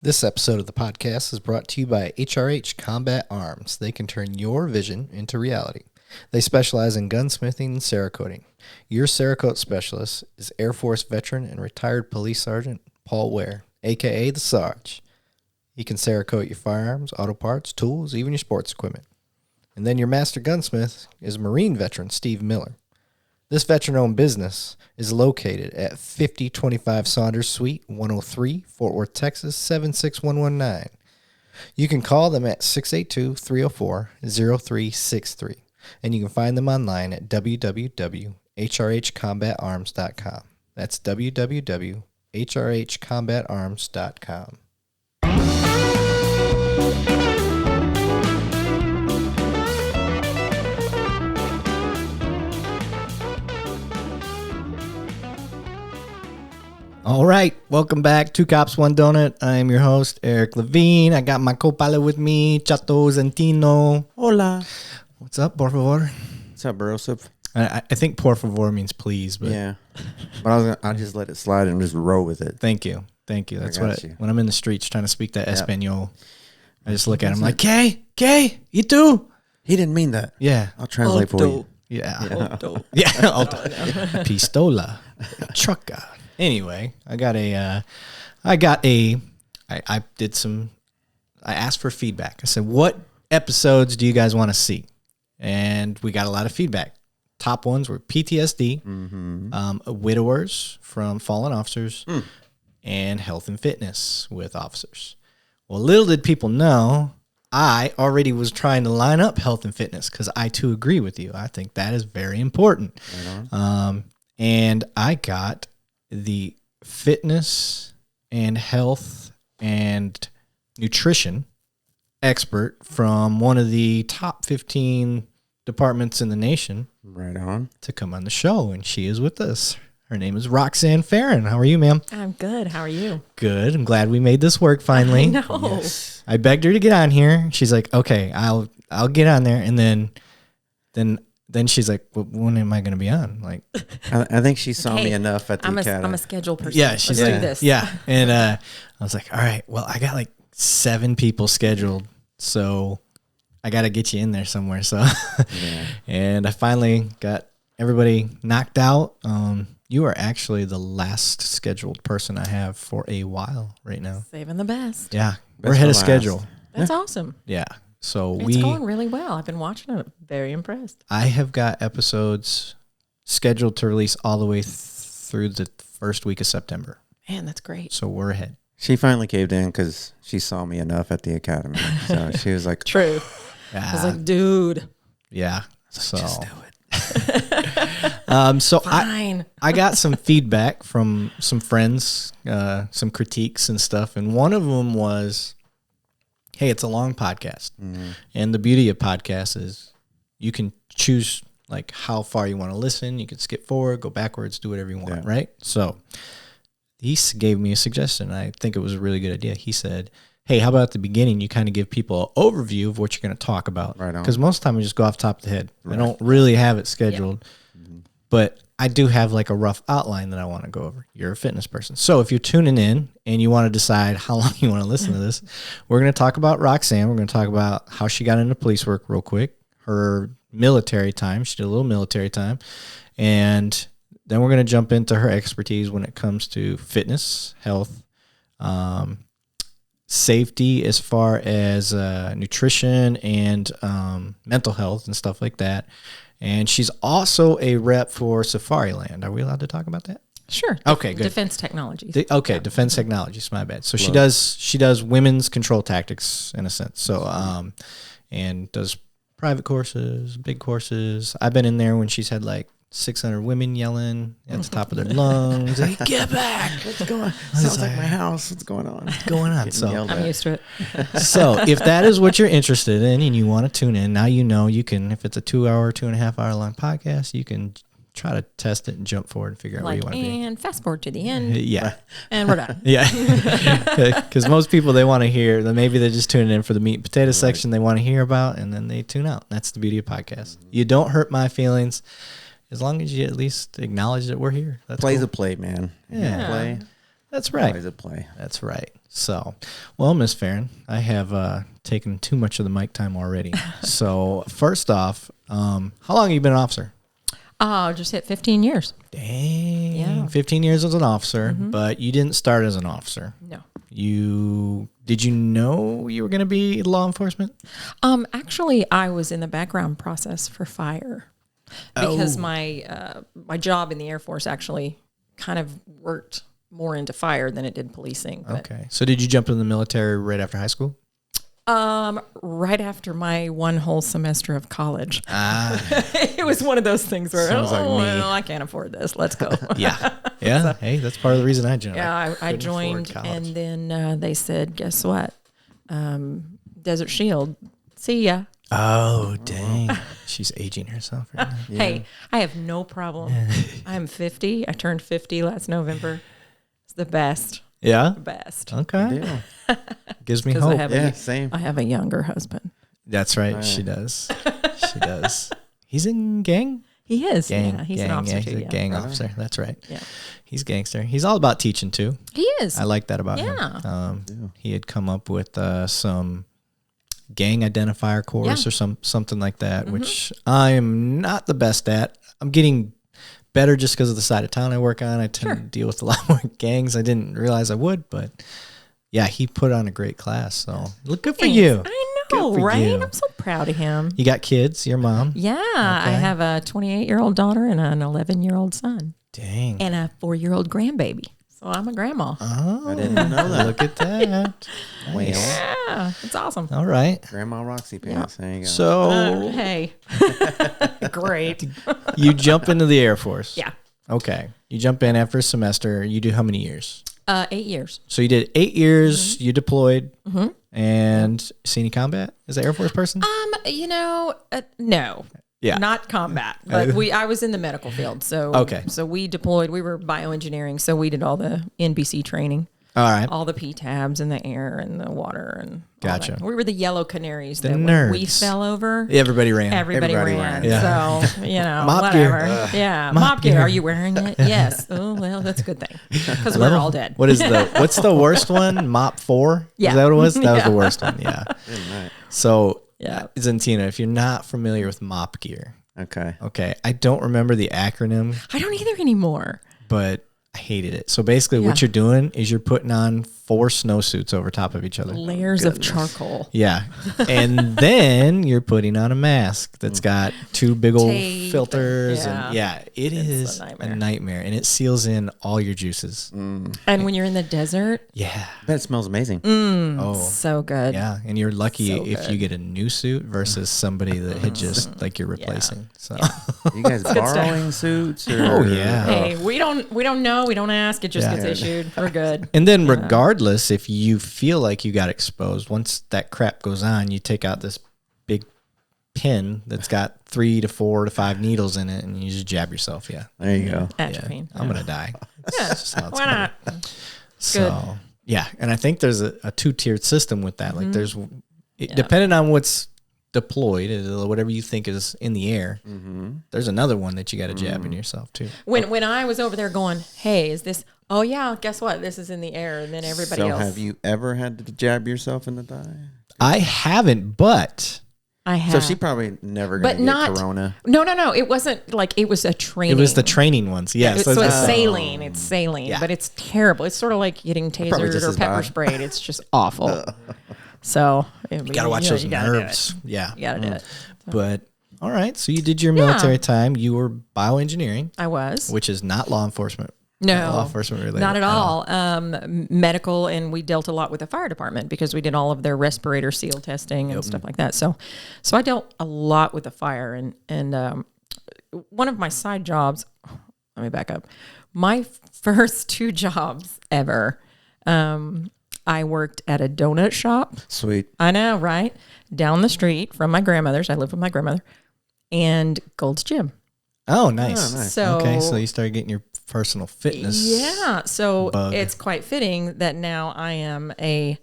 This episode of the podcast is brought to you by HRH Combat Arms. They can turn your vision into reality. They specialize in gunsmithing and Cerakoting. Your Cerakote specialist is Air Force veteran and retired police sergeant Paul Ware, a.k.a. the Sarge. He can Cerakote your firearms, auto parts, tools, even your sports equipment. And then your master gunsmith is Marine veteran Steve Miller. This veteran-owned business is located at 5025 Saunders Suite, 103, Fort Worth, Texas, 76119. You can call them at 682-304-0363, and you can find them online at www.hrhcombatarms.com. That's www.hrhcombatarms.com. All right, welcome back. Two Cops, One Donut. I am your host, Eric Levine. I got my co-pilot with me, Chato Zentino. Hola. What's up, por favor? What's up, Barosip? I think por favor means please, but Yeah. But I'll just let it slide and just roll with it. thank you. Thank you. That's got you. when I'm in the streets trying to speak that Yep. Espanol, I just look at him like, ¿Qué? ¿Y tú? He didn't mean that. Yeah. I'll translate for you. Yeah. Alto. Yeah. Pistola. Trucka. Anyway, I asked for feedback. I said, what episodes do you guys want to see? And we got a lot of feedback. Top ones were PTSD, widowers from fallen officers, and health and fitness with officers. Well, little did people know, I already was trying to line up health and fitness because I too agree with you. I think that is very important. And I got the fitness and health and nutrition expert from one of the top 15 departments in the nation Right on. to come on the show, and she is with us. Her name is Roxanne Farron. How are you, ma'am? I'm good. How are you? Good. I'm glad we made this work finally. I know. I begged her to get on here. She's like, okay, I'll get on there, and then she's like, well, when am I going to be on? Like, I think she saw me Hey, enough at the academy. I'm a schedule person. yeah, she's Let's like, do this. yeah. And I was like, all right, well, I got like 7 people scheduled, so I got to get you in there somewhere. So, Yeah. and I finally got everybody knocked out. You are actually the last scheduled person I have for a while right now. Saving the best. Yeah, we're Best ahead for of last. schedule. That's awesome. Yeah, so It's going really well. I've been watching it. Very impressed. I have got episodes scheduled to release all the way through the first week of September. Man, that's great. So we're ahead. She finally caved in because she saw me enough at the academy. So she was like, True. Yeah. I was like, dude, Yeah. So, just do it. so fine. I got some feedback from some friends, some critiques and stuff. And one of them was, hey, it's a long podcast. And the beauty of podcasts is you can choose like how far you want to listen. You can skip forward, go backwards, do whatever you want, Yeah. right? So he gave me a suggestion. I think it was a really good idea. He said, hey, how about at the beginning you kind of give people an overview of what you're going to talk about? Right on. Because most of the time we just go off the top of the head. I don't really have it scheduled. But I do have like a rough outline that I want to go over. You're a fitness person. So if you're tuning in and you want to decide how long you want to listen to this, we're going to talk about Roxanne. We're going to talk about how she got into police work real quick, her military time. She did a little military time. And then we're going to jump into her expertise when it comes to fitness, health, safety as far as nutrition and mental health and stuff like that. And she's also a rep for Safariland. Are we allowed to talk about that? Sure. Okay, good. Defense technologies. Defense technologies. My bad. So she does women's control tactics in a sense. So and does private courses, big courses. I've been in there when she's had like 600 women yelling at the top of their lungs. Like, get back! What's going on? Sounds like my house. What's going on? What's going on? Getting So yelled I'm at. used to it. So if that is what you're interested in and you want to tune in, now you know you can, if it's a 2.5 hour long podcast, you can try to test it and jump forward and figure out where you Like, want to be. and fast forward to the end, Yeah. and we're done. Yeah. Because most people, they want to hear, maybe they're just tuning in for the meat and potato section they want to hear about, and then they tune out. That's the beauty of podcasts. You don't hurt my feelings as long as you at least acknowledge that we're here. That's Play cool. the play, man. Yeah. Play. That's right. Always a play. That's right. So, well, Miss Farron, I have taken too much of the mic time already. So, first off, how long have you been an officer? Just hit 15 years. Dang. Yeah. 15 years as an officer, but you didn't start as an officer. No. Did you know you were going to be law enforcement? Actually, I was in the background process for fire because my job in the Air Force actually kind of worked more into fire than it did policing. But, Okay. So did you jump in the military right after high school? right after my one whole semester of college. Ah, It was one of those things where, Sounds like me. well, I can't afford this. Let's go. yeah. Yeah. Hey, that's part of the reason I joined. Yeah, I couldn't afford joined, college. and then they said, guess what? Desert Shield, see ya. Oh, dang. She's aging herself right now. Hey, I have no problem. I'm 50. I turned 50 last November. It's the best. Yeah? The best. Okay. Deal. Gives me 'Cause hope. Yeah, same. I have a younger husband. That's right. She does. She does. He's in gang? He is. Gang. Yeah, he's gang, an officer yeah, too. he's a Yeah. gang officer. That's right. Yeah. He's gangster. He's all about teaching too. He is. I like that about Yeah. him. He had come up with some gang identifier course Yeah. or something like that, which I am not the best at. I'm getting better just because of the side of town I work on. I tend to deal with a lot more gangs. I didn't realize I would, but yeah, he put on a great class. So look good for you. I Good know, for right? you. I'm so proud of him. You got kids, your mom? Yeah, I have a 28-year-old daughter and an 11-year-old son Dang. and a 4-year-old grandbaby. So I'm a grandma. Oh, I didn't know that. look at that. Well, Yeah, it's awesome. All right. Grandma Roxy pants. There you go. So Hey, great. you jump into the Air Force. Yeah, Okay. You jump in after a semester. You do how many years? 8 years. So you did 8 years. You deployed and see any combat as an Air Force person? No. Yeah. Not combat, but I was in the medical field. So Okay. So we deployed. We were bioengineering, so we did all the NBC training, All right. all the PTABs and the air and the water and all Gotcha. that. We were the yellow canaries The that when we nerds. fell over. Everybody ran. Everybody ran. Yeah. So, Mop gear. whatever. Yeah. Mop Mop gear. gear. Are you wearing it? Yes. Oh, well, that's a good thing because we're all dead. What's the worst one? Mop 4? Yeah. Is that what it was? That was Yeah. the worst one. Yeah. Right. So, Yeah. Zentina, if you're not familiar with mop gear, Okay. okay, I don't remember the acronym, I don't either anymore. but I hated it. So basically, what Yeah. you're doing is you're putting on 4 snowsuits over top of each other. Layers of charcoal. Yeah. And then you're putting on a mask that's got 2 big old Tape. filters. Yeah. And yeah, it is a a nightmare. And it seals in all your juices. And when you're in the desert, Yeah. Bet it smells amazing. Oh, so good. yeah. And you're lucky So if you get a new suit versus somebody that had just like you're replacing. So, You guys borrowing suits? Or? oh, yeah. Hey, we don't know. We don't ask. It just Yeah. gets issued. We're good. And then, regardless, if you feel like you got exposed, once that crap goes on, you take out this big pin that's got 3 to 4 to 5 needles in it, and you just jab yourself. Yeah. There you go. Atropine. I'm going to die. That's just how it's Why gonna not? be. So, yeah. And I think there's a 2-tiered system with that. Mm-hmm. Like, there's, depending on what's deployed, whatever you think is in the air, there's another one that you got to jab in yourself, too. When I was over there going, hey, is this? Oh yeah, guess what? This is in the air, and then everybody So else. have you ever had to jab yourself in the thigh? I haven't, but I have. So she probably never but gonna get not corona. No. It wasn't like it was a training. it was the training ones. Yeah. So it's it's the- saline. It's saline, Yeah. but it's terrible. It's sort of like getting Probably tasered just or as pepper bad. sprayed. It's just awful. So you got to watch those nerves. Yeah. You gotta do it. But all right, so you did your military time. You were bioengineering, I was. which is not law enforcement. No, law enforcement related. not at all. Medical, and we dealt a lot with the fire department because we did all of their respirator seal testing and stuff like that. So I dealt a lot with the fire, and one of my side jobs. Let me back up. My first 2 jobs ever. I worked at a donut shop. Sweet. I know, right? Down the street from my grandmother's. I lived with my grandmother, and Gold's Gym. Oh, nice. Oh, nice. So Okay, so you started getting your personal fitness. yeah, so bug. it's quite fitting that now I am a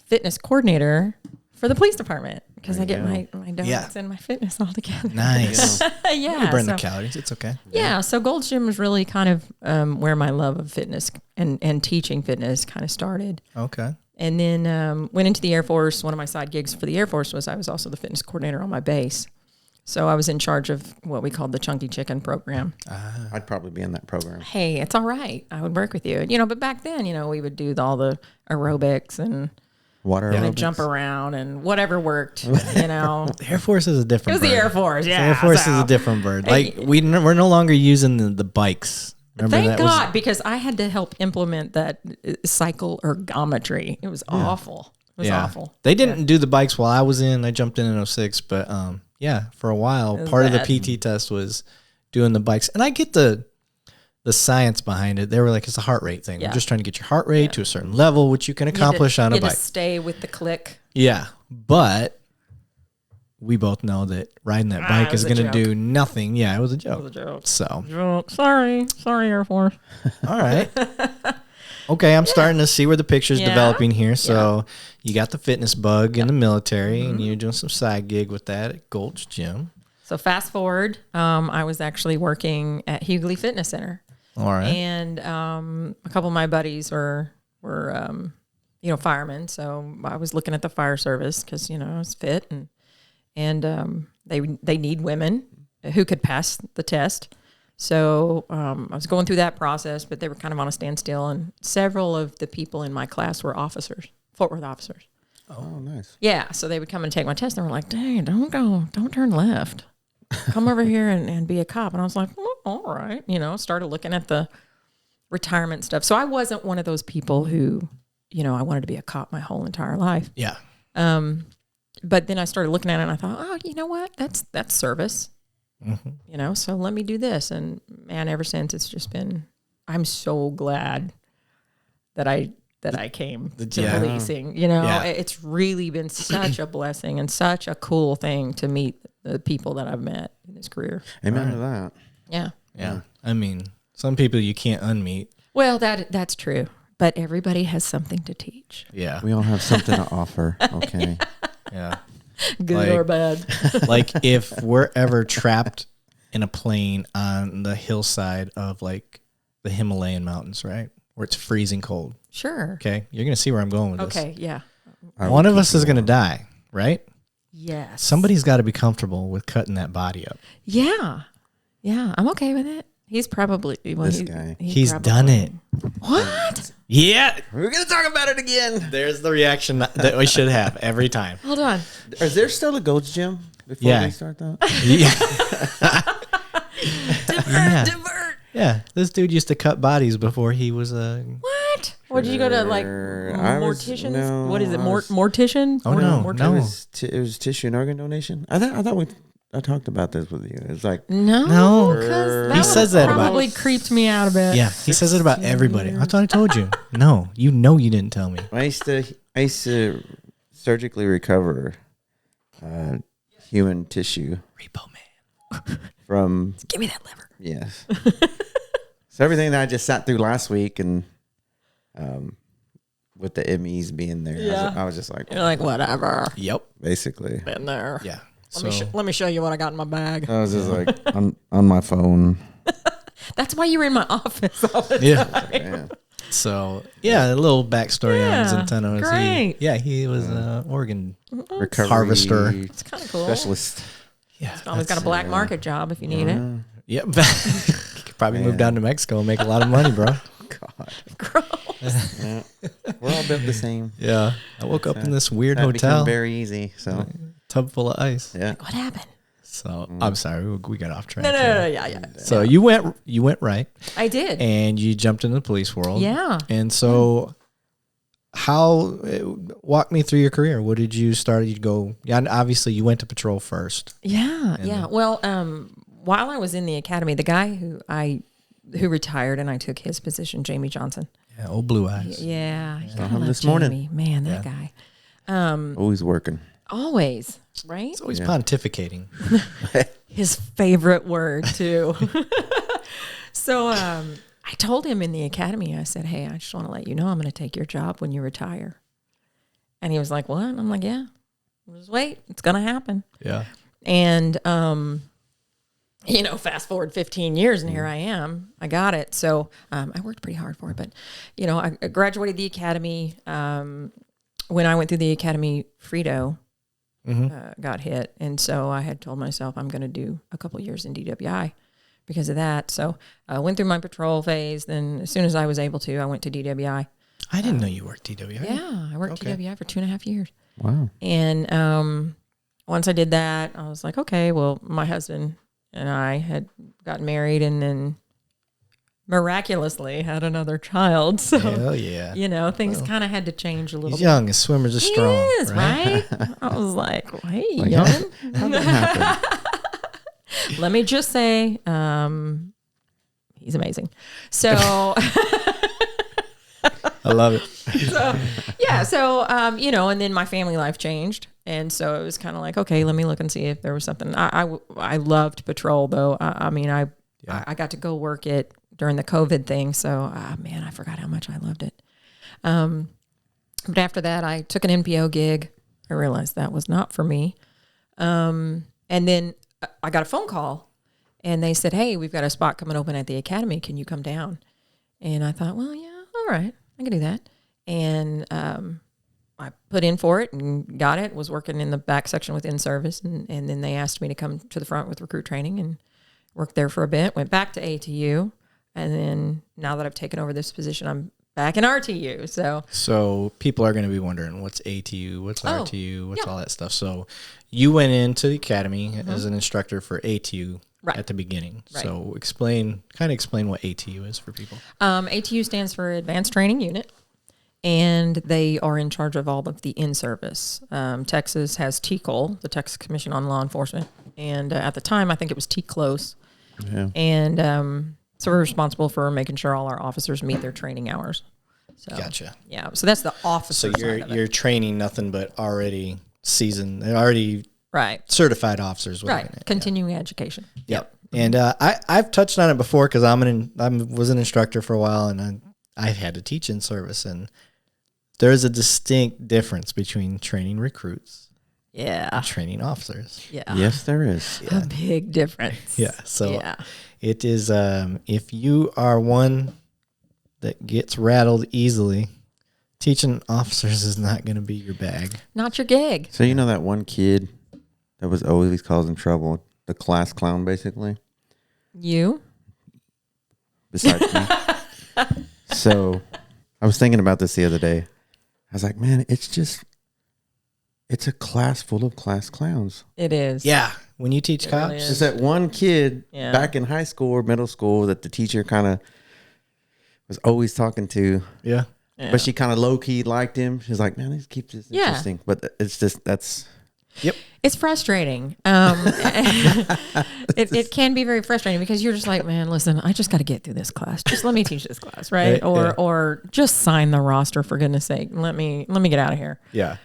fitness coordinator for the police department. because I get my donuts Yeah. and my fitness all together. Nice. Yeah. You burn the so- calories. It's okay. Yeah, so Gold's Gym was really kind of where my love of fitness and teaching fitness kind of started. Okay. And then went into the Air Force. One of my side gigs for the Air Force was I was also the fitness coordinator on my base. So I was in charge of what we called the Chunky Chicken program. I'd probably be in that program. Hey, it's all right. I would work with you. But back then, we would do all the aerobics and Water and aerobics. jump around and whatever worked, The Air Force is a It different was bird. the Air Force, The yeah. Air Force so- is a different bird. Like we're no longer using the bikes. Remember Thank that God, because I had to help implement that cycle ergometry. It was awful. It was awful. They didn't do the bikes while I was in. I jumped in 06, but for a while, part of the bad. PT test was doing the bikes. And I get the science behind it. They were like, it's a heart rate thing. Yeah. We're just trying to get your heart rate to a certain level, which you can accomplish on a You had bike. to stay with the click. Yeah, but we both know that riding that bike it is was a going to joke. do nothing. Yeah, it was a joke. It was a joke. So, Sorry, Air Force. all right. Okay, I'm starting to see where the picture's Yeah. developing here. So, you got the fitness bug in the military, and you're doing some side gig with that at Gold's Gym. So fast forward, I was actually working at Hughley Fitness Center, All right. and a couple of my buddies were firemen. So I was looking at the fire service because I was fit, and they need women who could pass the test. So I was going through that process, but they were kind of on a standstill, and several of the people in my class were officers, Fort Worth officers. Oh, nice. Yeah, so they would come and take my test, and they were like, "Dang, don't turn left. Come over here and be a cop." And I was like, "Oh, all right," started looking at the retirement stuff. So I wasn't one of those people who, I wanted to be a cop my whole entire life. Yeah. But then I started looking at it, and I thought, oh, you know what? That's service. So let me do this. And man, ever since it's just been, I'm so glad that I came to Yeah. policing. Yeah. It's really been such a blessing and such a cool thing to meet the people that I've met in this career. Amen to that. Yeah. Yeah. I mean, some people you can't unmeet. Well, that's true. But everybody has something to teach, Yeah. We all have something to offer. Okay. Yeah. good Like- or bad. Like if we're ever trapped in a plane on the hillside of like the Himalayan mountains, right? Where it's freezing cold. Sure. Okay. You're going to see where I'm going with Okay. Yeah. this. One of us is going to die, right? Yes. Somebody's got to be comfortable with cutting that body up. Yeah. Yeah. I'm okay with it. He's probably This guy. He's done it. What? Yeah. We're going to talk about it again. There's the reaction that we should have every time. Hold on. Is there still a Gold's Gym before Yeah. they start that? Yeah. Divert. Yeah. This dude used to cut bodies before he was a. What? Or did you go to like I was- morticians? no, What is it? I was- Mortician? Oh, Or no, mortician? no. It was tissue and organ donation. I thought I talked about this with you. It's like No. No. 'Cause He says that about- probably creeped me out a bit. Yeah. He says it about everybody. I thought I told you. No. You didn't tell me. I used to surgically recover human tissue Repo man. from Give me that liver. yes. So everything that I just sat through last week and with the MEs being there, Yeah. I was just like You're like, whatever. Yep. basically. Been there. Yeah. Let me show you what I got in my bag. I was just like on my phone. That's why you were in my office all the Yeah. time. Yeah. So yeah, a little backstory on Yeah, Zenteno. is great. He was an organ. Recovery Harvester. It's kind of cool. specialist. Yeah, Always got a black market job if you need it. Yep. You could probably move down to Mexico and make a lot of money, bro. God. Gross. Yeah. We're all built the same. Yeah. I woke up in this weird That become hotel, very easy. So tub full of ice. yeah. What happened? So I'm sorry, we got off track. No, here. yeah. So you went right, I did. and you jumped into the police world. Yeah. And so, walk me through your career. What did you start? You go. Yeah. Obviously, you went to patrol first. Yeah. Well, while I was in the academy, the guy who retired and I took his position, Jamie Johnson. Yeah. Old blue eyes. Yeah. Saw him this morning. Jamie. Man, that guy. Always working. Always, right? He's always pontificating. His favorite word too. So I told him in the academy, I said, "Hey, I just want to let you know I'm going to take your job when you retire." And he was like, "What?" And I'm like, "Yeah, Just wait. It's going to happen. Yeah. And, fast forward 15 years and here I am. I got it. So I worked pretty hard for it. But, I graduated the academy. When I went through the academy, Frito got hit. And so I had told myself I'm going to do a couple years in DWI because of that. So I went through my patrol phase. Then as soon as I was able to, I went to DWI. I didn't know you worked DWI. Yeah, I worked DWI for 2.5 years. Wow. And once I did that, I was like, okay, well, my husband and I had gotten married and then miraculously had another child. So, Hell yeah. things kind of had to change a little He's bit. young. His swimmers are strong. He is, right? I was like, hey, Like, young. how'd that happen? Let me just say, he's amazing. So... I love it. And then my family life changed. And so it was kind of like, okay, let me look and see if there was something. I loved patrol though. I got to go work it during the COVID thing. So, I forgot how much I loved it. But after that, I took an NPO gig. I realized that was not for me. And then I got a phone call and they said, hey, we've got a spot coming open at the academy. Can you come down? And I thought, well, yeah, all right. I can do that. And I put in for it and got it, was working in the back section with in-service. And then they asked me to come to the front with recruit training and worked there for a bit, went back to ATU. And then now that I've taken over this position, I'm back in RTU. So people are going to be wondering, what's ATU, what's RTU, what's yeah. all that stuff. So you went into the academy as an instructor for ATU at the beginning. Right. So explain what ATU is for people. ATU stands for Advanced Training Unit, and they are in charge of all of the in-service. Texas has TCOL, the Texas Commission on Law Enforcement, and at the time, I think it was TCLOS. Yeah. And so we're responsible for making sure all our officers meet their training hours. So, Gotcha. Yeah, so that's the officer So side of it. you're training nothing but already seasoned, they're already Right. certified officers. Right. It. Continuing education. Yep. And I've touched on it before because I was an instructor for a while, and I had to teach in service, and there's a distinct difference between training recruits Yeah. and training officers. Yeah. Yes, there is. A big difference. Yeah. So Yeah. it is if you are one that gets rattled easily, teaching officers is not going to be your bag. Not your gig. So you know that one kid that was always causing trouble, the class clown, basically, You? besides me. So I was thinking about this the other day. I was like, man, it's a class full of class clowns. It is. Yeah. When you teach cops, really is. Just that one kid Yeah. back in high school or middle school that the teacher kind of was always talking to, yeah. Yeah. but she kind of low key liked him. She's like, man, let's keep this Yeah. interesting. But it's just It's frustrating. It can be very frustrating because you're just like, man, listen, I just got to get through this class. Just let me teach this class, right? Or just sign the roster for goodness sake. Let me get out of here. Yeah.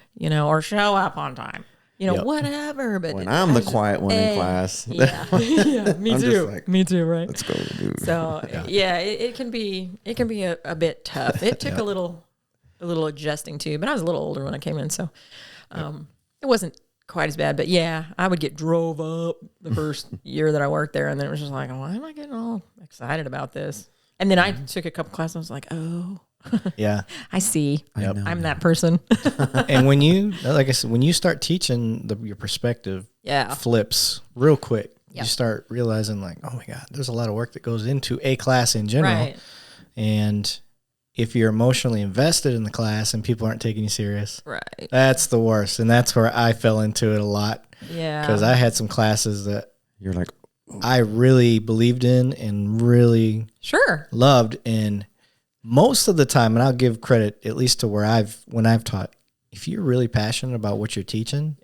Or show up on time. Yep. Whatever. But when I'm the quiet one in class. Yeah, yeah, me I'm just too. like, me too. Right. Let's go, dude. So it can be a bit tough. It took a little adjusting too, but I was a little older when I came in, so it wasn't quite as bad. But yeah, I would get drove up the first year that I worked there, and then it was just like, why am I getting all excited about this? And then I took a couple classes. And I was like, oh, Yeah. I see. I know. I'm that person. And when you, like I said, when you start teaching, your perspective Yeah. flips real quick. Yep. You start realizing like, oh my God, there's a lot of work that goes into a class in general. Right. And if you're emotionally invested in the class and people aren't taking you serious, Right. that's the worst. And that's where I fell into it a lot Yeah. because I had some classes that You're like, I really believed in and really Sure. loved. And most of the time, and I'll give credit at least to when I've taught, if you're really passionate about what you're teaching,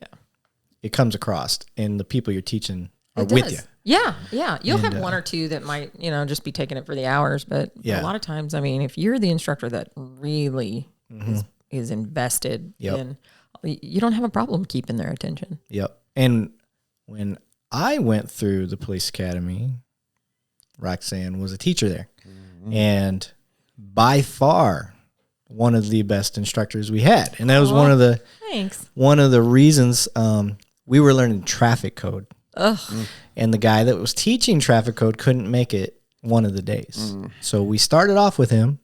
it comes across, and the people you're teaching are It with does. you. Yeah, yeah. You'll And, have one or two that might, just be taking it for the hours, but Yeah. a lot of times, I mean, if you're the instructor that really is invested Yep. in, you don't have a problem keeping their attention. Yep. And when I went through the police academy, Roxanne was a teacher there. And by far, one of the best instructors we had, and that was Thanks. one of the reasons we were learning traffic code. Ugh. And the guy that was teaching traffic code couldn't make it one of the days. So we started off with him,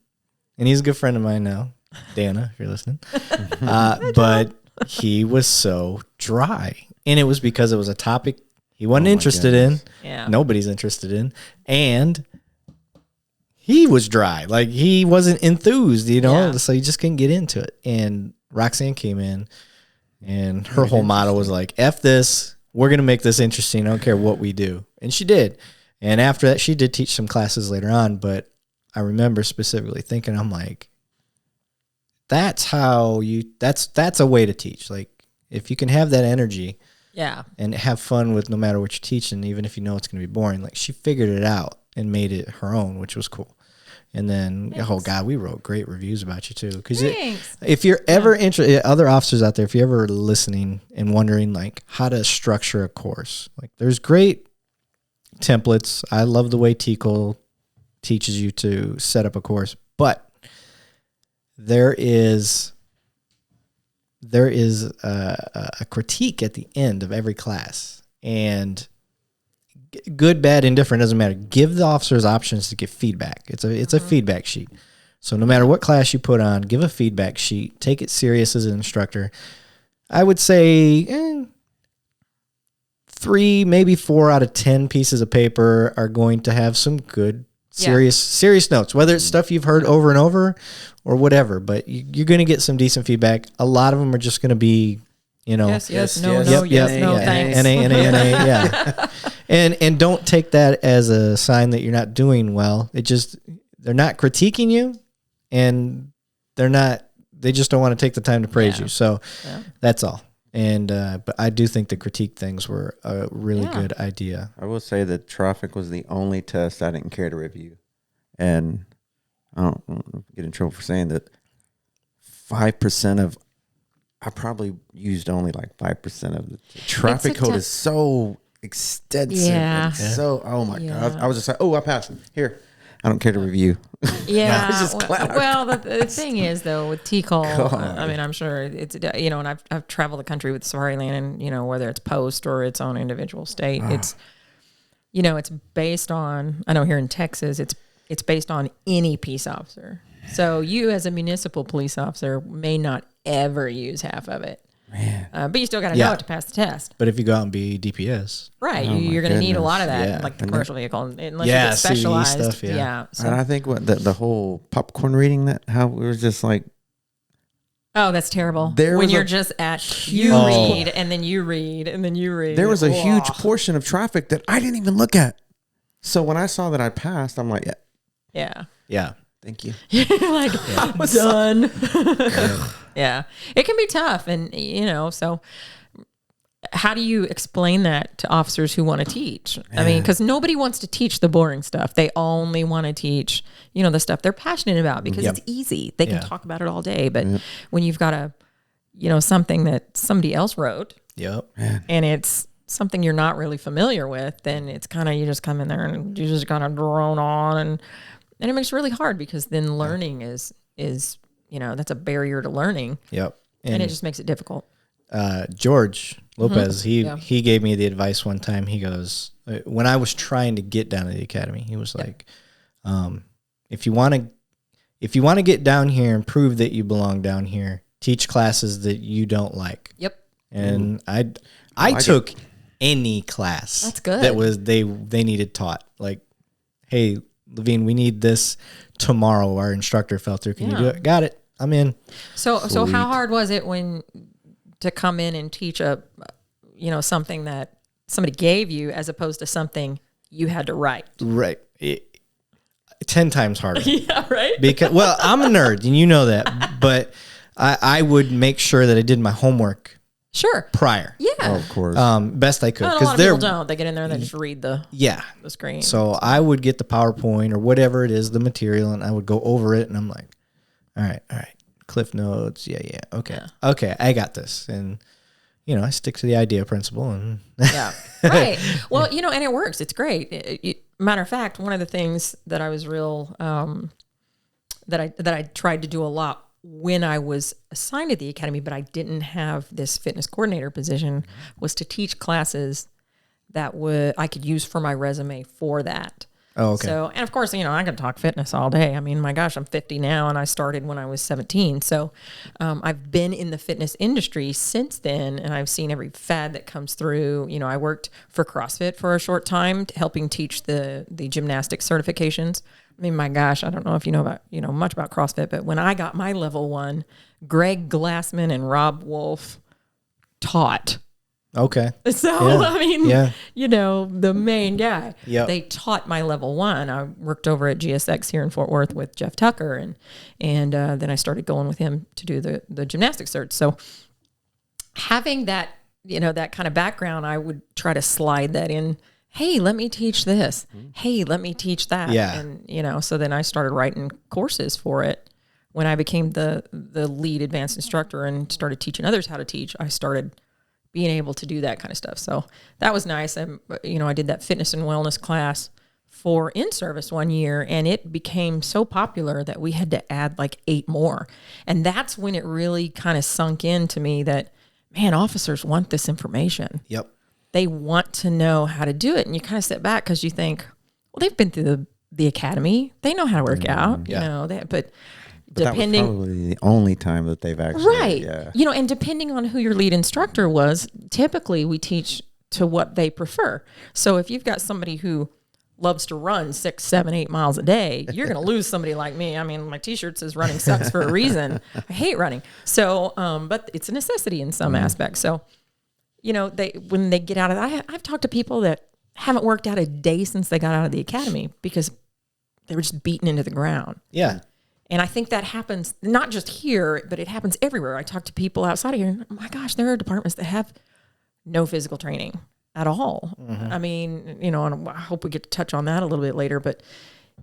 and he's a good friend of mine now, Dana, if you're listening. But he was so dry. And it was because it was a topic he wasn't interested in. Yeah. Nobody's interested in. And he was dry. Like, he wasn't enthused, you know? Yeah. So you just couldn't get into it. And Roxanne came in, and her whole motto was like, F this. We're going to make this interesting. I don't care what we do. And she did. And after that, she did teach some classes later on. But I remember specifically thinking, I'm like, that's a way to teach. Like, if you can have that energy Yeah. and have fun with no matter what you're teaching, even if you know it's going to be boring, like, she figured it out and made it her own, which was cool. And then, oh God, we wrote great reviews about you too. Because if you're ever interested, other officers out there, if you're ever listening and wondering like how to structure a course, like, there's great templates. I love the way TCOL teaches you to set up a course, but there is a critique at the end of every class, and good, bad, indifferent, doesn't matter. Give the officers options to get feedback. It's a feedback sheet. So no matter what class you put on, give a feedback sheet. Take it serious as an instructor. I would say 3, maybe 4 out of 10 pieces of paper are going to have some good, serious notes, whether it's stuff you've heard over and over or whatever. But you're going to get some decent feedback. A lot of them are just going to be, you know, yes, no, thanks. NA, yeah. And don't take that as a sign that you're not doing well. They're not critiquing you, and they just don't want to take the time to praise you. So that's all. And but I do think the critique things were a really good idea. I will say that traffic was the only test I didn't care to review. And I don't get in trouble for saying that 5% of, I probably used only like 5% of the traffic code is so extensive. Yeah. And so, oh my God. I was just like, oh, I passed. Here. I don't care to review. Yeah. I was just glad the thing is, though, with TCOL, I mean, I'm sure it's, you know, and I've traveled the country with Safariland, and, you know, whether it's post or its own individual state, it's, you know, it's based on, I know here in Texas, it's based on any peace officer. So you as a municipal police officer may not ever use half of it. But you still got to know it to pass the test. But if you go out and be DPS, right, you're going to need a lot of that, like the commercial vehicle, unless you get specialized. stuff, So. And I think what the whole popcorn reading, that how it was just like, oh, that's terrible. When you're just at you read and then you read and then you read. There was a huge portion of traffic that I didn't even look at. So when I saw that I passed, I'm like, yeah. Thank you. Like, I'm done. Yeah. It can be tough. And, you know, so how do you explain that to officers who want to teach? I mean, because nobody wants to teach the boring stuff. They only want to teach, you know, the stuff they're passionate about because it's easy. They can talk about it all day. But when you've got something that somebody else wrote and it's something you're not really familiar with, then it's kind of, you just come in there and you just kind of drone on, and it makes it really hard because then learning is, you know, that's a barrier to learning. Yep. And it just makes it difficult. George Lopez, he gave me the advice one time. He goes, when I was trying to get down to the academy, he was like, if you want to get down here and prove that you belong down here, teach classes that you don't like. Yep. And I took any class that's good that was they needed taught. Like, hey, Levine, we need this tomorrow. Our instructor fell through. Can you do it? Got it. I'm in. So how hard was it to come in and teach something that somebody gave you as opposed to something you had to write? Right. 10 times harder. Yeah, right. Because, well, I'm a nerd and you know that, but I would make sure that I did my homework prior. Yeah. Oh, of course. Best I could. A lot of people don't. They get in there and they just read the screen. So I would get the PowerPoint or whatever it is, the material, and I would go over it, and I'm like, all right. Cliff notes. Yeah. Okay, I got this. And, you know, I stick to the idea principle. And right. Well, you know, and it works. It's great. Matter of fact, one of the things that I was real, that I tried to do a lot when I was assigned to the academy, but I didn't have this fitness coordinator position, was to teach classes that I could use for my resume for that. Oh, okay. So, and of course, I can talk fitness all day. I mean, my gosh, I'm 50 now and I started when I was 17. So I've been in the fitness industry since then, and I've seen every fad that comes through. I worked for CrossFit for a short time, helping teach the gymnastics certifications. I mean, my gosh, I don't know if you know much about CrossFit, but when I got my level 1, Greg Glassman and Rob Wolf taught. Okay. So, Yeah. I mean, Yeah. the main guy, Yep. they taught my level 1. I worked over at GSX here in Fort Worth with Jeff Tucker, and then I started going with him to do the gymnastics cert. So having that, that kind of background, I would try to slide that in. Hey, let me teach this. Hey, let me teach that. Yeah. And, so then I started writing courses for it. When I became the lead advanced instructor and started teaching others how to teach, I started being able to do that kind of stuff. So that was nice. And, I did that fitness and wellness class for in-service one year, and it became so popular that we had to add like 8 more. And that's when it really kind of sunk into me that, man, officers want this information. Yep. They want to know how to do it. And you kind of step back because you think, well, they've been through the academy. They know how to work out, yeah. but that depending, was probably the only time that they've actually, right. yeah. And depending on who your lead instructor was, typically we teach to what they prefer. So if you've got somebody who loves to run 6, 7, 8 miles a day, you're going to lose somebody like me. I mean, my t-shirt says running sucks for a reason. I hate running. So, but it's a necessity in some aspects. So, when they get out of I've talked to people that haven't worked out a day since they got out of the academy because they were just beaten into the ground. Yeah. And I think that happens not just here, but it happens everywhere. I talk to people outside of here, and oh my gosh, there are departments that have no physical training at all. I mean, and I hope we get to touch on that a little bit later, but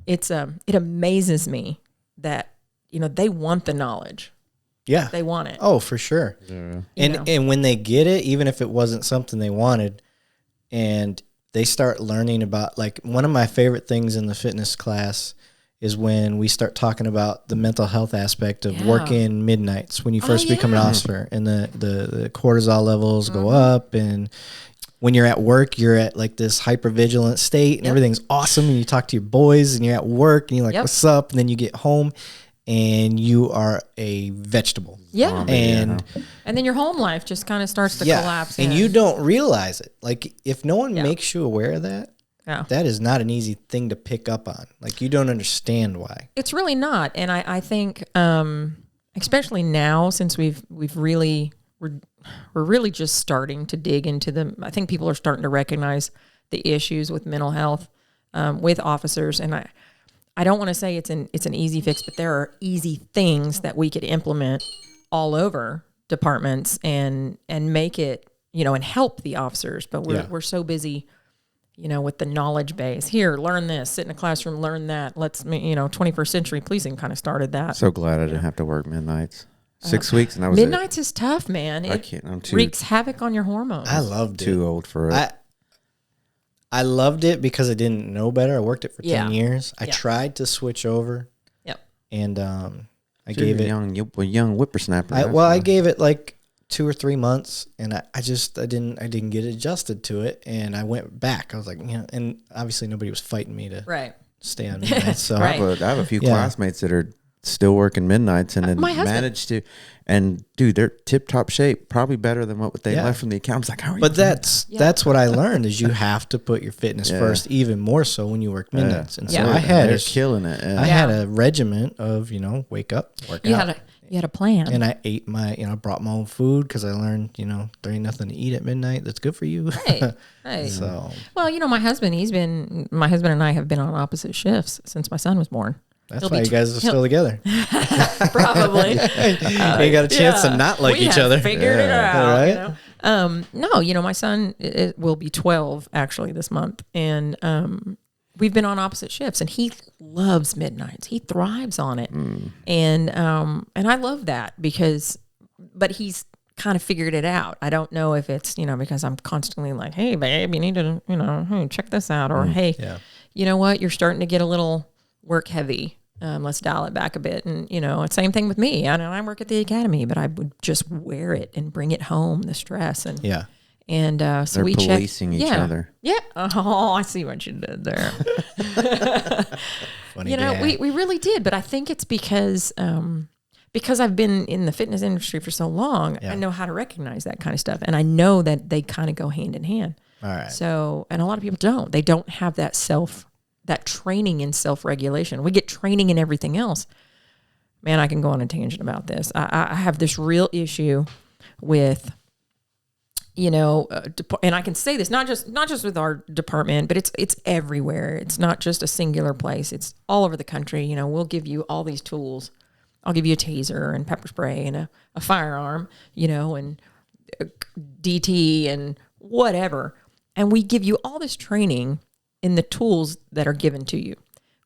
it amazes me that, they want the knowledge. Yeah. They want it. Oh, for sure. And when they get it, even if it wasn't something they wanted, and they start learning about, like, one of my favorite things in the fitness class is when we start talking about the mental health aspect of working midnights when you first become an officer, and the cortisol levels go up, and when you're at work, you're at like this hypervigilant state, and everything's awesome, and you talk to your boys, and you're at work, and you're like, what's up? And then you get home, and you are a vegetable. Yeah. And then your home life just kind of starts to collapse. And you don't realize it. Like, if no one makes you aware of that, that is not an easy thing to pick up on. Like, you don't understand why. It's really not. And I think, especially now, since we're really just starting to dig into them. I think people are starting to recognize the issues with mental health with officers. And I don't want to say it's an easy fix, but there are easy things that we could implement all over departments and make it, and help the officers. But we're so busy, with the knowledge base. Here, learn this, sit in a classroom, learn that. 21st century policing kind of started that. So glad I didn't have to work midnights. 6 weeks, and I was midnights is tough, man. I can't. I'm too wreaks havoc on your hormones. I loved it. too old for it. I loved it because I didn't know better. I worked it for 10 years. I Yeah. tried to switch over. Yep. And I You're gave a it young whippersnapper. I gave it like 2 or 3 months, and I didn't get adjusted to it, and I went back. I was like, and obviously nobody was fighting me to Right. stay on midnight. So Right. I have a few Yeah. classmates that are still working midnights and then My husband. managed to, and dude, they're tip top shape, probably better than what they Yeah. left from the account. I was like, how are you? But doing that's what I learned is you have to put your fitness Yeah. first, even more so when you work midnights. And so Yeah. I had they're killing it. I had a regiment of wake up, work You out. had a plan. And I ate I brought my own food because I learned, there ain't nothing to eat at midnight that's good for you. Hey. So Well, my husband and I have been on opposite shifts since my son was born. that's why you guys are still together. Probably. You ain't got a chance to not like we each have other. Figured it out. Right? No, my son will be 12 actually this month, and we've been on opposite shifts, and he loves midnights. He thrives on it, and I love that but he's kind of figured it out. I don't know if it's because I'm constantly like, hey babe, you need to hey, check this out, or hey, Yeah. you know what, you're starting to get a little work heavy. Let's dial it back a bit. And, it's same thing with me. I know I work at the academy, but I would just wear it and bring it home, the stress. And Yeah. And so They're we policing each other. Yeah. Oh, I see what you did there. Funny we really did. But I think it's because I've been in the fitness industry for so long, I know how to recognize that kind of stuff. And I know that they kind of go hand in hand. All right. So, and a lot of people don't. They don't have that training in self-regulation. We get training in everything else. Man, I can go on a tangent about this. I have this real issue with, and I can say this not just with our department, but it's everywhere. It's not just a singular place. It's all over the country. We'll give you all these tools. I'll give you a taser and pepper spray and a firearm, and DT and whatever. And we give you all this training in the tools that are given to you.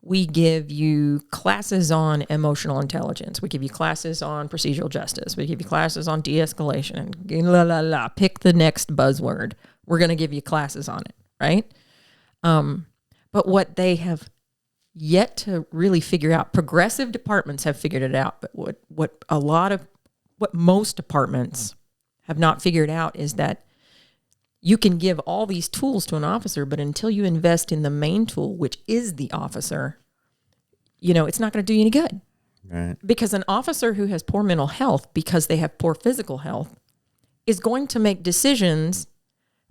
We give you classes on emotional intelligence. We give you classes on procedural justice. We give you classes on de-escalation and pick the next buzzword. We're going to give you classes on it, right? But what they have yet to really figure out, progressive departments have figured it out, but what most departments have not figured out is that you can give all these tools to an officer, but until you invest in the main tool, which is the officer, it's not going to do you any good. Right. Because an officer who has poor mental health because they have poor physical health is going to make decisions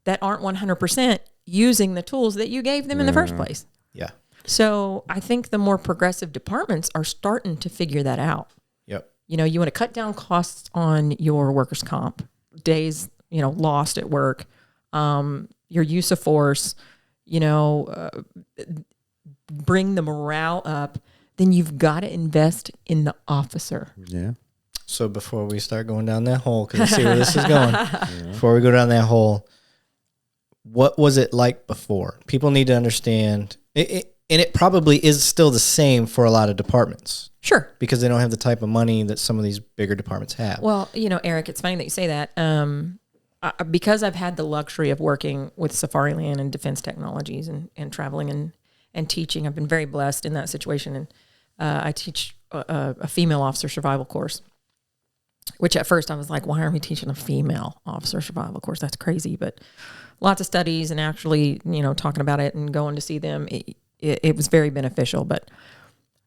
that aren't 100% using the tools that you gave them in the first place. Yeah. So I think the more progressive departments are starting to figure that out. Yep. You want to cut down costs on your workers' comp, days, lost at work, your use of force, bring the morale up, then you've got to invest in the officer. Yeah. So before we start going down that hole, because I see where this is going, before we go down that hole, what was it like before? People need to understand, and it probably is still the same for a lot of departments. Sure. Because they don't have the type of money that some of these bigger departments have. Well, Eric, it's funny that you say that. Because I've had the luxury of working with Safariland and Defense Technologies and traveling and teaching, I've been very blessed in that situation. And I teach a female officer survival course, which at first I was like, why are we teaching a female officer survival course? That's crazy. But lots of studies and actually, talking about it and going to see them, it was very beneficial. But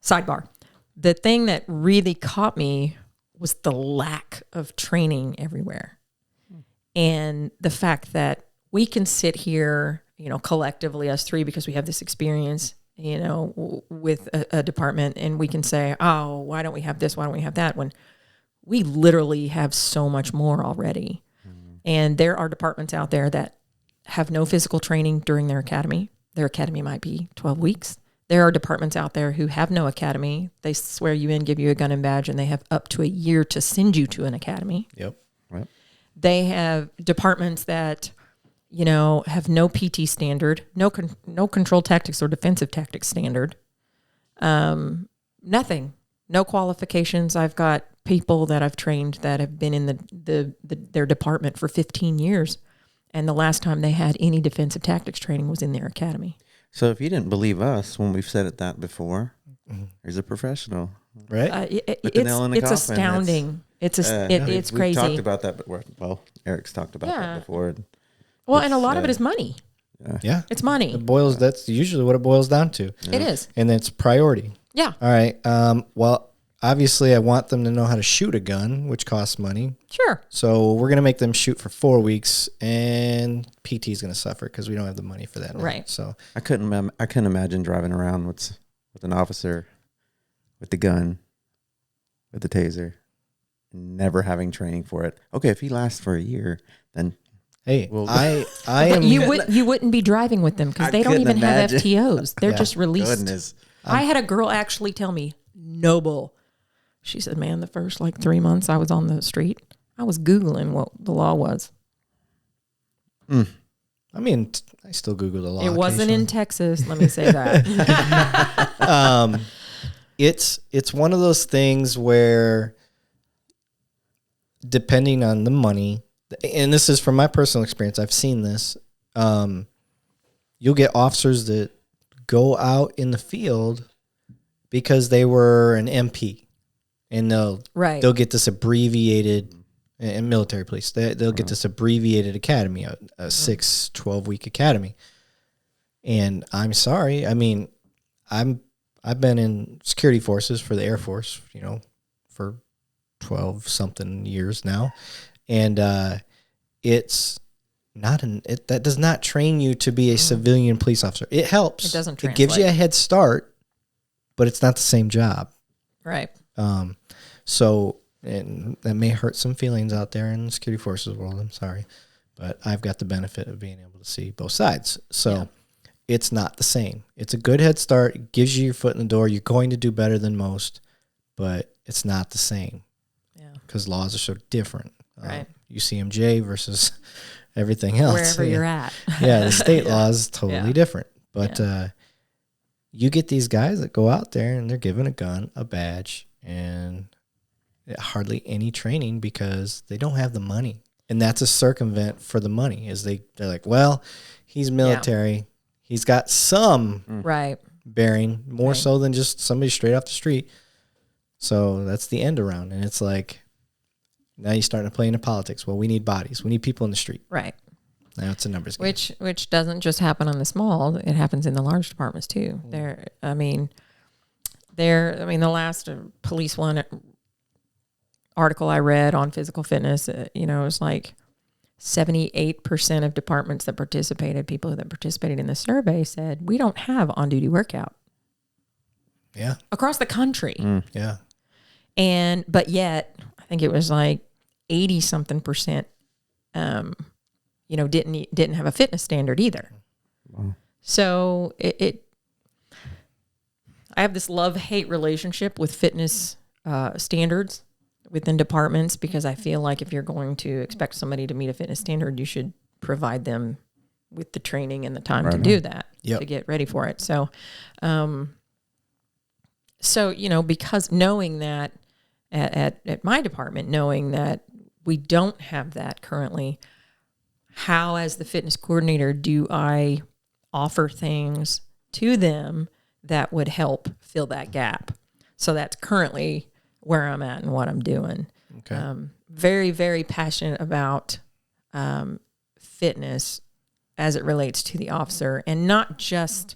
sidebar, the thing that really caught me was the lack of training everywhere. And the fact that we can sit here, collectively us three, because we have this experience, with a department, and we can say, oh, why don't we have this? Why don't we have that? When we literally have so much more already. Mm-hmm. And there are departments out there that have no physical training during their academy. Their academy might be 12 weeks. There are departments out there who have no academy. They swear you in, give you a gun and badge, and they have up to a year to send you to an academy. Yep. Right. They have departments that, have no PT standard, no control tactics or defensive tactics standard, nothing, no qualifications. I've got people that I've trained that have been in their department for 15 years, and the last time they had any defensive tactics training was in their academy. So if you didn't believe us when we've said it that before, here's a professional, right? It's astounding. It's crazy. We've talked about that, but Eric's talked about that before. Well, and a lot of it is money. Yeah. It's money. That's usually what it boils down to. Yeah. It is. And it's priority. Yeah. All right. Well, obviously I want them to know how to shoot a gun, which costs money. Sure. So we're going to make them shoot for 4 weeks, and PT is going to suffer because we don't have the money for that now. Right. So I couldn't imagine driving around with an officer with the gun, with the taser, never having training for it. Okay, if he lasts for a year, then I am. You wouldn't be driving with them because they don't even have FTOs. They're just released. Goodness. I had a girl actually tell me, "Noble," she said, "Man, the first 3 months I was on the street, I was Googling what the law was." I mean, I still Google the law. It wasn't in Texas. Let me say that. It's one of those things where, depending on the money, and this is from my personal experience, I've seen this, you'll get officers that go out in the field because they were an MP, and Right. they'll get this abbreviated, in military police, they'll get this abbreviated academy, a 12-week academy. And I'm sorry, I mean, I've been in security forces for the Air Force, for 12 something years now, and it's not that does not train you to be a civilian police officer. It helps. It doesn't It gives you a translate. head start, but it's not the same job. Right. So, and that may hurt some feelings out there in the security forces world. I'm sorry, but I've got the benefit of being able to see both sides. So it's not the same. It's a good head start. It gives you your foot in the door. You're going to do better than most, but it's not the same. Yeah. Because laws are so different. Right. UCMJ versus everything else. Wherever you're at. Yeah, the state law is totally Yeah. different. But you get these guys that go out there and they're given a gun, a badge, and hardly any training because they don't have the money. And that's a circumvent for the money. Is they're like, well, he's military. He's got some Right. bearing, more Right. so than just somebody straight off the street. So that's the end around. And it's like, now you're starting to play into politics. Well, we need bodies. We need people in the street. Right. Now it's a numbers game. Which doesn't just happen on the small, it happens in the large departments too. The last police one article I read on physical fitness, it was like 78% of departments that participated in the survey said, we don't have on-duty workout Yeah. across the country. Yeah. But yet, I think it was like 80 something percent, didn't have a fitness standard either. Wow. So I have this love-hate relationship with fitness standards within departments, because I feel like if you're going to expect somebody to meet a fitness standard, you should provide them with the training and the time to do that, Yep. to get ready for it. So, because knowing that at my department, knowing that we don't have that currently, how, as the fitness coordinator, do I offer things to them that would help fill that gap? So that's currently where I'm at and what I'm doing. Okay. Very, very passionate about fitness as it relates to the officer, and not just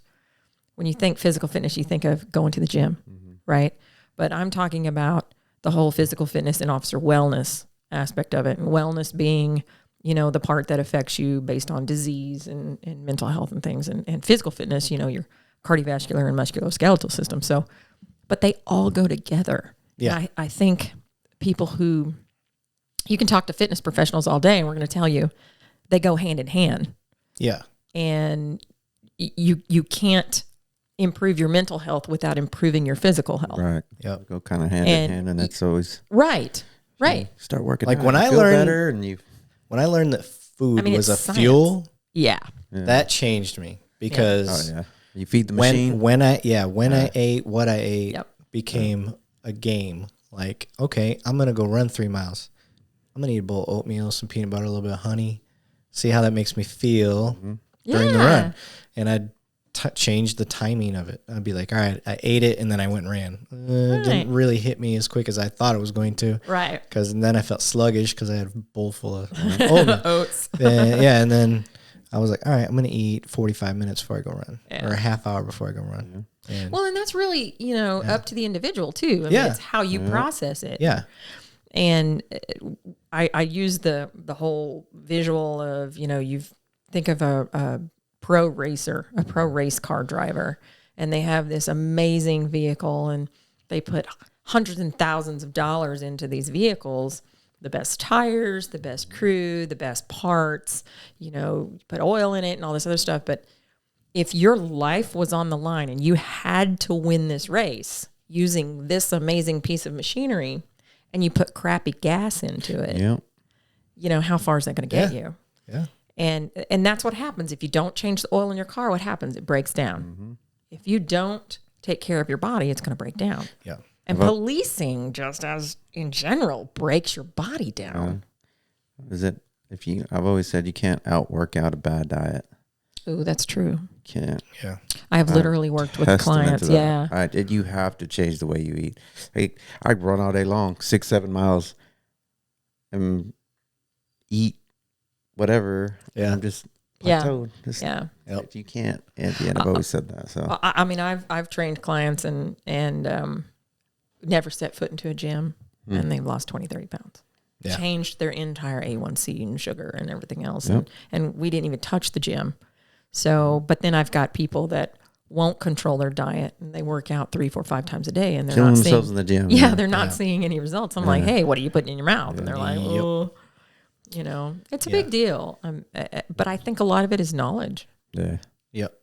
when you think physical fitness, you think of going to the gym, right? But I'm talking about the whole physical fitness and officer wellness aspect of it, and wellness being, the part that affects you based on disease and mental health and things, and physical fitness, your cardiovascular and musculoskeletal system. So, but they all go together. Yeah. And I think people who, you can talk to fitness professionals all day and we're going to tell you they go hand in hand, Yeah. and you can't improve your mental health without improving your physical health. Right. Yep. Go kind of hand in hand, and that's always Right. start working. Like out, when you I feel learned- better, and When I learned that food was a it's science. fuel, Yeah. that changed me, because you feed the machine. when I ate what I ate Yep. became a game. Like, okay, I'm gonna go run 3 miles. I'm gonna eat a bowl of oatmeal, some peanut butter, a little bit of honey, see how that makes me feel during the run. And I'd change the timing of it. I'd be like, all right, I ate it and then I went and ran. It didn't really hit me as quick as I thought it was going to. Right. Because then I felt sluggish because I had a bowl full of oatmeal. Oats. And then I was like, all right, I'm going to eat 45 minutes before I go run, Yeah. or a half hour before I go run. And Well, and that's really, up to the individual too. I mean, Yeah. it's how you process it. yeah, And I use the whole visual of, you think of a pro racer, a pro race car driver, and they have this amazing vehicle and they put hundreds and thousands of dollars into these vehicles, the best tires, the best crew, the best parts, put oil in it and all this other stuff. But if your life was on the line and you had to win this race using this amazing piece of machinery, and you put crappy gas into it, Yeah. how far is that going to get you? yeah, And that's what happens. If you don't change the oil in your car, what happens? It breaks down. If you don't take care of your body, it's going to break down. yeah. And policing, just as in general, breaks your body down. Is it? I've always said you can't out work out a bad diet. Ooh, that's true. Can't. Yeah. I've literally worked with Testament clients. to Yeah. that. You have to change the way you eat. I run all day long, 6-7 miles, and eat whatever. Yeah. I'm just Yeah. plateaued. Just, Yeah. Yep. You can't. And I've always said that. So I mean, I've trained clients and never set foot into a gym, and they've lost 20, 30 pounds. Yeah. Changed their entire A1C and sugar and everything else. Yep. And we didn't even touch the gym. So, but then I've got people that won't control their diet and they work out 3, 4, 5 times a day and they're killing not themselves seeing, in the gym. yeah, they're not seeing any results. I'm like, hey, what are you putting in your mouth? And they're like, Yep. oh, it's a big deal. But I think a lot of it is knowledge, Yeah. Yep.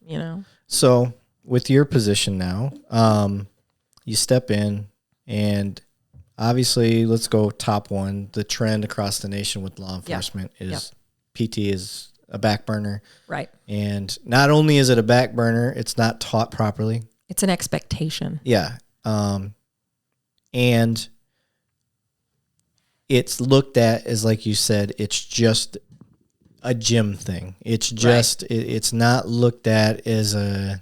So, with your position now, you step in and obviously let's go top one. The trend across the nation with law enforcement is PT is a back burner. right. And not only is it a back burner, it's not taught properly. It's an expectation. Yeah. And it's looked at as, like you said, it's just a gym thing. It's just, it's not looked at as the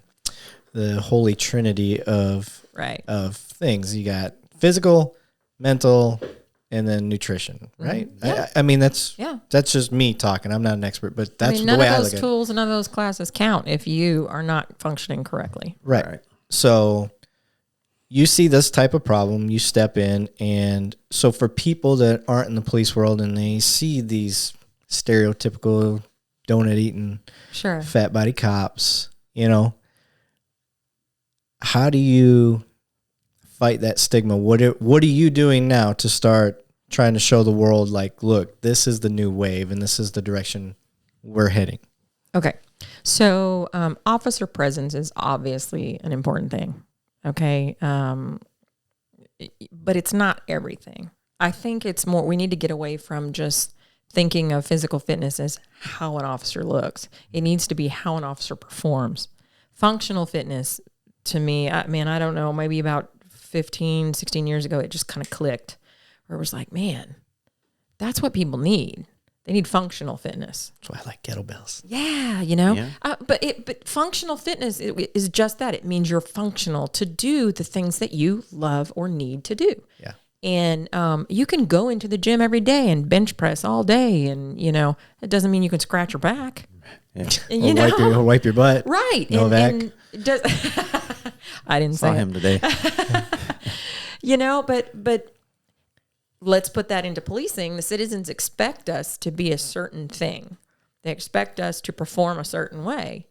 holy trinity of things. You got physical, mental, and then nutrition, right? Yeah. I mean, that's Yeah. just me talking. I'm not an expert, but that's the none way of I those look tools and none of those classes count if you are not functioning correctly. Right. Right. So you see this type of problem, you step in, and so for people that aren't in the police world and they see these stereotypical donut eating Sure. fat body cops, how do you fight that stigma? What are you doing now to start trying to show the world, like, look, this is the new wave and this is the direction we're heading? Okay. So officer presence is obviously an important thing. Okay. But it's not everything. I think it's more, we need to get away from just thinking of physical fitness as how an officer looks. It needs to be how an officer performs. Functional fitness, to me, I don't know, maybe about 15, 16 years ago, it just kind of clicked where it was like, man, that's what people need. They need functional fitness. That's why I like kettlebells. Yeah, Yeah. But functional fitness is just that. It means you're functional to do the things that you love or need to do. Yeah. And you can go into the gym every day and bench press all day, and it doesn't mean you can scratch your back. Yeah. Or wipe your butt. Right? Novak. And does, I didn't Saw say him today. but let's put that into policing. The citizens expect us to be a certain thing. They expect us to perform a certain way.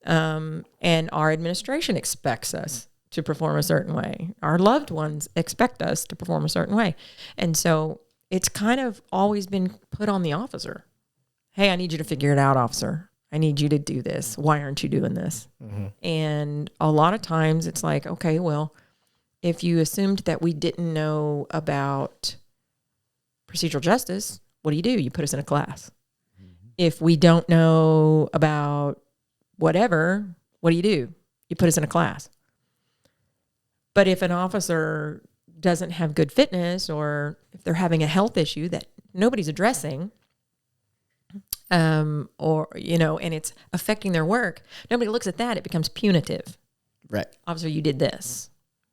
And our administration expects us to perform a certain way. Our loved ones expect us to perform a certain way. And so it's kind of always been put on the officer. Hey, I need you to figure it out, officer. I need you to do this. Why aren't you doing this? Mm-hmm. And a lot of times it's like, okay, well, if you assumed that we didn't know about procedural justice, what do? You put us in a class. Mm-hmm. If we don't know about whatever, what do? You put us in a class. But if an officer doesn't have good fitness, or if they're having a health issue that nobody's addressing, and it's affecting their work, nobody looks at that. It becomes punitive. Right. Officer, you did this.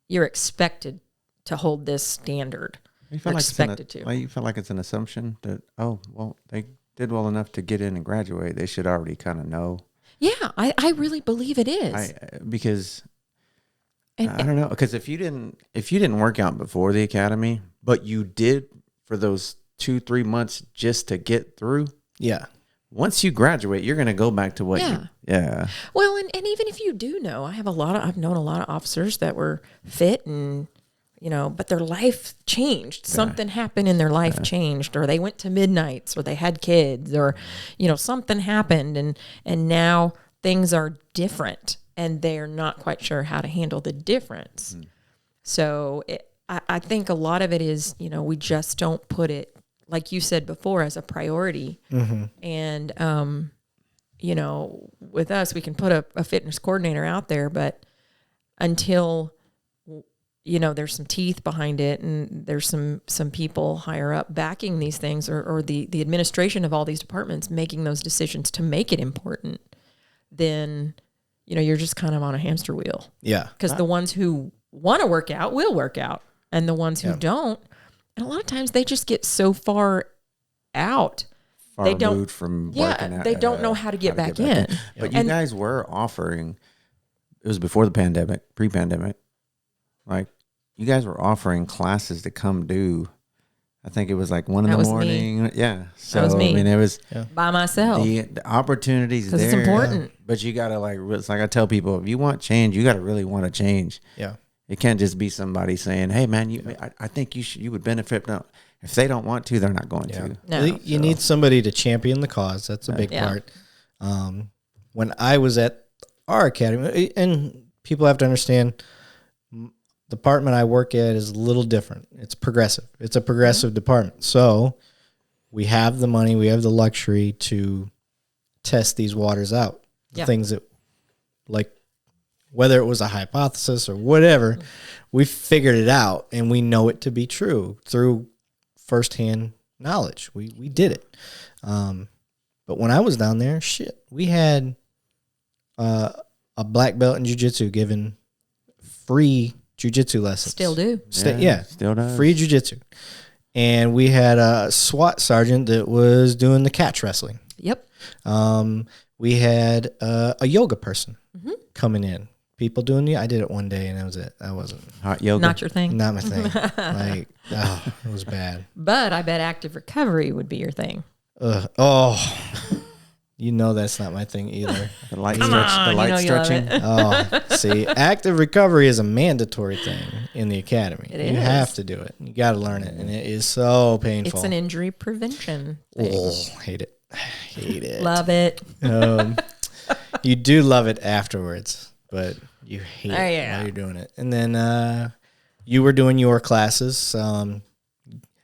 You're expected to hold this standard. You feel You're like expected to. you feel like it's an assumption that, they did well enough to get in and graduate. They should already kind of know. Yeah, I really believe it is. Because And- I don't know. Because if you didn't work out before the academy, but you did for those 2-3 months just to get through. Yeah. Once you graduate, you're going to go back to what Yeah. Yeah. Well, and even if you do know, I've known a lot of officers that were fit and, but their life changed. Something happened in their life changed, or they went to midnights, or they had kids, or, something happened and now things are different and they're not quite sure how to handle the difference. So I think a lot of it is, we just don't put it, like you said before, as a priority. Mm-hmm. And, with us, we can put a fitness coordinator out there, but until, there's some teeth behind it and there's some people higher up backing these things, or the administration of all these departments making those decisions to make it important, then, you're just kind of on a hamster wheel. Yeah. Because the ones who want to work out will work out, and the ones who don't, and a lot of times they just get so far out. Far removed from working out. They don't know how to get back in. But you guys were offering, it was before the pandemic, pre-pandemic, like you guys were offering classes to come do. I think it was like 1 in the morning. Me. Yeah. So, that was me. I mean, it was by myself. The opportunities there. It's important. But you got to it's like I tell people, if you want change, you got to really want to change. Yeah. It can't just be somebody saying, hey, man, I think you would benefit. No, if they don't want to, they're not going to. No. You need somebody to champion the cause. That's a big part. When I was at our academy, and people have to understand, the department I work at is a little different. It's progressive. It's a progressive department. So we have the money, we have the luxury to test these waters out. The things that, like, whether it was a hypothesis or whatever, we figured it out and we know it to be true through firsthand knowledge. We did it. But when I was down there, we had a black belt in jiu-jitsu given free jiu-jitsu lessons. Still do. Still does. Free jiu-jitsu. And we had a SWAT sergeant that was doing the catch wrestling. Yep. We had a yoga person coming in. People doing I did it one day and that was it. That wasn't hot yoga. Not your thing. Not my thing. Like, it was bad. But I bet active recovery would be your thing. That's not my thing either. The light stretching. See, active recovery is a mandatory thing in the academy. You have to do it. You got to learn it, and it is so painful. It's an injury prevention thing. Hate it. Love it. You do love it afterwards, but you hate it while you're doing it. And then you were doing your classes.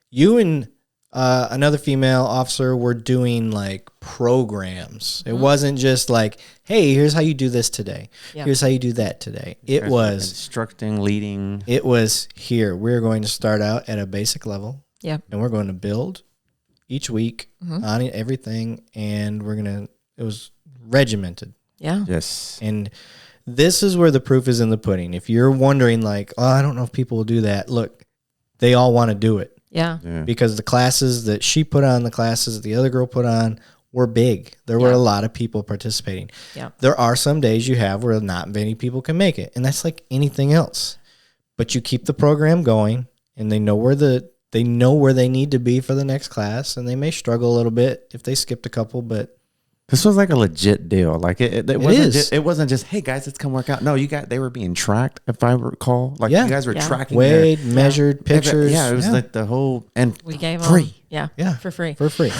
You and another female officer were doing like programs. It wasn't just like, hey, here's how you do this today. Here's how you do that today. It was instructing, leading. It was here. We're going to start out at a basic level. Yeah. And we're going to build each week on everything. And it was regimented. Yeah. Yes. And this is where the proof is in the pudding. If you're wondering like, I don't know if people will do that. Look, they all want to do it. Yeah. Because the classes that she put on, the classes that the other girl put on were big. There were a lot of people participating. Yeah. There are some days you have where not many people can make it. And that's like anything else. But you keep the program going and they know where they need to be for the next class, and they may struggle a little bit if they skipped a couple, but this was like a legit deal. Like it wasn't just, hey guys, let's come work out. No, they were being tracked, if I recall. Like you guys were tracking, weighed, measured, pictures. Yeah, it was like the whole, and we gave free. Them, for free.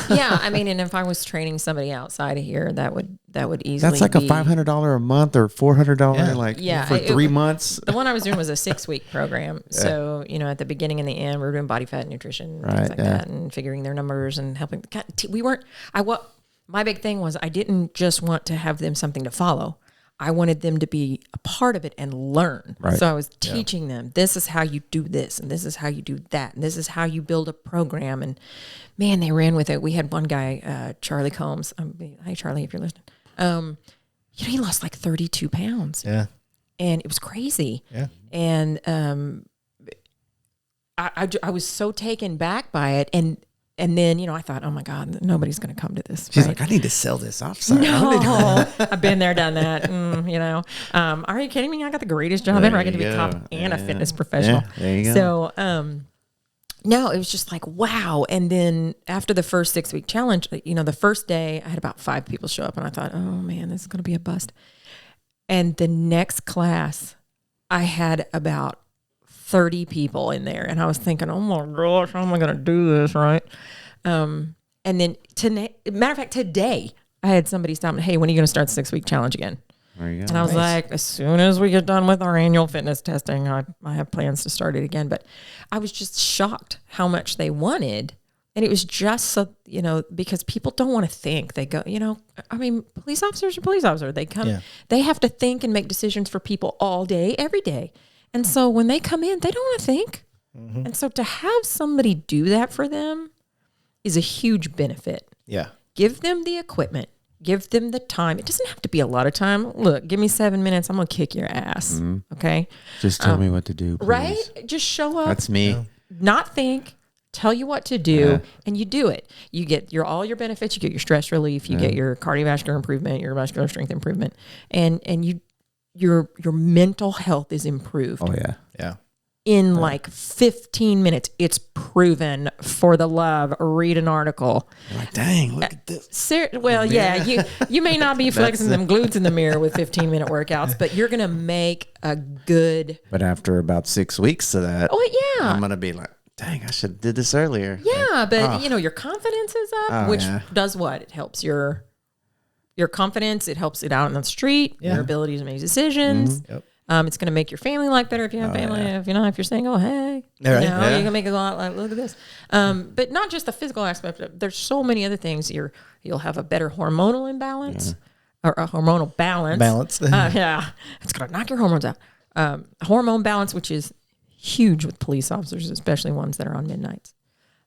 Yeah, I mean, and if I was training somebody outside of here, that would easily. That's like a $500 a month or $400 for 3 months. The one I was doing was a 6-week program. So at the beginning and the end, we were doing body fat nutrition, things like that, and figuring their numbers and helping. My big thing was I didn't just want to have them something to follow. I wanted them to be a part of it and learn. Right. So I was teaching them, this is how you do this, and this is how you do that, and this is how you build a program. And man, they ran with it. We had one guy, Charlie Combs. Hey, Charlie, if you're listening. He lost like 32 pounds. Yeah. And it was crazy. Yeah. And I was so taken back by it. And then, I thought, oh my God, nobody's going to come to this. She's like, I need to sell this offsite. No, I've been there, done that. Are you kidding me? I got the greatest job ever. I get to be a cop and a fitness professional. Yeah, there you go. So, no, it was just like, wow. And then after the first 6-week challenge, the first day I had about 5 people show up and I thought, oh man, this is going to be a bust. And the next class I had about 30 people in there. And I was thinking, oh my gosh, how am I going to do this? Right. And then matter of fact, today I had somebody stop me. Hey, when are you going to start the 6-week challenge again? There you go. And I was like, as soon as we get done with our annual fitness testing, I have plans to start it again. But I was just shocked how much they wanted. And it was just so, because people don't want to think. They go, police officers are police officers. They come, they have to think and make decisions for people all day, every day. And so when they come in, they don't want to think. Mm-hmm. And so to have somebody do that for them is a huge benefit. Yeah. Give them the equipment, Give them the time. It doesn't have to be a lot of time. Look, give me 7 minutes. I'm going to kick your ass. Okay. Just tell me what to do, please. Right? Just show up. That's me. Not think, tell you what to do, and you do it. You get all your benefits. You get your stress relief. You get your cardiovascular improvement, your muscular strength improvement, and your mental health is improved. Oh, yeah. Yeah. In like 15 minutes. It's proven. For the love, read an article. You're like, dang, look at this. You may not be flexing them glutes in the mirror with 15-minute workouts, but you're going to make a good. But after about 6 weeks of that, I'm going to be like, dang, I should have did this earlier. Yeah, but your confidence is up, which does what? It helps your confidence. It helps it out in the street, your ability to make decisions. Yep. It's going to make your family life better if you have family. If you're saying, "Oh, hey," Right. you're going to make it a lot like, look at this. But not just the physical aspect. There's so many other things. You'll have a better hormonal imbalance or a hormonal balance. It's going to knock your hormones out. Hormone balance, which is huge with police officers, especially ones that are on midnights.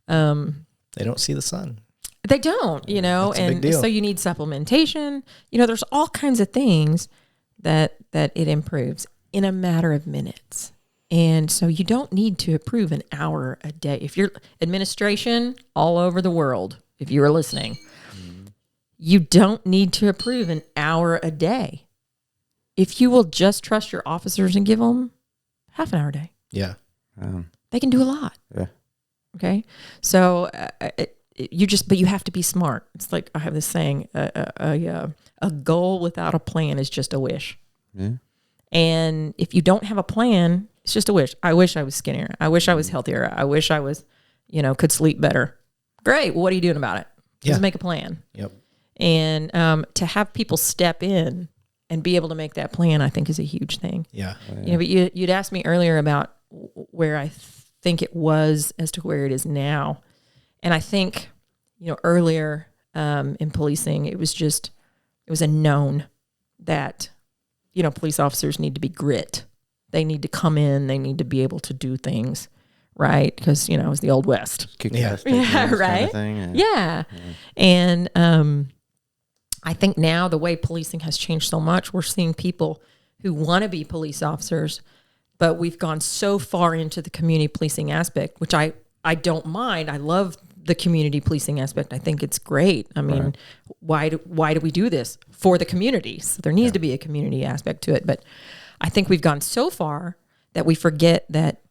They don't see the sun. They don't, That's a big and deal. so you need supplementation. There's all kinds of things that it improves in a matter of minutes. And so you don't need to approve an hour a day. If you're administration all over the world, if you are listening, you don't need to approve an hour a day. If you will just trust your officers and give them half an hour a day, Yeah. they can do a lot. Yeah. Okay. So but you have to be smart. It's like I have this saying, a goal without a plan is just a wish. Yeah. And if you don't have a plan, it's just a wish. I wish I was skinnier. I wish I was healthier. I wish I was, could sleep better. Great. Well, what are you doing about it? Just make a plan. Yep. And to have people step in and be able to make that plan, I think is a huge thing. Yeah. But you'd asked me earlier about where I think it was as to where it is now. And I think, earlier in policing, it was a known that, police officers need to be grit. They need to come in. They need to be able to do things, right? Because, it was the Old West. Kick Yeah. ass, take names kind of Right? thing. Yeah. And I think now the way policing has changed so much, we're seeing people who want to be police officers, but we've gone so far into the community policing aspect, which I don't mind. I love the community policing aspect. I think it's great. I mean, why do we do this? For the communities. So there needs to be a community aspect to it. But I think we've gone so far that we forget that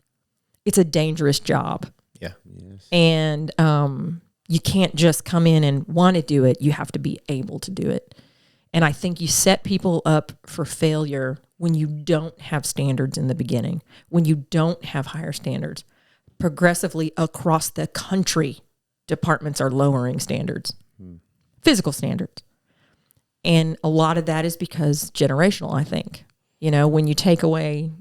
it's a dangerous job. Yeah. Yes. And you can't just come in and want to do it. You have to be able to do it. And I think you set people up for failure when you don't have standards in the beginning, when you don't have higher standards. Progressively across the country, departments are lowering standards, physical standards. And a lot of that is because generational, I think. When you take away,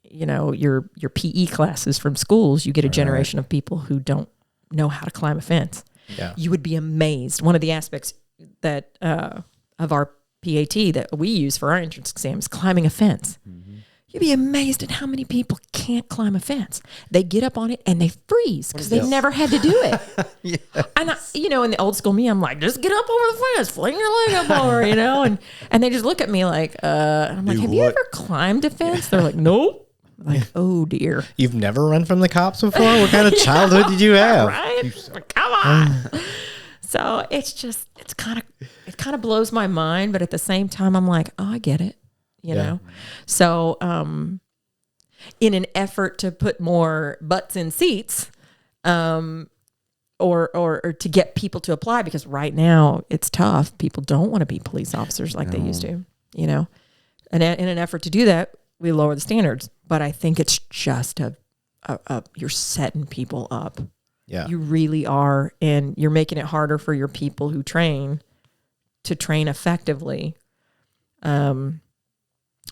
your PE classes from schools, you get a generation of people who don't know how to climb a fence. Yeah. You would be amazed. One of the aspects that of our PAT that we use for our entrance exam is climbing a fence. You'd be amazed at how many people can't climb a fence. They get up on it and they freeze because they've never had to do it. And in the old school me, I'm like, just get up over the fence, fling your leg up over, and they just look at me like, I'm like, have you ever climbed a fence? They're like, nope. I'm like, oh dear. You've never run from the cops before? What kind of childhood did you have? Right? Come on. So it kind of blows my mind, but at the same time, I'm like, oh, I get it. You know? So, in an effort to put more butts in seats, or to get people to apply, because right now it's tough. People don't want to be police officers like they used to, And in an effort to do that, we lower the standards. But I think it's just you're setting people up. Yeah. You really are. And you're making it harder for your people who train to train effectively.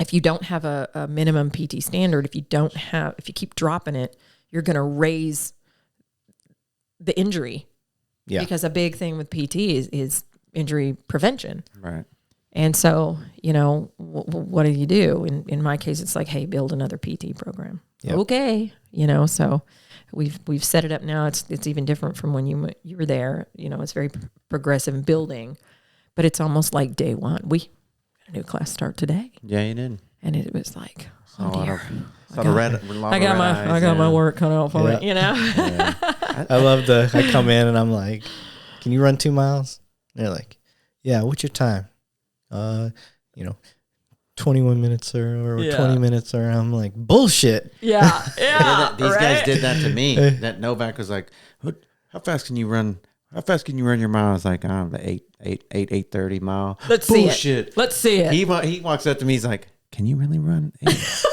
If you don't have a minimum PT standard, if you keep dropping it, you're going to raise the injury. Yeah. Because a big thing with PT is injury prevention. Right. And so, what do you do? In my case, it's like, hey, build another PT program. Yep. Okay. So we've set it up now. It's even different from when you were there. It's very progressive in building. but it's almost like day one. We had a new class start today, Yeah, you did. and it was like, oh dear. I got my work cut out for Yeah. it, you know? I love I come in and I'm like, can you run 2 miles? And they're like, yeah, what's your time? 21 minutes or Yeah. 20 minutes, or I'm like, bullshit. Yeah. These guys right? did that to me. That Novak was like, how fast can you run? How fast can you run your mile? I was like, I'm the 8:30 mile. Let's see Bullshit. it. Let's see it. He walks up to me. He's like, can you really run 8?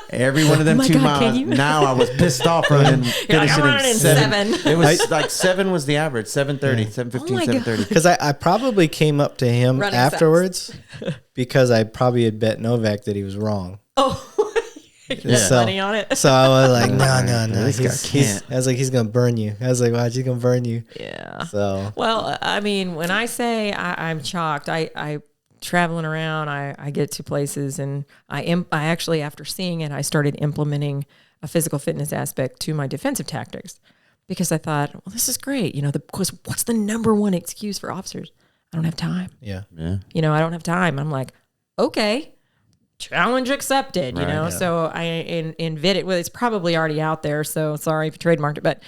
Every one of them Oh my 2 God, can miles. you? Now I was pissed off running. You're like, finishing I'm running in 7. It was like 7 was the average. 7:30, 7:15, Oh my God. 7:30. Because I probably came up to him Running fast. afterwards because I probably had bet Novak that he was wrong. Oh, Yeah. So- money on it. So I was like, no. This guy can't. I was like, he's going to burn you. I was like, watch, he's going to burn you. Yeah. So Well, I mean, when I say I'm shocked, I traveling around, I get to places, and I actually, after seeing it, I started implementing a physical fitness aspect to my defensive tactics, because I thought, well, this is great. Because what's the number one excuse for officers? I don't have time. yeah. Yeah. I don't have time. I'm like, okay, challenge accepted, Right, yeah. So I in Vid, well, it's probably already out there. So sorry if you trademarked it, but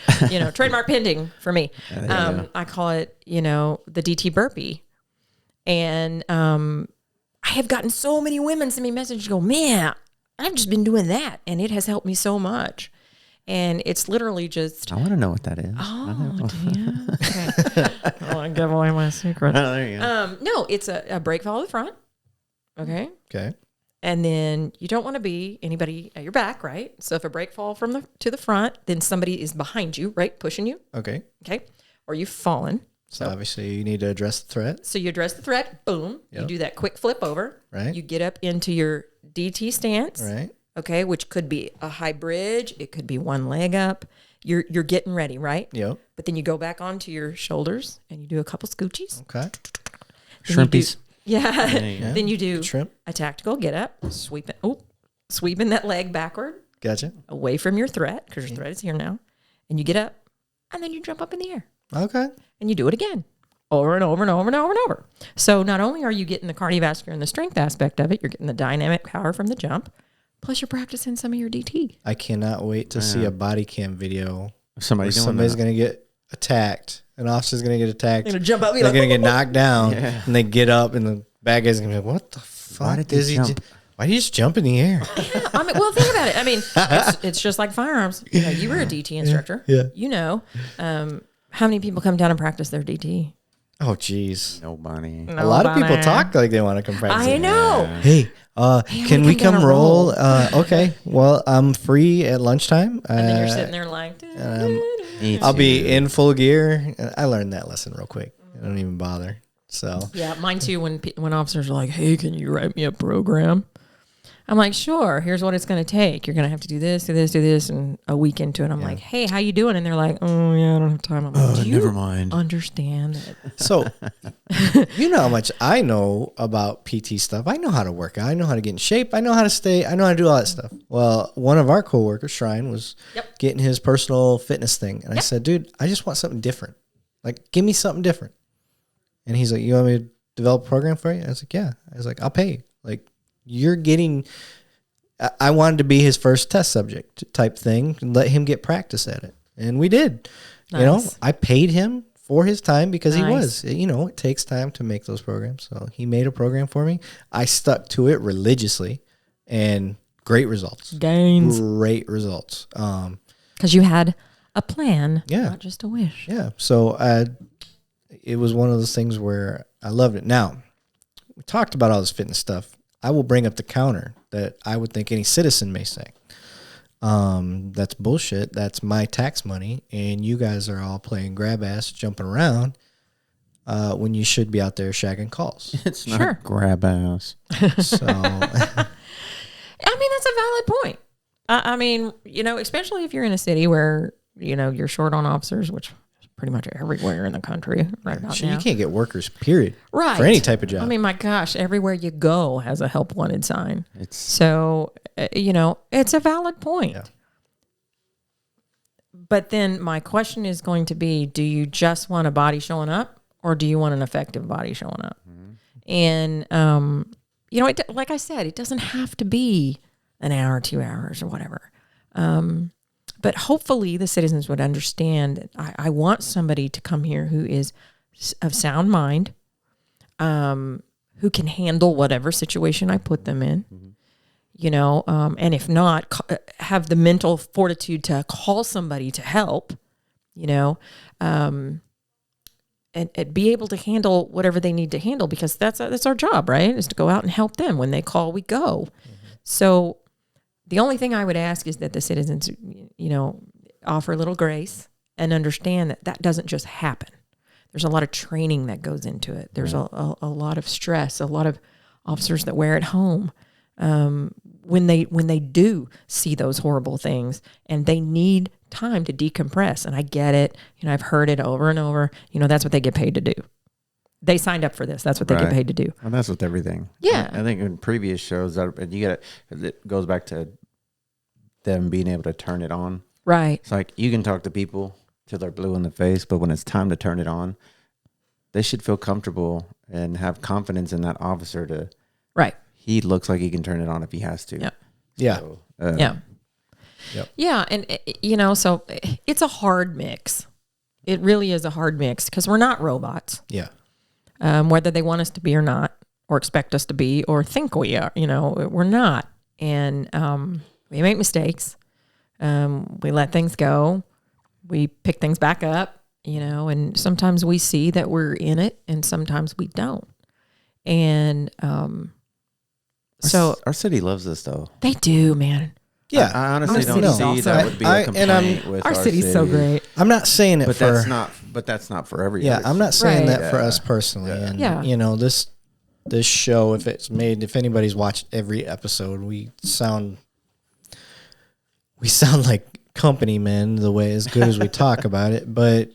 trademark pending for me. I call it, the DT burpee. And I have gotten so many women send me messages, go, man, I've just been doing that, and it has helped me so much. And it's literally just, I want to know what that is. oh, yeah. Okay. I don't want to give away my secret. Oh, there you go. No, it's a brake fall to the front. Okay. Okay. And then you don't want to be anybody at your back, right? So if a brake fall to the front, then somebody is behind you, right? Pushing you. Okay. Okay. Or you've fallen. So obviously you need to address the threat. So you address the threat, boom. You Yep. do that quick flip over. Right. You get up into your DT stance. Right. Okay, which could be a high bridge. It could be one leg up. You're getting ready, right? Yep. But then you go back onto your shoulders and you do a couple scoochies. Okay. Then you do- Shrimpies. Yeah. Yeah. Then you do Shrimp. a tactical get up, sweeping that leg backward Gotcha. away from your threat, because your threat is here now. And you get up, and then you jump up in the air. Okay. And you do it again, over and over and over and over and over. So not only are you getting the cardiovascular and the strength aspect of it, you're getting the dynamic power from the jump, plus you're practicing some of your DT. I cannot wait to see a body cam video where Somebody's doing somebody's that. going to get attacked. An officer's going to get attacked. You're gonna jump up, They're going to get knocked down, Yeah. and they get up, and the bad guy's going to be like, "What the fuck? Why did they jump? Why did he just jump in the air?" I mean, well, think about it. I mean, it's just like firearms. You were a DT instructor. Yeah. How many people come down and practice their DT? Oh, jeez. Nobody. A lot of people talk like they want to come practice. I it. know. Hey, can we come down come and roll? Okay. Well, I'm free at lunchtime. And then you're sitting there like, I'll be in full gear. I learned that lesson real quick. I don't even bother. So yeah, mine too. When officers are like, "Hey, can you write me a program?" I'm like, "Sure. Here's what it's going to take. You're going to have to do this, do this, do this." And a week into it, I'm like, "Hey, how you doing?" And they're like, "Oh yeah, I don't have time." I'm like, "Do you never mind. understand it?" So, you know how much I know about PT stuff. I know how to work out. I know how to get in shape. I know how to stay. I know how to do all that stuff. Well, one of our coworkers, Shrine, was Yep. getting his personal fitness thing. And I said, dude, I just want something different. Like, give me something different. And he's like, you want me to develop a program for you? I was like, yeah. I was like, I'll pay you. Like, you're getting... I wanted to be his first test subject type thing and let him get practice at it. And we did. You know, Nice. I paid him for his time because he Nice. was. It takes time to make those programs. So he made a program for me. I stuck to it religiously and great results. Gains. Great results. Because you had a plan, Yeah. not just a wish. Yeah. So it was one of those things where I loved it. Now, we talked about all this fitness stuff. I will bring up the counter that I would think any citizen may say. That's bullshit. That's my tax money. And you guys are all playing grab ass, jumping around when you should be out there shagging calls. It's not Sure. grab ass. So, I mean, that's a valid point. I mean, especially if you're in a city where, you're short on officers, which is pretty much everywhere in the country right about so now. you can't get workers, period. Right. For any type of job. I mean, my gosh, everywhere you go has a help wanted sign. It's So, it's a valid point. Yeah. But then my question is going to be, do you just want a body showing up, or do you want an effective body showing up? And, you know, like I said, it doesn't have to be an hour, 2 hours or whatever. But hopefully the citizens would understand that I want somebody to come here who is of sound mind, who can handle whatever situation I put them in, you know, and if not, have the mental fortitude to call somebody to help, you know, and be able to handle whatever they need to handle, because that's our job, right? Is to go out and help them. When they call, we go. So the only thing I would ask is that the citizens, you know, offer a little grace and understand that that doesn't just happen. There's a lot of training that goes into it. There's a lot of stress, a lot of officers that wear it home when they do see those horrible things, and they need time to decompress. And I get it. You know, I've heard it over and over. You know, that's what they get paid to do. They signed up for this. That's what they get paid to do. And that's with everything. Yeah. I think in previous shows that it goes back to them being able to turn it on. Right. It's like you can talk to people till they're blue in the face, but when it's time to turn it on, they should feel comfortable and have confidence in that officer to. Right. He looks like he can turn it on if he has to. Yeah. Yeah. So, Yeah. Yep. Yeah. And, you know, so it's a hard mix. It really is a hard mix because we're not robots, Yeah. whether they want us to be or not, or expect us to be, or think we are. You know, we're not. And we make mistakes. We let things go. We pick things back up, you know, and sometimes we see that we're in it and sometimes we don't. And so our city loves us though. they do, man. Yeah. I honestly Our don't city's see awesome. that would be a complaint with Our city's so great. I'm not saying it But for. that's not for every. Yeah, other I'm not city. saying Right. that for Yeah. us personally. Yeah. And Yeah. you know, this show, if anybody's watched every episode, we sound like company men the way as good as we talk about it, but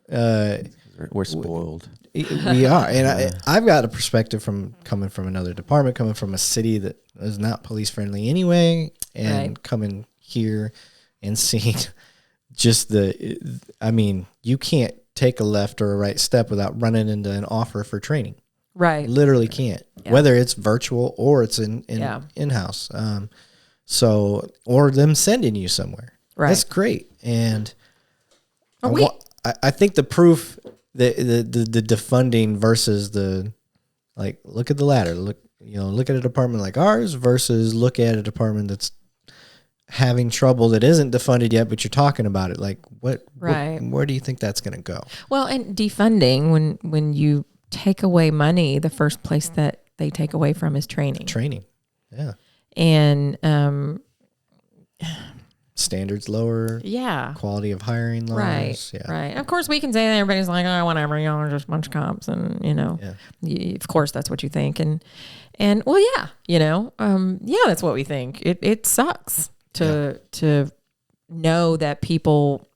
We're spoiled. we are. And I've got a perspective coming from another department, coming from a city that is not police friendly anyway, and Right. coming here and seeing just you can't take a left or a right step without running into an offer for training. Right. Literally can't, Yeah. whether it's virtual or it's Yeah. in-house. So, or them sending you somewhere. Right. That's great. And Are I think the proof, the defunding versus look at the ladder, look at a department like ours versus look at a department that's having trouble that isn't defunded yet, but you're talking about it. Like Right. where do you think that's going to go? Well, and defunding, when you take away money, the first place that they take away from is training. Training. Yeah. And Standards lower, yeah. quality of hiring lowers. Right. Yeah. Right. Of course, we can say that everybody's like, oh, whatever, y'all are just a bunch of cops, and you know, Yeah. of course that's what you think, and well, yeah, you know, yeah, that's what we think. It sucks to know that people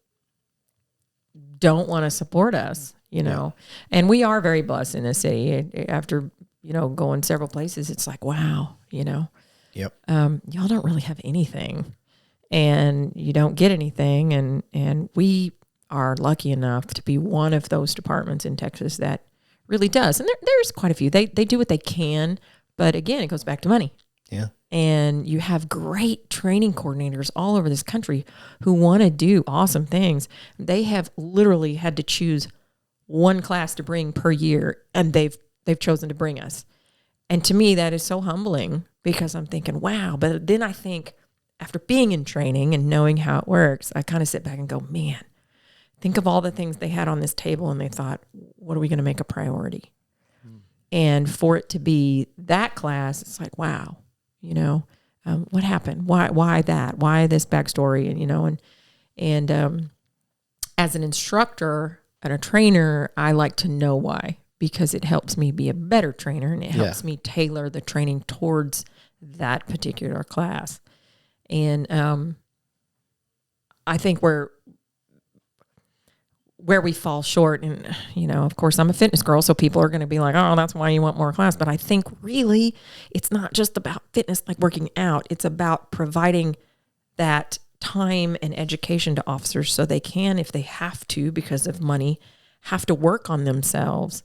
don't want to support us, you know, and we are very blessed in this city. After going several places, it's like, wow, you know, Yep. y'all don't really have anything. And you don't get anything, and we are lucky enough to be one of those departments in Texas that really does. And there's quite a few. They do what they can, but again, it goes back to money. Yeah. And you have great training coordinators all over this country who want to do awesome things. They have literally had to choose one class to bring per year, and they've chosen to bring us. And to me, that is so humbling, because I'm thinking, wow. But then I think, after being in training and knowing how it works, I kind of sit back and go, man, think of all the things they had on this table, and they thought, what are we going to make a priority? And for it to be that class, it's like, wow, you know, what happened? Why that? Why this backstory? And, you know, and as an instructor and a trainer, I like to know why, because it helps me be a better trainer, and it helps me tailor the training towards that particular class. And I think where we fall short, and, you know, of course, I'm a fitness girl, so people are going to be like, oh, that's why you want more class. But I think really it's not just about fitness, like working out. It's about providing that time and education to officers so they can, if they have to, because of money, have to work on themselves,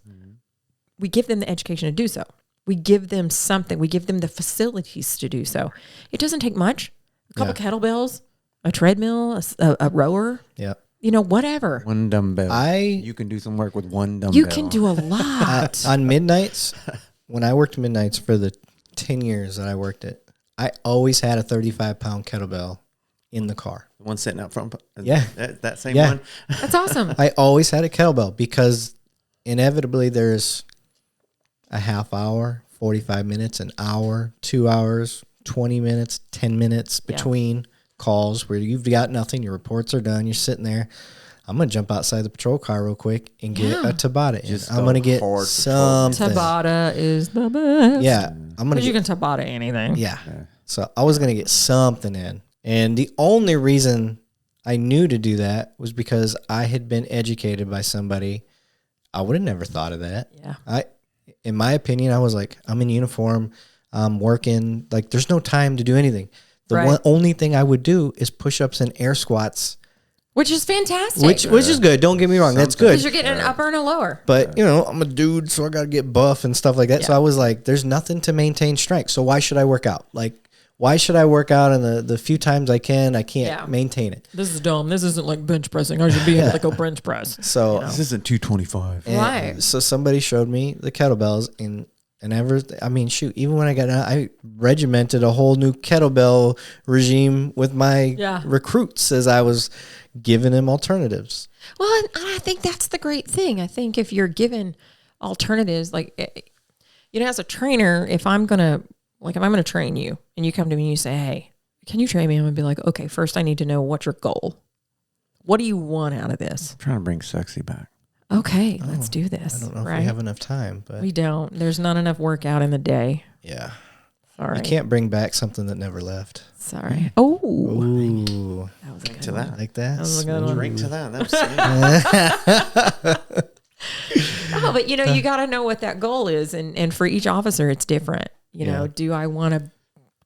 we give them the education to do so. We give them something. We give them the facilities to do so. It doesn't take much. A couple kettlebells, a treadmill, a rower. Yeah. Whatever. One dumbbell. You can do some work with one dumbbell. You can do a lot. On midnights, when I worked midnights for the 10 years that I worked it, I always had a 35-pound kettlebell in the car. The one sitting out front. Yeah. That same Yeah. one. That's awesome. I always had a kettlebell because inevitably there's a half hour, 45 minutes, an hour, 2 hours, 20 minutes, 10 minutes between calls where you've got nothing. Your reports are done. You're sitting there. I'm going to jump outside the patrol car real quick and get a Tabata in. Just I'm going to get hard something. Tabata is the best. Yeah. I'm going Because to you can Tabata anything. Yeah. So I was going to get something in. And the only reason I knew to do that was because I had been educated by somebody. I would have never thought of that. Yeah. In my opinion, I was like, I'm in uniform. I'm working. Like, there's no time to do anything. The only thing I would do is push-ups and air squats. Which is fantastic. Which is good. Don't get me wrong. That's good. Because you're getting an upper and a lower. But, I'm a dude, so I got to get buff and stuff like that. So I was like, there's nothing to maintain strength. So why should I work out? Like, why should I work out? And the few times I can, I can't maintain it. This is dumb. This isn't like bench pressing. I should be able to go bench press. So this isn't 225. Right. So somebody showed me the kettlebells even when I got out, I regimented a whole new kettlebell regime with my recruits as I was giving them alternatives. Well, and I think that's the great thing. I think if you're given alternatives, like, as a trainer, if I'm going to train you and you come to me and you say, hey, can you train me? I'm going to be like, okay, first I need to know what's your goal. What do you want out of this? I'm trying to bring sexy back. Okay, let's do this. I don't know if we have enough time, but we don't. There's not enough workout in the day. Yeah. Sorry. You can't bring back something that never left. Sorry. Oh. Ooh. That was a good To one. that. Like that? That was a good one. Drink to that. That was Oh, but you got to know what that goal is. And for each officer, it's different. Do I want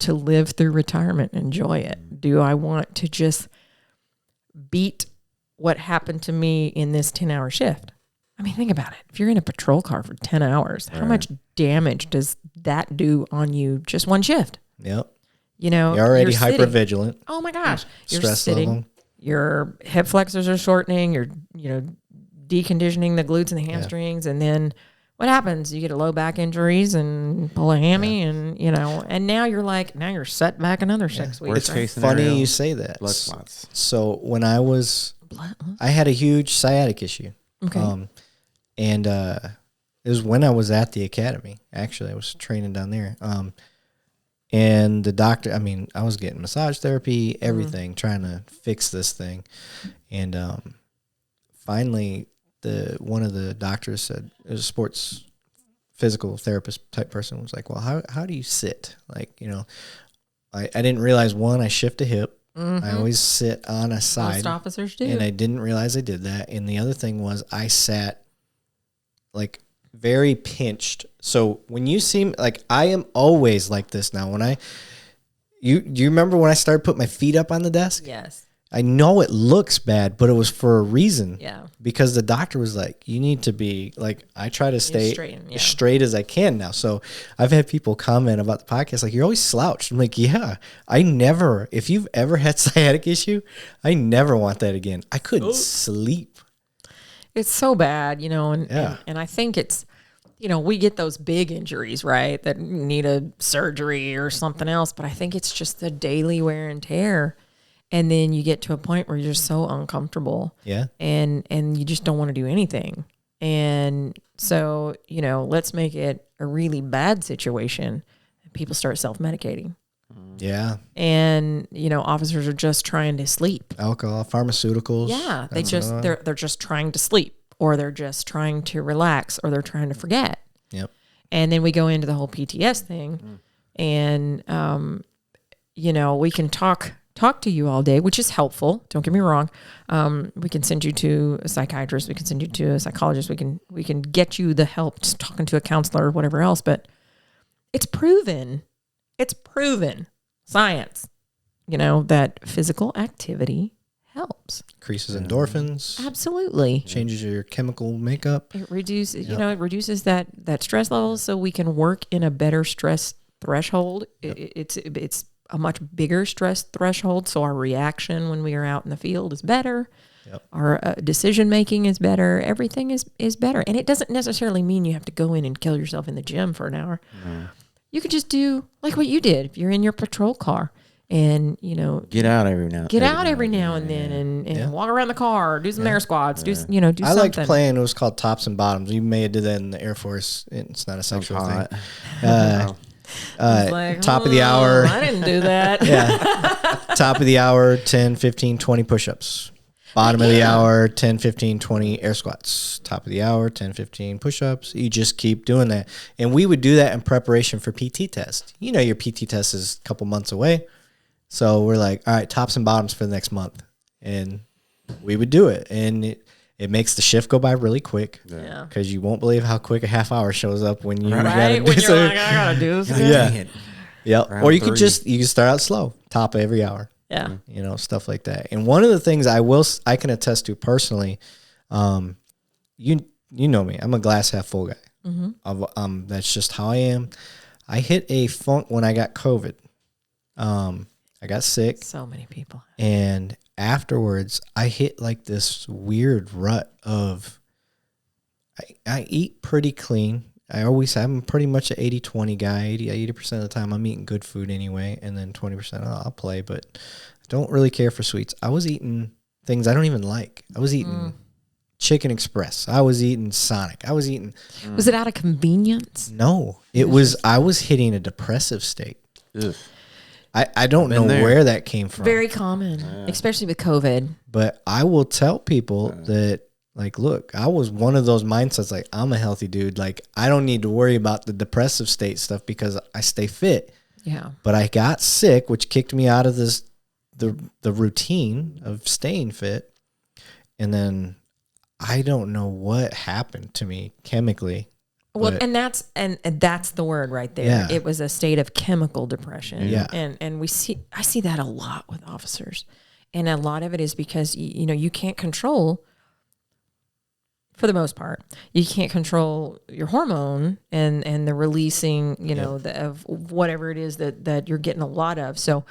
to live through retirement, enjoy it? Do I want to just beat what happened to me in this 10-hour shift? I mean, think about it. If you're in a patrol car for 10 hours, how much damage does that do on you just one shift? Yep. You're already sitting. hyper vigilant. Oh my gosh. You're Stress sitting. level. Your hip flexors are shortening. You're, deconditioning the glutes and the hamstrings. And then what happens? You get a low back injuries and pull a hammy and now you're set back another 6 weeks. Worst case scenario. Funny you say that. Blood clots. So when I had a huge sciatic issue. Okay. And it was when I was at the academy. Actually, I was training down there. And the doctor, I was getting massage therapy, everything, trying to fix this thing. And finally, one of the doctors said, it was a sports physical therapist type person, was like, well, how do you sit? Like, I didn't realize, one, I shift a hip. I always sit on a side. Most officers do. And I didn't realize I did that. And the other thing was I sat like very pinched. So when you see me, like, I am always like this now. Do you remember when I started putting my feet up on the desk? Yes. I know it looks bad, but it was for a reason. Yeah. Because the doctor was like, you need to be like, I try to stay as straight as I can now. So I've had people comment about the podcast, like, you're always slouched. I'm like, yeah, if you've ever had sciatic issue, I never want that again. I couldn't sleep. It's so bad, and I think it's, we get those big injuries, right, that need a surgery or something else, but I think it's just the daily wear and tear. And then you get to a point where you're just so uncomfortable. Yeah. And you just don't want to do anything. And so, let's make it a really bad situation. People start self-medicating. Yeah. And, officers are just trying to sleep. Alcohol, pharmaceuticals. Yeah. They're just trying to sleep, or they're just trying to relax, or they're trying to forget. Yep. And then we go into the whole PTS thing. And, we can talk to you all day, which is helpful. Don't get me wrong. We can send you to a psychiatrist. We can send you to a psychologist. We can get you the help, just talking to a counselor or whatever else. But it's proven science, that physical activity helps. Increases endorphins, Absolutely. changes your chemical makeup. It reduces, it reduces that stress level, so we can work in a better stress threshold. It's a much bigger stress threshold, so our reaction when we are out in the field is better. Yep. Our decision making is better. Everything is better, and it doesn't necessarily mean you have to go in and kill yourself in the gym for an hour. You could just do like what you did if you're in your patrol car. And get out every now and then and walk around the car, do some air squats, do do I something. liked playing. It was called Tops and Bottoms. You may have did that in the Air Force. It's not a sexual thing. Top of the hour. I didn't do that. Top of the hour, 10, 15, 20 push-ups. Bottom of the hour, 10, 15, 20 air squats. Top of the hour, 10, 15 push-ups. You just keep doing that. And we would do that in preparation for PT test. Your PT test is a couple months away. So we're like, all right, tops and bottoms for the next month. And we would do it. And it makes the shift go by really quick. Yeah. Because you won't believe how quick a half hour shows up when you Right, gotta do when you're something. like, I gotta do this. Yeah. Yep. Round Or you 3. you can start out slow, top of every hour. Yeah. Stuff like that. And one of the things I can attest to personally, you know me, I'm a glass half full guy. Mm-hmm. That's just how I am. I hit a funk when I got COVID. I got sick. So many people. And afterwards, I hit like this weird rut of, I eat pretty clean. I'm pretty much an 80-20 guy. 80% of the time I'm eating good food anyway. And then 20% I'll play, but I don't really care for sweets. I was eating things I don't even like. I was eating Chicken Express. I was eating Sonic. I was eating. Was it out of convenience? No, I was hitting a depressive state. Ugh. I don't know where that came from. Very common, especially with COVID. But I will tell people that, like, look, I was one of those mindsets, like, I'm a healthy dude. Like, I don't need to worry about the depressive state stuff because I stay fit. Yeah. But I got sick, which kicked me out of the routine of staying fit. And then I don't know what happened to me chemically. Well, and that's the word right there. Yeah. It was a state of chemical depression. Yeah. And I see that a lot with officers. And a lot of it is because you can't control, for the most part, you can't control your hormone and the releasing, of whatever it is that you're getting a lot of. So,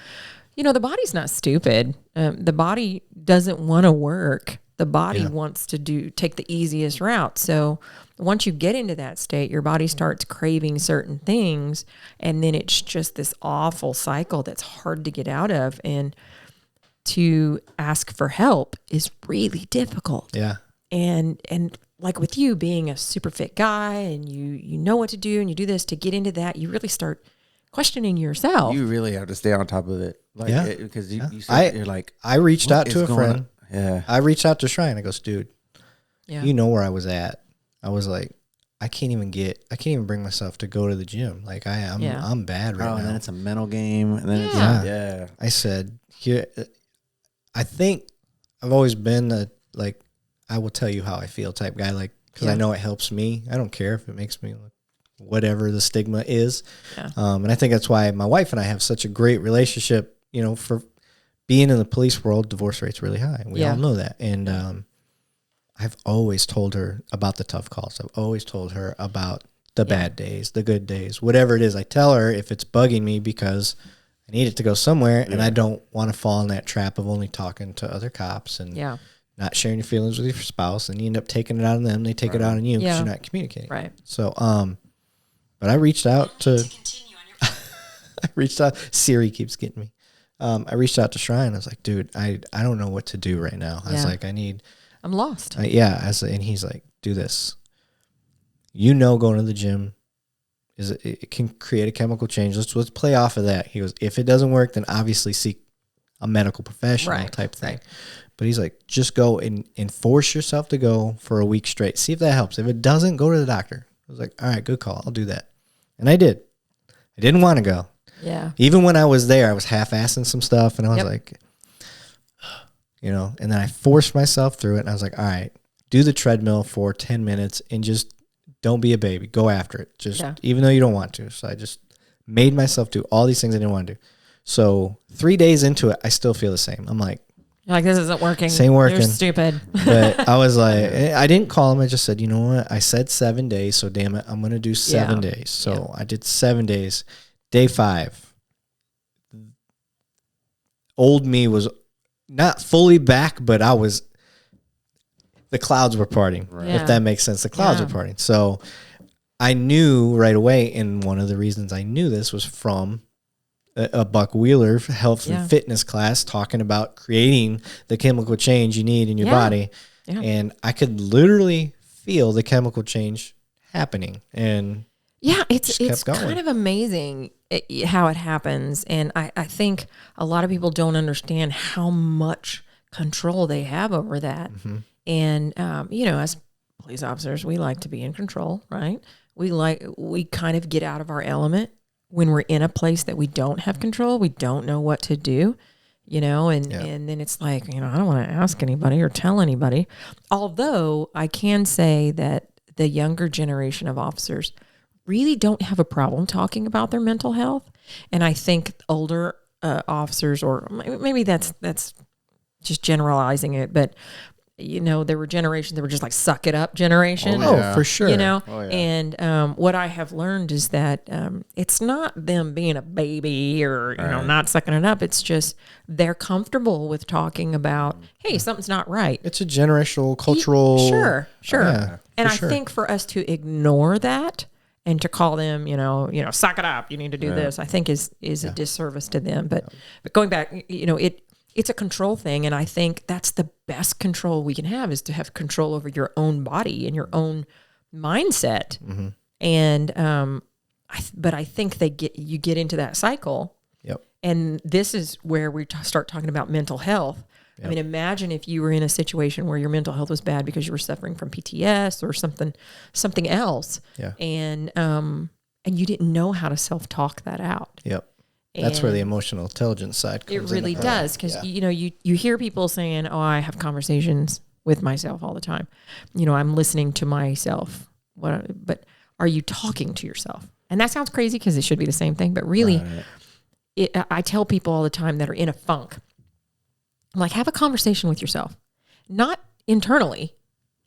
the body's not stupid. The body doesn't want to work. The body wants to take the easiest route. So once you get into that state, your body starts craving certain things, and then it's just this awful cycle that's hard to get out of. And to ask for help is really difficult. Yeah. And like with you being a super fit guy and you know what to do and you do this, to get into that, you really start questioning yourself. You really have to stay on top of it. Like, because you said, you're like, I reached out to a friend. on? Yeah. I reached out to Shrine. I goes, dude, Yeah. you know where I was at. I was like, I can't even bring myself to go to the gym. Like I'm bad right now. And then it's a mental game. And then Yeah. I said, here, I think I've always been I will tell you how I feel type guy. Like, cause I know it helps me. I don't care if it makes me look whatever the stigma is. Yeah. And I think that's why my wife and I have such a great relationship, for being in the police world, divorce rate's really high. We all know that. And, I've always told her about the tough calls. I've always told her about the bad days, the good days, whatever it is. I tell her if it's bugging me because I need it to go somewhere and I don't want to fall in that trap of only talking to other cops and not sharing your feelings with your spouse, and you end up taking it out on them. They take it out on you because you're not communicating. Right. So, but I reached out to, Siri keeps getting me. I reached out to Shrine. I was like, dude, I don't know what to do right now. I was like, I'm lost. And he's like, do this. Going to the gym it can create a chemical change. Let's play off of that. He goes, if it doesn't work, then obviously seek a medical professional type thing. Right. But he's like, just go and force yourself to go for a week straight. See if that helps. If it doesn't, go to the doctor. I was like, all right, good call. I'll do that. And I did. I didn't want to go. Yeah. Even when I was there, I was half-assing some stuff, and I was like, and then I forced myself through it, and I was like, all right, do the treadmill for 10 minutes and just don't be a baby. Go after it. Even though you don't want to. So I just made myself do all these things I didn't want to do. So 3 days into it, I still feel the same. I'm like, Like, this isn't working. This ain't working. You're stupid. But I was like, I didn't call him. I just said, you know what? I said 7 days, so damn it, I'm gonna do 7 days. So I did 7 days. Day 5, old me was not fully back, but the clouds were parting. Yeah. If that makes sense, the clouds were parting. So I knew right away, and one of the reasons I knew this was from a Buck Wheeler health and fitness class talking about creating the chemical change you need in your body. Yeah. And I could literally feel the chemical change happening. And it's kind of amazing how it happens. And I think a lot of people don't understand how much control they have over that. Mm-hmm. And, as police officers, we like to be in control, right? We kind of get out of our element when we're in a place that we don't have control. We don't know what to do, and then it's like, I don't want to ask anybody or tell anybody. Although I can say that the younger generation of officers really don't have a problem talking about their mental health. And I think older officers, or maybe that's just generalizing it, but there were generations that were just like suck it up generation. Oh, for sure. And what I have learned is that it's not them being a baby or, not sucking it up. It's just they're comfortable with talking about, hey, something's not right. It's a generational, cultural. Sure. Yeah, and I think for us to ignore that and to call them, suck it up, you need to do this, I think is a disservice to them. But going back, it's a control thing. And I think that's the best control we can have, is to have control over your own body and your own mindset. Mm-hmm. And, but I think you get into that cycle. Yep. And this is where we start talking about mental health. Yep. I mean, imagine if you were in a situation where your mental health was bad because you were suffering from PTS or something else. Yeah. And you didn't know how to self-talk that out. Yep. That's where the emotional intelligence side comes in. It really does, because you hear people saying, "Oh, I have conversations with myself all the time. I'm listening to myself." But are you talking to yourself? And that sounds crazy because it should be the same thing, but really, I tell people all the time that are in a funk, I'm like, have a conversation with yourself, not internally.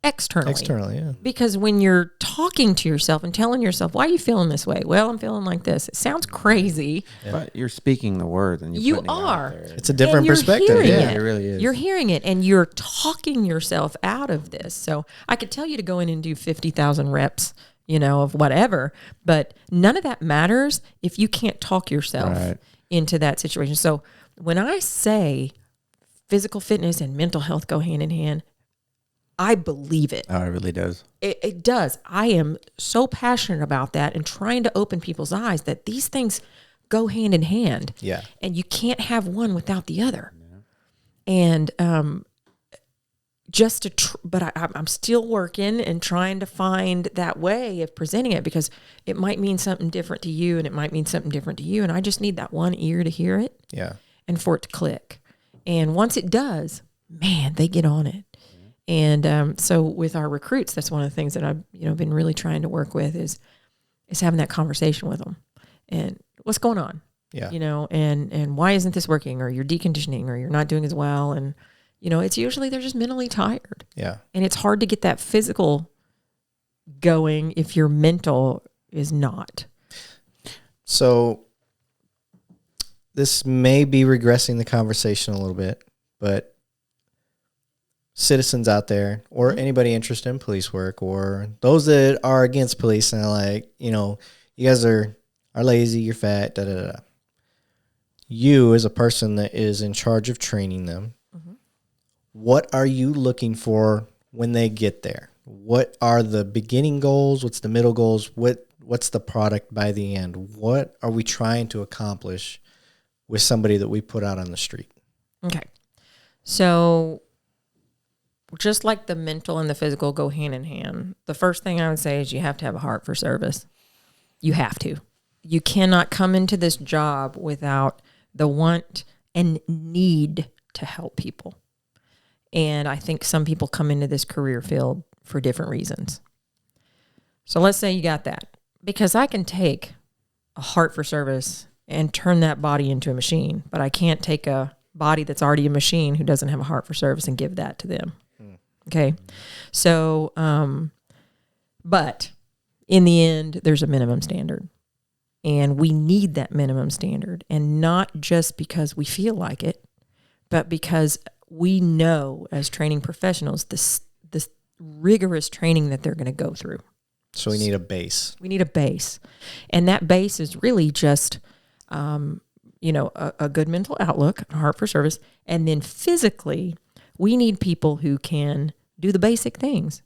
Externally, yeah. Because when you're talking to yourself and telling yourself, why are you feeling this way? Well, I'm feeling like this. It sounds crazy. Yeah. But you're speaking the words and you are. It's a different perspective. Yeah, it really is. You're hearing it and you're talking yourself out of this. So I could tell you to go in and do 50,000 reps, of whatever, but none of that matters if you can't talk yourself into that situation. So when I say physical fitness and mental health go hand in hand, I believe it. Oh, it really does. It does. I am so passionate about that and trying to open people's eyes that these things go hand in hand. Yeah. And you can't have one without the other. Yeah. And but I'm still working and trying to find that way of presenting it, because it might mean something different to you and it might mean something different to you. And I just need that one ear to hear it. Yeah. And for it to click. And once it does, man, they get on it. And so with our recruits, that's one of the things that I've been really trying to work with is having that conversation with them. And what's going on? Yeah. And why isn't this working? Or you're deconditioning, or you're not doing as well. And it's usually they're just mentally tired. Yeah. And it's hard to get that physical going if your mental is not. So this may be regressing the conversation a little bit, but citizens out there, or anybody interested in police work, or those that are against police and are like, you guys are lazy, you're fat, da da da. You, as a person that is in charge of training them, what are you looking for when they get there? What are the beginning goals? What's the middle goals? What's the product by the end? What are we trying to accomplish with somebody that we put out on the street? Okay. So just like the mental and the physical go hand in hand, the first thing I would say is you have to have a heart for service. You have to. You cannot come into this job without the want and need to help people. And I think some people come into this career field for different reasons. So let's say you got that. Because I can take a heart for service and turn that body into a machine, but I can't take a body that's already a machine who doesn't have a heart for service and give that to them. Okay. So, but in the end, there's a minimum standard. And we need that minimum standard. And not just because we feel like it, but because we know as training professionals this rigorous training that they're going to go through. So we need a base. We need a base. And that base is really just, a good mental outlook, a heart for service. And then physically, we need people who can do the basic things.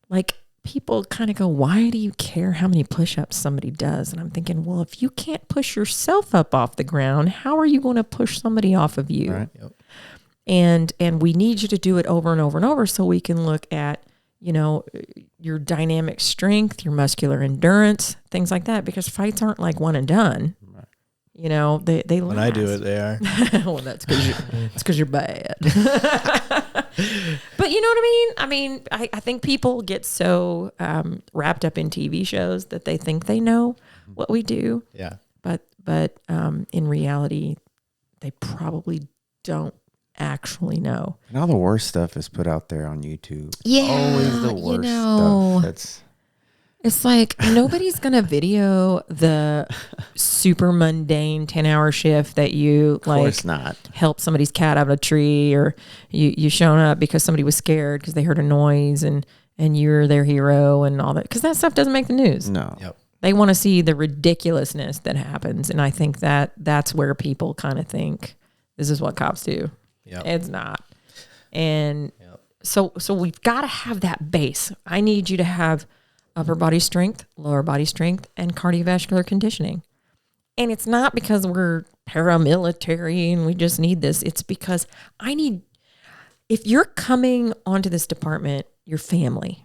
Like, people kind of go, why do you care how many push-ups somebody does? And I'm thinking, well, if you can't push yourself up off the ground, how are you going to push somebody off of you? Right. Yep. And we need you to do it over and over and over so we can look at, your dynamic strength, your muscular endurance, things like that, because fights aren't like one and done. Right. They When I do it, they are. well, that's because you're bad. But you know what I mean? I think people get so wrapped up in TV shows that they think they know what we do. Yeah. But in reality, they probably don't actually know. And all the worst stuff is put out there on YouTube. Yeah, Always the worst stuff. That's It's like nobody's going to video the super mundane 10-hour shift that you of course not. help somebody's cat out of a tree, or you shown up because somebody was scared because they heard a noise and you're their hero and all that. Because that stuff doesn't make the news. No. Yep. They want to see the ridiculousness that happens. And I think that's where people kind of think this is what cops do. Yep. It's not. And so we've got to have that base. I need you to have upper body strength, lower body strength, and cardiovascular conditioning. And it's not because we're paramilitary and we just need this. It's because if you're coming onto this department, your family,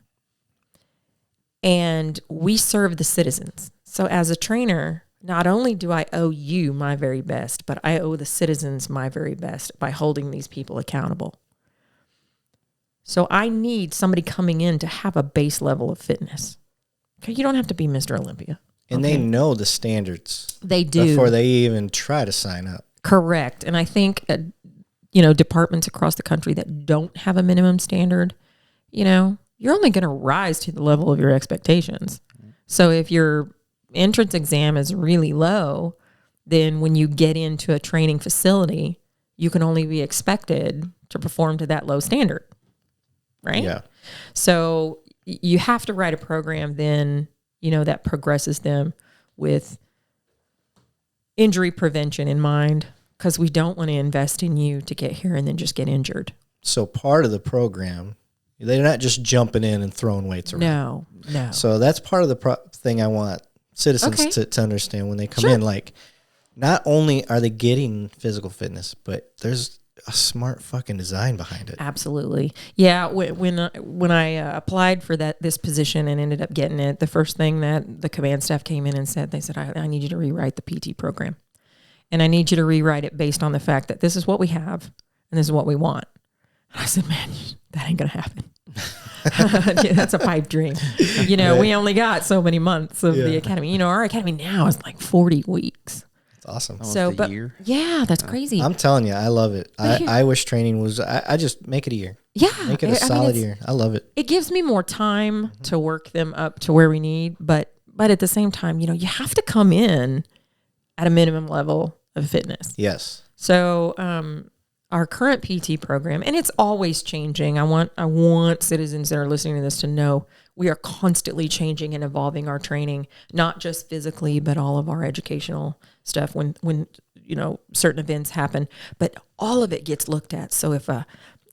and we serve the citizens. So as a trainer, not only do I owe you my very best, but I owe the citizens my very best by holding these people accountable. So I need somebody coming in to have a base level of fitness. Okay, you don't have to be Mr. Olympia. And they know the standards. They do. Before they even try to sign up. Correct. And I think, departments across the country that don't have a minimum standard, you're only going to rise to the level of your expectations. So if your entrance exam is really low, then when you get into a training facility, you can only be expected to perform to that low standard. Right? Yeah. So you have to write a program then, that progresses them with injury prevention in mind, because we don't want to invest in you to get here and then just get injured. So part of the program, they're not just jumping in and throwing weights around. No. So that's part of the thing I want citizens to understand when they come in. Like, not only are they getting physical fitness, but there's a smart fucking design behind it. Absolutely. Yeah. When I applied for this position and ended up getting it, the first thing that the command staff came in and said, they said, I need you to rewrite the PT program. And I need you to rewrite it based on the fact that this is what we have and this is what we want. And I said, man, that ain't going to happen. Yeah, that's a pipe dream. We only got so many months of the academy. Our academy now is like 40 weeks. It's awesome. Almost a year. Yeah, that's crazy. I'm telling you, I love it. I wish training was, I just make it a year. Yeah. Make it a solid year. I love it. It gives me more time to work them up to where we need. But at the same time, you have to come in at a minimum level of fitness. Yes. So our current PT program, and it's always changing. I want citizens that are listening to this to know we are constantly changing and evolving our training, not just physically, but all of our educational stuff when certain events happen. But all of it gets looked at. So if an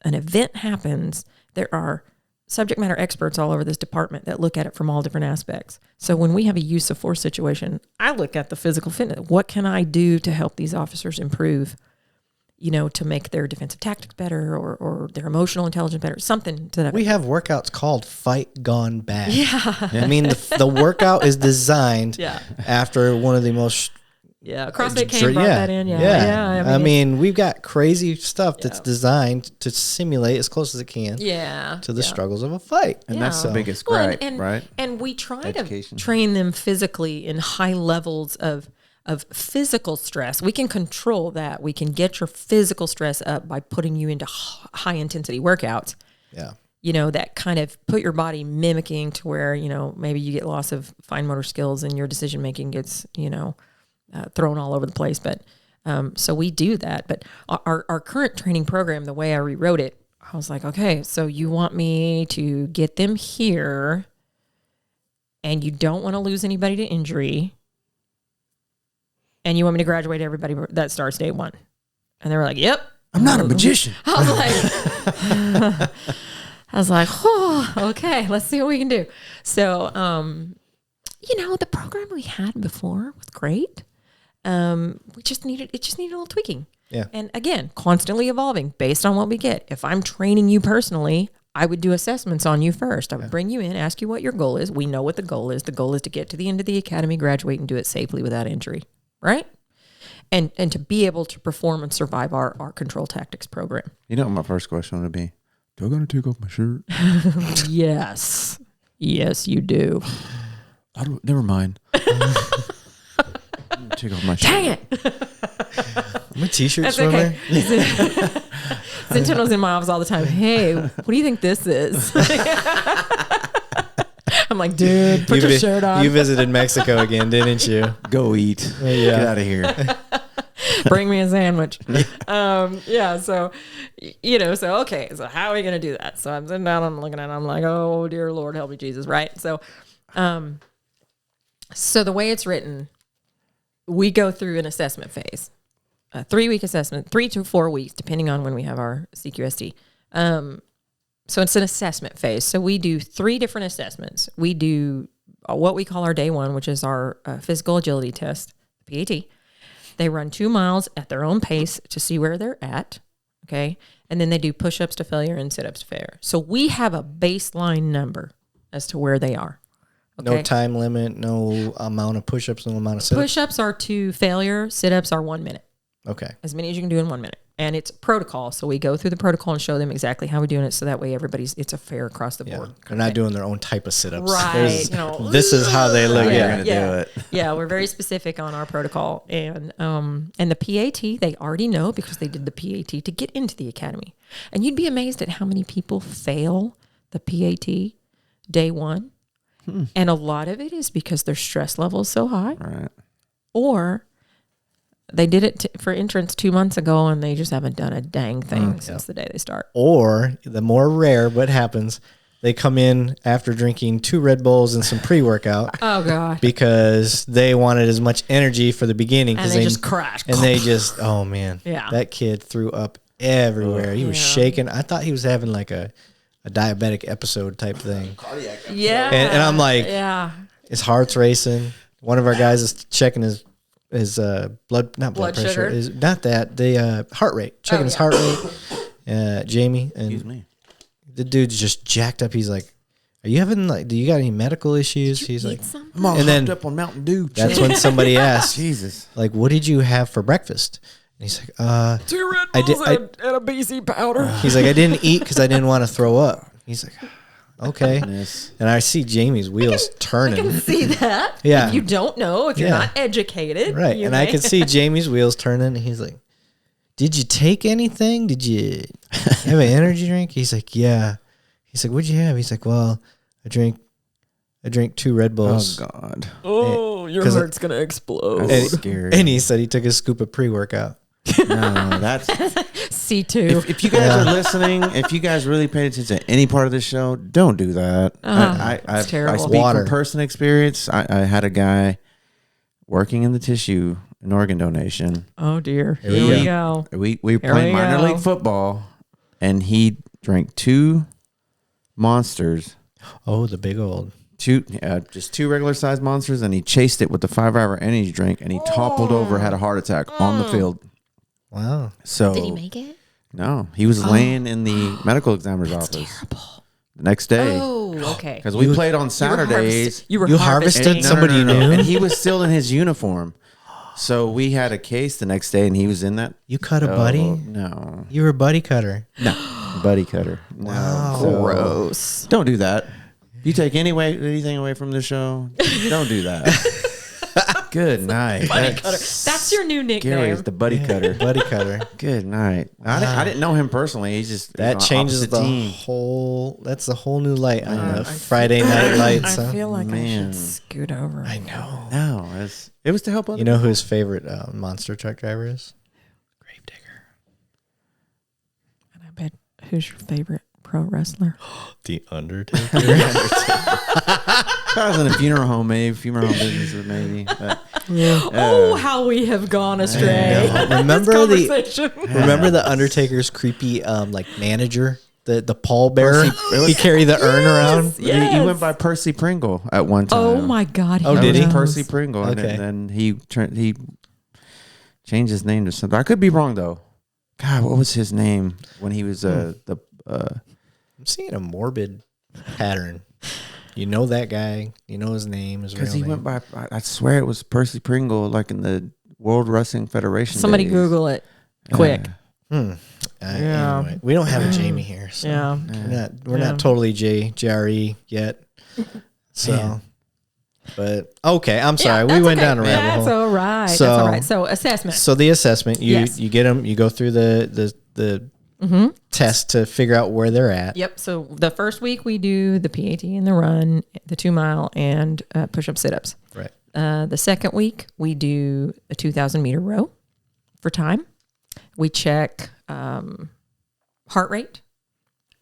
event happens, there are subject matter experts all over this department that look at it from all different aspects. So when we have a use of force situation, I look at the physical fitness. What can I do to help these officers improve, to make their defensive tactics better or their emotional intelligence better, something to that. We have workouts called Fight Gone Bad. Yeah. I mean, the workout is designed after one of the most... Yeah, CrossFit Camp brought that in. Yeah. I mean, we've got crazy stuff that's designed to simulate as close as it can to the struggles of a fight. And that's the biggest gripe, right? And we try Education. to train them physically in high levels of of physical stress. We can control that. We can get your physical stress up by putting you into high intensity workouts. Yeah. You know, that kind of put your body mimicking to where, you know, maybe you get loss of fine motor skills and your decision making gets, you know, thrown all over the place. But so we do that. But our current training program, the way I rewrote it, I was like, okay, so you want me to get them here and you don't want to lose anybody to injury and you want me to graduate everybody that starts day one. And they were like, yep. I'm not a magician. I was like, oh, okay, let's see what we can do. So, you know, the program we had before was great. It just needed a little tweaking. Yeah. And again, constantly evolving based on what we get. If I'm training you personally, I would do assessments on you first. I would bring you in, ask you what your goal is. We know what the goal is. The goal is to get to the end of the academy, graduate, and do it safely without injury, right? And to be able to perform and survive our control tactics program. You know what my first question would be? Do I gotta take off my shirt? Yes. Yes, you do. Never mind. Take off my shirt. Dang it. I'm a t-shirt That's swimmer. okay. Centennial's in my office all the time. Hey, what do you think this is? I'm like, dude, put your shirt on. You visited Mexico again, didn't you? Go eat. Yeah. Get out of here. Bring me a sandwich. Yeah. So, you know, so, okay. So how are we going to do that? So I'm sitting down, I'm looking at it. I'm like, oh, dear Lord, help me, Jesus. Right. So, so the way it's written, we go through an assessment phase, a 3-week assessment, 3 to 4 weeks, depending on when we have our CQSD. So it's an assessment phase. So we do 3 different assessments. We do what we call our day one, which is our physical agility test, PAT. They run 2 miles at their own pace to see where they're at. Okay. And then they do push-ups to failure and sit-ups to failure. So we have a baseline number as to where they are. Okay. No time limit, no amount of push-ups, no amount of sit-ups. Push-ups are to failure, sit-ups are 1 minute. Okay. As many as you can do in 1 minute. And it's protocol. So we go through the protocol and show them exactly how we're doing it. So that way it's a fair across the board. They're not doing their own type of sit-ups. Right. There's- You know, this is how they look. How you're Yeah. gonna do it. Yeah, we're very specific on our protocol. And the PAT, they already know because they did the PAT to get into the academy. And you'd be amazed at how many people fail the PAT day one. And a lot of it is because their stress level is so high. Right. Or they did it for entrance 2 months ago and they just haven't done a dang thing since the day they start. Or the more rare, what happens, they come in after drinking 2 Red Bulls and some pre-workout Oh, God. because they wanted as much energy for the beginning. And 'cause they just crash. And they just, oh man, Yeah. that kid threw up everywhere. He was Yeah. shaking. I thought he was having like a diabetic episode type thing. Yeah. And I'm like, yeah. his heart's racing. One of our guys is checking his blood Blood pressure. sugar? Is not that the heart rate. Checking his heart rate. Jamie and Excuse me. the dude's just jacked up. He's like, "Are you having do you got any medical issues?" He's like, I'm all And then- hopped up on Mountain Dew. that's when somebody asked, Jesus. like, "What did you have for breakfast?" And he's like, 2 Red I did- Bulls and a BC powder. he's like, "I didn't eat because I didn't want to throw up." He's like, "Okay." Goodness. And I see Jamie's wheels I turning. can see that. Yeah. If you don't know, if you're Yeah. not educated. Right. you And I may- can see Jamie's wheels turning. And he's like, "Did you take anything? Did you have an energy drink?" He's like, "Yeah." He's like, "What'd you have?" He's like, "Well, I drank 2 Red Oh Bulls." God. Oh, your 'Cause heart's going to explode. That's scary. And he said he took a scoop of pre-workout. No, that's C2. if you guys are listening, if you guys really pay attention to any part of this show, don't do that. I it's terrible. I speak Water. from personal experience. I had a guy working in the tissue, an organ donation. Oh, dear. we Here go. we go. We Here played we minor go. league football, and he drank 2 monsters. Oh, the big old. Just 2 regular sized monsters, and he chased it with the 5-hour energy drink, and he toppled over, had a heart attack on the field. Wow. So Did he make it? No, he was laying in the medical examiner's office the next day Oh, okay. because we played on Saturdays. You were You harvesting. harvested somebody No, new? and he was still in his uniform. So we had a case the next day, and he was in that. You cut a buddy? No, You were a buddy cutter. buddy cutter. No, Wow. So Gross. don't do that. If you take anything away from the show, don't do that. Good night. That's your new nickname. Gary's the buddy cutter. Buddy cutter. Good night. I didn't know him personally. He's just That he's on changes opposite the team. whole. That's the whole new light on the Friday night lights. I feel like I Man. should scoot over. I know. No, it was to help other. You know who his favorite monster truck driver is? Gravedigger. And I bet who's your favorite pro wrestler? The Undertaker. I was in a funeral home, maybe funeral home business, maybe. But Oh, how we have gone astray. Remember This the conversation. Remember the Undertaker's creepy like manager, the pallbearer. He carried the urn around. Yes. he went by Percy Pringle at one time. Oh my God. Oh, did he? knows. Percy Pringle, Okay. and then he changed his name to something. I could be wrong though. God, what was his name when he was I'm seeing a morbid pattern. You know that guy. You know his name. His real because he name. went by. I swear it was Percy Pringle, like in the World Wrestling Federation. Somebody days. Google it quick. Yeah. Yeah. Anyway, we don't have a Jamie here, so Yeah. we're not totally JRE yet. So, but okay, I'm sorry. Yeah, we that's went okay. down a rabbit That's hole. all right. So- that's all right. So assessment. So the assessment, you Yes. you get them, you go through the test to figure out where they're at. Yep. So the first week we do the PAT and the run, the 2 mile and push-up sit-ups. Right. The second week we do a 2,000 meter row for time. We check heart rate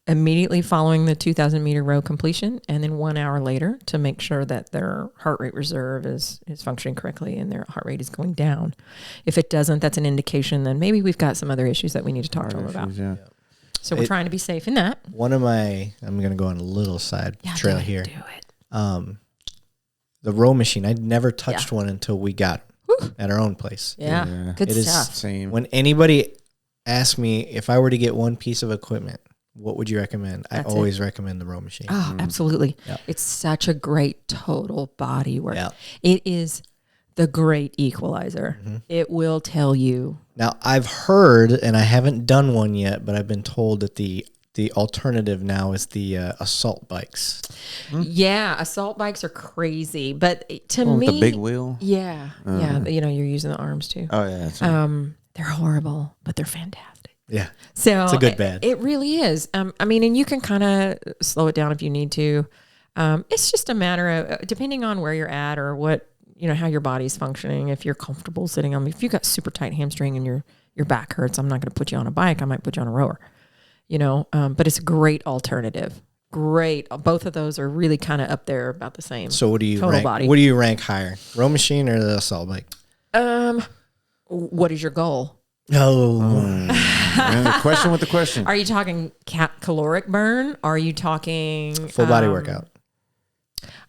immediately following the 2,000 meter row completion, and then 1 hour later to make sure that their heart rate reserve is functioning correctly and their heart rate is going down. If it doesn't, that's an indication then maybe we've got some other issues that we need to talk to them about. Yeah. So we're trying to be safe in that. One of my, I'm going to go on a little side trail here. Do it. The row machine, I'd never touched one until we got it at our own place. Yeah. Yeah. Good It is stuff. Same. When anybody asks me if I were to get one piece of equipment, what would you recommend? That's I always recommend the row machine. Oh, absolutely. Yep. It's such a great total body work. Yeah. It is the great equalizer. It will tell you. Now, I've heard, and I haven't done one yet, but I've been told that the alternative now is the assault bikes. Yeah, assault bikes are crazy, but to Oh, me, with the big wheel. yeah, yeah, you know, you're using the arms too. Oh yeah. That's right. They're horrible, but they're fantastic. Yeah. So It's a good bad. It really is. I mean, and you can kind of slow it down if you need to. It's just a matter of depending on where you're at or what, you know, how your body's functioning. If you're comfortable sitting on, if you got super tight hamstring and your back hurts, I'm not going to put you on a bike. I might put you on a rower, you know, but it's a great alternative. Great. Both of those are really kind of up there about the same. So what do you Total rank? body. What do you rank higher, row machine or the assault bike? What is your goal? Oh, And the question with the question. Are you talking caloric burn? Are you talking full body workout,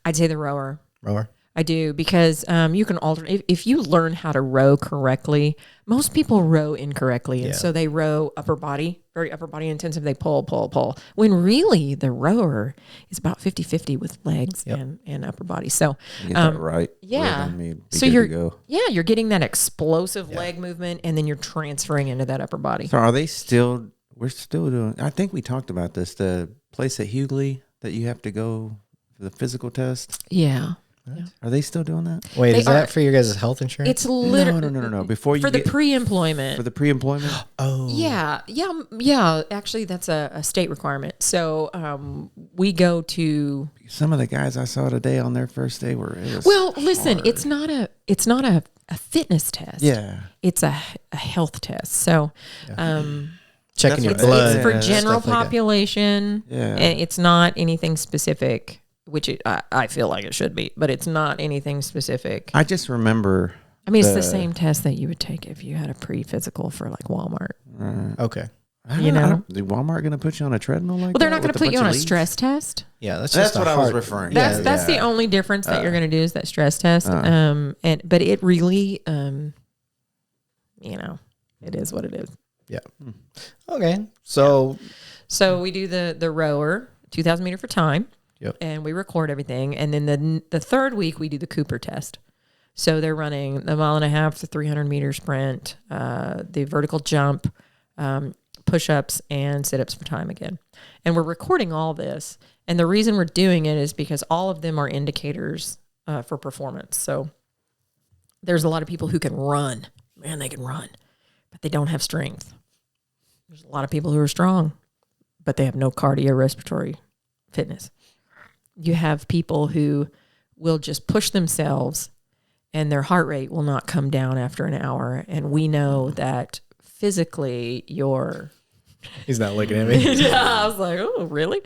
I'd say the rower. rower. I do because you can alter if you learn how to row correctly. Most people row incorrectly, and so they row upper body, very upper body intensive. They pull. When really the rower is about 50-50 with legs and upper body. So Get that right. yeah. Then we'd be So good you're to go. you're getting that explosive leg movement, and then you're transferring into that upper body. So are they still? We're still doing. I think we talked about this. The place at Hughley that you have to go for the physical test. Yeah. Are they still doing that? Wait, They is that are- for your guys' health insurance? It's literally No. Before you for the get pre-employment. for the pre-employment. oh, Yeah. Actually, that's a state requirement. So we go to. Some of the guys I saw today on their first day were. It was Well, listen, hard. it's not a fitness test. Yeah. It's a health test. So checking your That's what- blood. it's for Yeah, general stuff like that. population. Yeah. And it's not anything specific, which I feel like it should be, but it's not anything specific. I just remember. I mean, it's the same test that you would take if you had a pre-physical for like Walmart. Okay, You know? Is Walmart going to put you on a treadmill like Well, they're that not going with to put you bunch on of a leads? stress test. yeah, that's That's just what a I was hard- referring to. That's Yeah, that's the only difference that you're going to do is that stress test. But it really, you know, it is what it is. yeah. Okay, so So we do the rower, 2,000 meter for time. Yep. And we record everything. And then the third week we do the Cooper test. So they're running the 1.5 to 300 meter sprint, the vertical jump, push-ups, and sit-ups for time again. And we're recording all this. And the reason we're doing it is because all of them are indicators for performance. So there's a lot of people who can run. Man, they can run, but they don't have strength. There's a lot of people who are strong, but they have no cardiorespiratory fitness. You have people who will just push themselves and their heart rate will not come down after an hour. And we know that physically you're... He's not looking at me. Yeah, I was like, oh, really?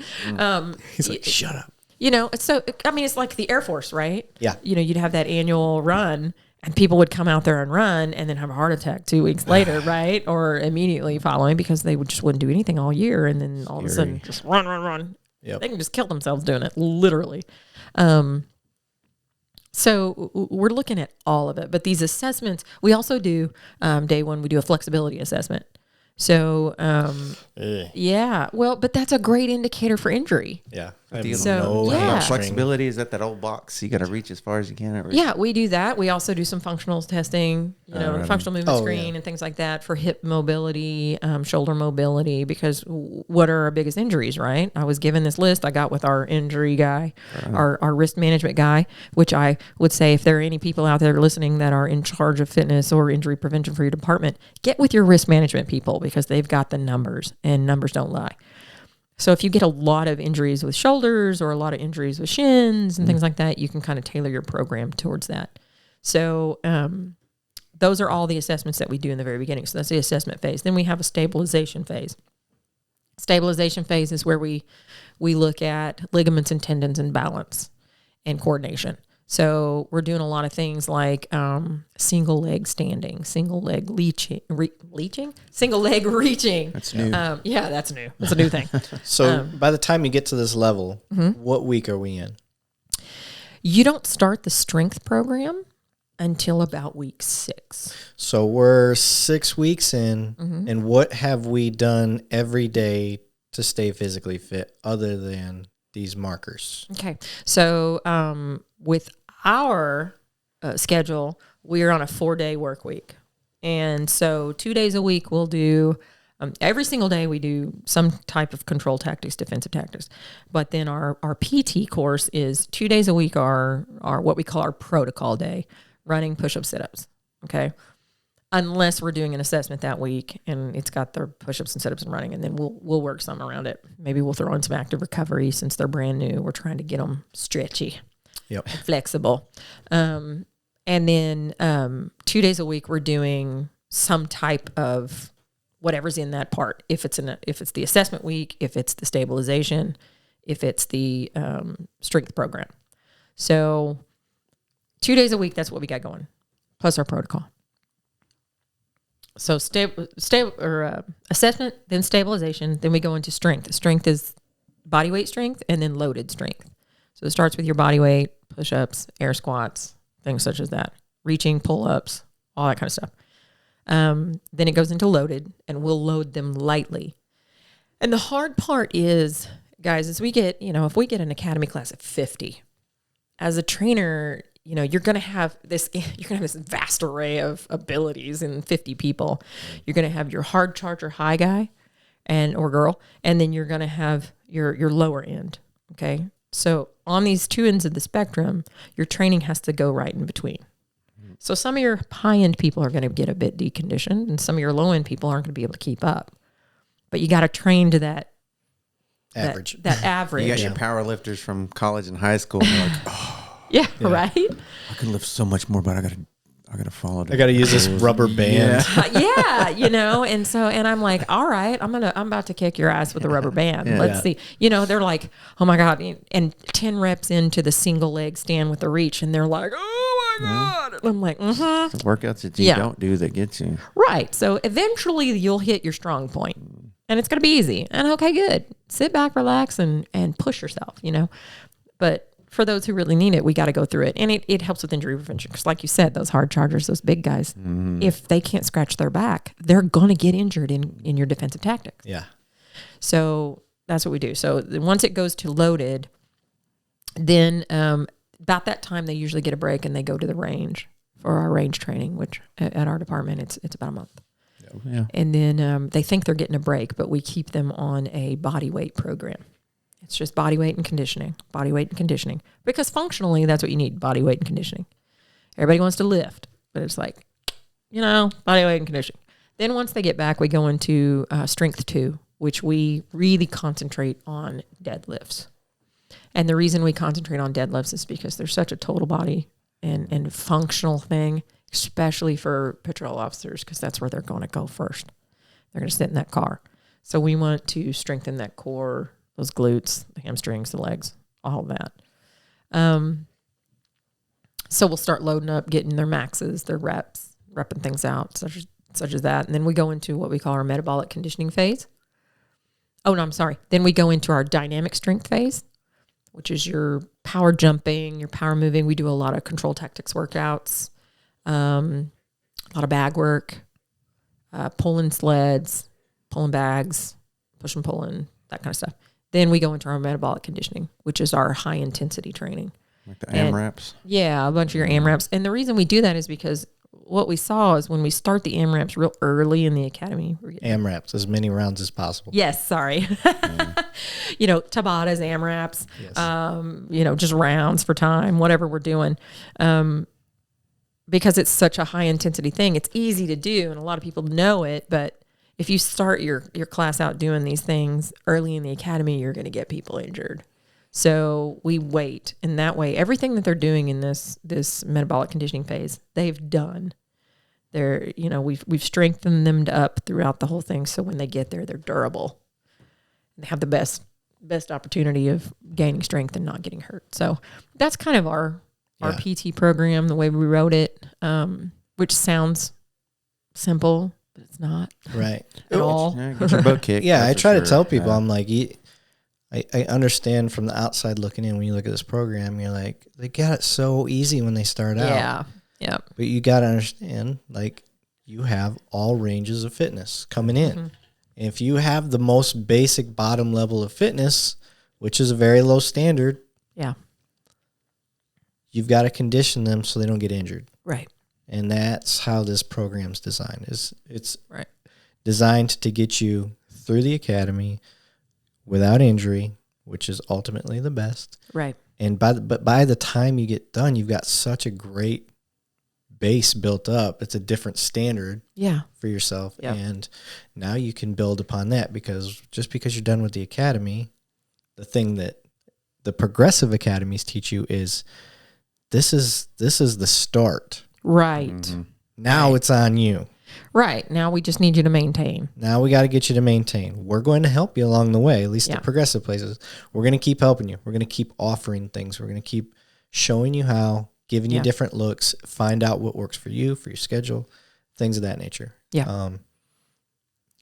He's like, shut up. You know, so, I mean, it's like the Air Force, right? Yeah. You know, you'd have that annual run and people would come out there and run and then have a heart attack 2 weeks later, right? Or immediately following because they just wouldn't do anything all year. And then all of a sudden just run. Yep. They can just kill themselves doing it, literally. So we're looking at all of it. But these assessments, we also do, day one, we do a flexibility assessment. So, yeah, well, but that's a great indicator for injury. Yeah. So, yeah. Flexibility, is that old box? You got to reach as far as you can. Yeah, we do that. We also do some functional testing, functional movement screen and things like that for hip mobility, shoulder mobility, because what are our biggest injuries, right? I was given this list I got with our injury guy, our risk management guy, which I would say if there are any people out there listening that are in charge of fitness or injury prevention for your department, get with your risk management people because they've got the numbers and numbers don't lie. So if you get a lot of injuries with shoulders or a lot of injuries with shins and things like that, you can kind of tailor your program towards that. So those are all the assessments that we do in the very beginning. So that's the assessment phase. Then we have a stabilization phase. Stabilization phase is where we look at ligaments and tendons and balance and coordination. So we're doing a lot of things like single leg standing, single leg single leg reaching. That's new. Yeah, that's new. That's a new thing. So by the time you get to this level, what week are we in? You don't start the strength program until about week 6. So we're 6 weeks in, and what have we done every day to stay physically fit other than these markers? Okay. So with our schedule, we're on a 4-day work week. And so 2 days a week we'll do, every single day we do some type of control tactics, defensive tactics. But then our PT course is 2 days a week are what we call our protocol day, running, push-ups, sit-ups. Okay. Unless we're doing an assessment that week and it's got their push-ups and sit-ups and running, and then we'll work some around it. Maybe we'll throw in some active recovery since they're brand new. We're trying to get them stretchy, flexible. And then 2 days a week we're doing some type of whatever's in that part. If it's the assessment week, if it's the stabilization, if it's the strength program. So 2 days a week, that's what we got going, plus our protocol. So assessment, then stabilization, then we go into strength. Strength is body weight strength and then loaded strength. So it starts with your body weight, push-ups, air squats, things such as that, reaching, pull-ups, all that kind of stuff. Then it goes into loaded, and we'll load them lightly. And the hard part is, guys, as we get, if we get an academy class of 50, as a trainer, you're going to have this vast array of abilities in 50 people. You're going to have your hard charger high guy or girl, and then you're going to have your lower end. Okay. So on these two ends of the spectrum, your training has to go right in between. So some of your high end people are going to get a bit deconditioned, and some of your low end people aren't going to be able to keep up. But you got to train to that average. That average. You got your power lifters from college and high school, and they're like, yeah, right. I could lift so much more, but I gotta follow. I gotta use this rubber band. And I'm like, all right, I'm about to kick your ass with a rubber band. Let's see. They're like, oh my God, and 10 reps into the single leg stand with the reach, and they're like, oh my God. And I'm like, The workouts that you don't do that get you. Right. So eventually you'll hit your strong point, and it's gonna be easy. And okay, good. Sit back, relax, and push yourself. But for those who really need it, we got to go through it. And it helps with injury prevention. Because like you said, those hard chargers, those big guys, if they can't scratch their back, they're going to get injured in your defensive tactics. Yeah. So that's what we do. So once it goes to loaded, then about that time, they usually get a break and they go to the range for our range training, which at our department, it's about a month. Yeah. And then they think they're getting a break, but we keep them on a body weight program. It's just body weight and conditioning, because functionally that's what you need, body weight and conditioning. Everybody wants to lift, but it's like, body weight and conditioning. Then once they get back, we go into strength 2, which we really concentrate on deadlifts. And the reason we concentrate on deadlifts is because they're such a total body and functional thing, especially for patrol officers, because that's where they're going to go first. They're going to sit in that car. So we want to strengthen that core, those glutes, the hamstrings, the legs, all of that. So we'll start loading up, getting their maxes, their reps, repping things out, such as that. And then we go into what we call our metabolic conditioning phase. Oh, no, I'm sorry. Then we go into our dynamic strength phase, which is your power jumping, your power moving. We do a lot of control tactics workouts, a lot of bag work, pulling sleds, pulling bags, pushing, pulling, that kind of stuff. Then we go into our metabolic conditioning, which is our high intensity training. Like the AMRAPs? Yeah, a bunch of your AMRAPs. And the reason we do that is because what we saw is when we start the AMRAPs real early in the academy. AMRAPs, as many rounds as possible. Yes, sorry. Tabatas, AMRAPs, Yes. Just rounds for time, whatever we're doing. Because it's such a high intensity thing, it's easy to do and a lot of people know it, but if you start your class out doing these things early in the academy, you're going to get people injured. So we wait, and that way, everything that they're doing in this metabolic conditioning phase, they've done. They're, we've strengthened them up throughout the whole thing. So when they get there, they're durable. They have the best opportunity of gaining strength and not getting hurt. So that's kind of our PT program, the way we wrote it, which sounds simple, but it's not. Right. At all. Yeah, get your butt kicked. Yeah, I that's try for to sure. tell people, Yeah. I'm like, I understand from the outside looking in, when you look at this program, you're like, they got it so easy when they start out. Yeah. Yeah. But you got to understand, like, you have all ranges of fitness coming in. Mm-hmm. And if you have the most basic bottom level of fitness, which is a very low standard, Yeah. you've got to condition them so they don't get injured. Right. And that's how this program's designed. It's Right. designed to get you through the academy without injury, which is ultimately the best. Right. And by the time you get done, you've got such a great base built up. It's a different standard Yeah. for yourself. Yep. And now you can build upon that, because just because you're done with the academy, the thing that the progressive academies teach you is this is the start. Right. Mm-hmm. Now it's on you. Right. Now we just need you to maintain. Now we got to get you to maintain. We're going to help you along the way, at least Yeah. the progressive places. We're going to keep helping you. We're going to keep offering things. We're going to keep showing you how, giving you Yeah. different looks, find out what works for you, for your schedule, things of that nature. Yeah.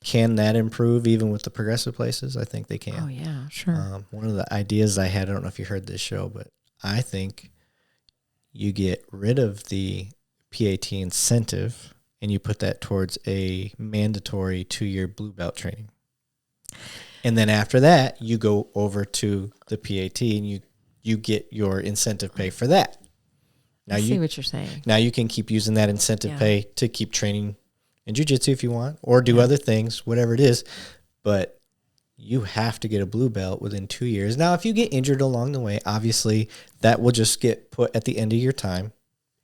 Can that improve even with the progressive places? I think they can. Oh yeah, sure. One of the ideas I had, I don't know if you heard this show, but I think you get rid of the PAT incentive and you put that towards a mandatory 2-year blue belt training. And then after that, you go over to the PAT and you get your incentive pay for that. Now I see what you're saying. Now you can keep using that incentive Yeah. pay to keep training in jiu-jitsu if you want, or do other things, whatever it is. But you have to get a blue belt within 2 years. Now, if you get injured along the way, obviously that will just get put at the end of your time.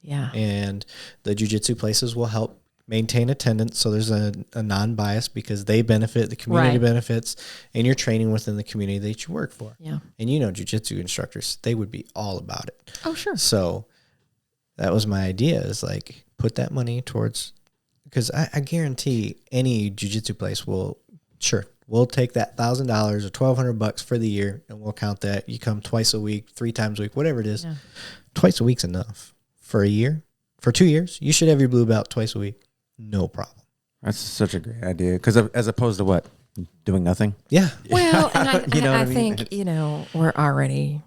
Yeah. And the jiu-jitsu places will help maintain attendance. So there's a non-bias, because they benefit, the community Right. benefits, and you're training within the community that you work for. Yeah. And jiu-jitsu instructors, they would be all about it. Oh, sure. So that was my idea, is like, put that money towards, because I guarantee any jiu-jitsu place will, sure, we'll take that $1,000 or $1,200 for the year, and we'll count that. You come twice a week, 3 times a week, whatever it is. Yeah. Twice a week's enough. For a year, for 2 years, you should have your blue belt twice a week. No problem. That's such a great idea. Because as opposed to what? Doing nothing? Yeah. Well, and I, You know what I I mean? think, we're already,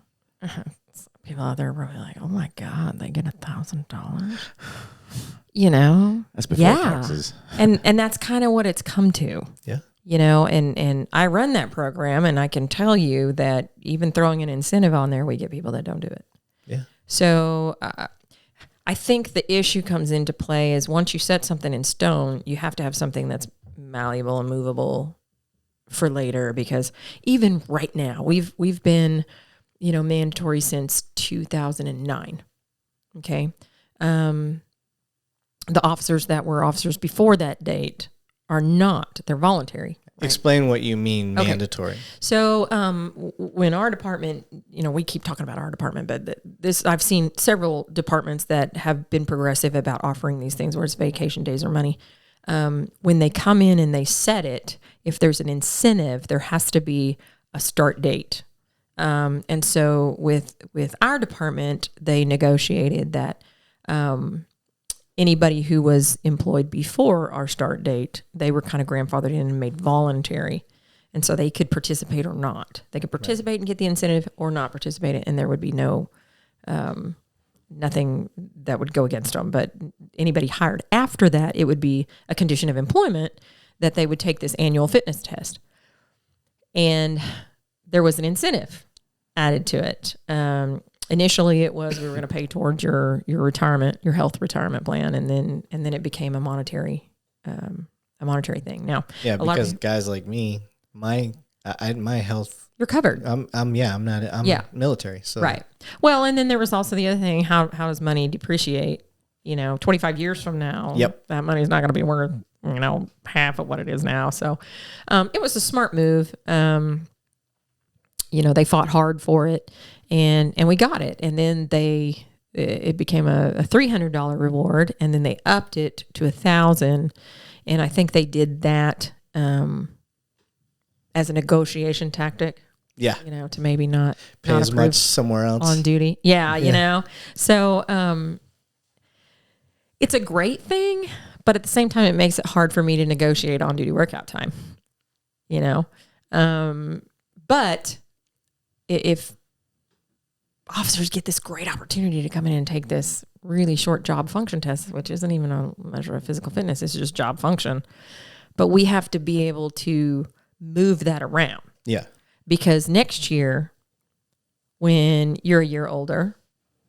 people out there are probably like, oh my God, they get $1,000. That's before Yeah. taxes. And that's kind of what it's come to. Yeah. And I run that program, and I can tell you that even throwing an incentive on there, we get people that don't do it. Yeah. So I think the issue comes into play is once you set something in stone, you have to have something that's malleable and movable for later, because even right now, we've been, mandatory since 2009. Okay. the officers that were officers before that date are not. They're voluntary. Right? Explain what you mean Okay. mandatory. So when our department, we keep talking about our department, but I've seen several departments that have been progressive about offering these things where it's vacation days or money. When they come in and they set it, if there's an incentive, there has to be a start date. And so with our department, they negotiated that anybody who was employed before our start date, they were kind of grandfathered in and made voluntary. And so they could participate or not. They could participate and get the incentive or not participate, and there would be no nothing that would go against them. But anybody hired after that, it would be a condition of employment that they would take this annual fitness test. And there was an incentive added to it. Initially, it was we were going to pay towards your retirement, your health retirement plan, and then it became a monetary thing. Now, Yeah, because guys like me, my health, you're covered. I'm military, so Right. Well, and then there was also the other thing: how does money depreciate? 25 years from now, Yep. that money's not going to be worth half of what it is now. So, it was a smart move. They fought hard for it, and we got it. And then it became a $300 reward, and then they upped it to $1,000. And I think they did that as a negotiation tactic. yeah, To maybe not pay not as approve much somewhere else. on duty. Yeah. So it's a great thing, but at the same time, it makes it hard for me to negotiate on duty workout time. But if officers get this great opportunity to come in and take this really short job function test, which isn't even a measure of physical fitness, it's just job function, but we have to be able to move that around. Yeah, Because next year, when you're a year older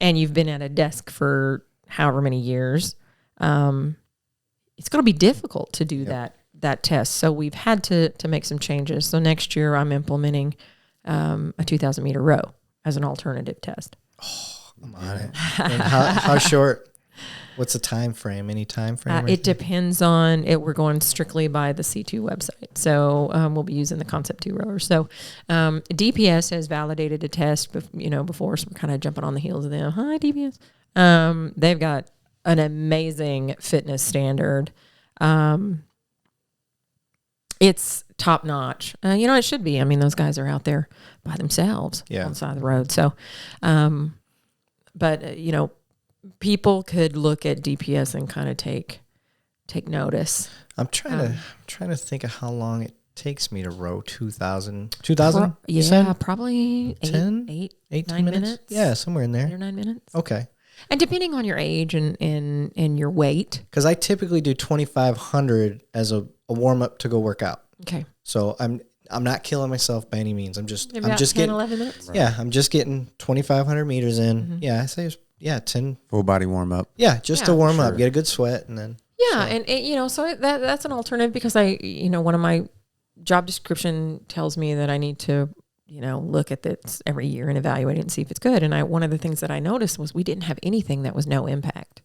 and you've been at a desk for however many years, it's going to be difficult to do that test. So we've had to make some changes. So next year, I'm implementing a 2,000 meter row as an alternative test. I'm on it. And how short? What's the time frame? Any time frame? It depends on it. We're going strictly by the C2 website. So we'll be using the Concept 2 rower. So DPS has validated a test, before, so we're kind of jumping on the heels of them. Hi, DPS. They've got an amazing fitness standard. It's top notch. It should be. I mean, those guys are out there by themselves on the side of the road. So, but people could look at DPS and kind of take notice. I'm trying to think of how long it takes me to row 2,000. 2,000? Yeah, probably 10? 8, 9 minutes. Yeah, somewhere in 8 or there. 9 minutes. Okay. And depending on your age and your weight. Because I typically do 2,500 as a warm up to go work out. Okay. So I'm not killing myself by any means. I'm just Maybe about 10, getting 11 minutes. Yeah, I'm just getting 2,500 meters in. Mm-hmm. Yeah, I say 10. Full body warm up. Yeah, just to warm up, Sure. get a good sweat, and then. Yeah, and so that's an alternative because one of my job description tells me that I need to, look at this every year and evaluate it and see if it's good. And one of the things that I noticed was we didn't have anything that was no impact.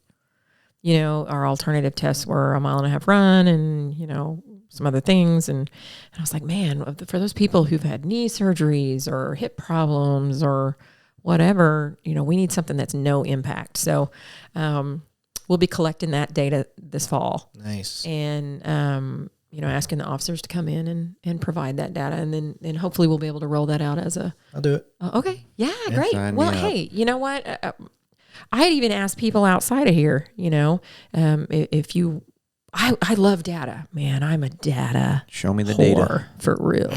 Our alternative tests were a 1.5 mile run and, some other things. And I was like, man, for those people who've had knee surgeries or hip problems or whatever, we need something that's no impact. So, we'll be collecting that data this fall. Nice. And, asking the officers to come in and provide that data. And then hopefully we'll be able to roll that out as a... I'll do it. Okay. Yeah, great. sign me Well, up. hey, you know what? I had even asked people outside of here, if you... I love data. Man, I'm a data Show me the whore, data. for real.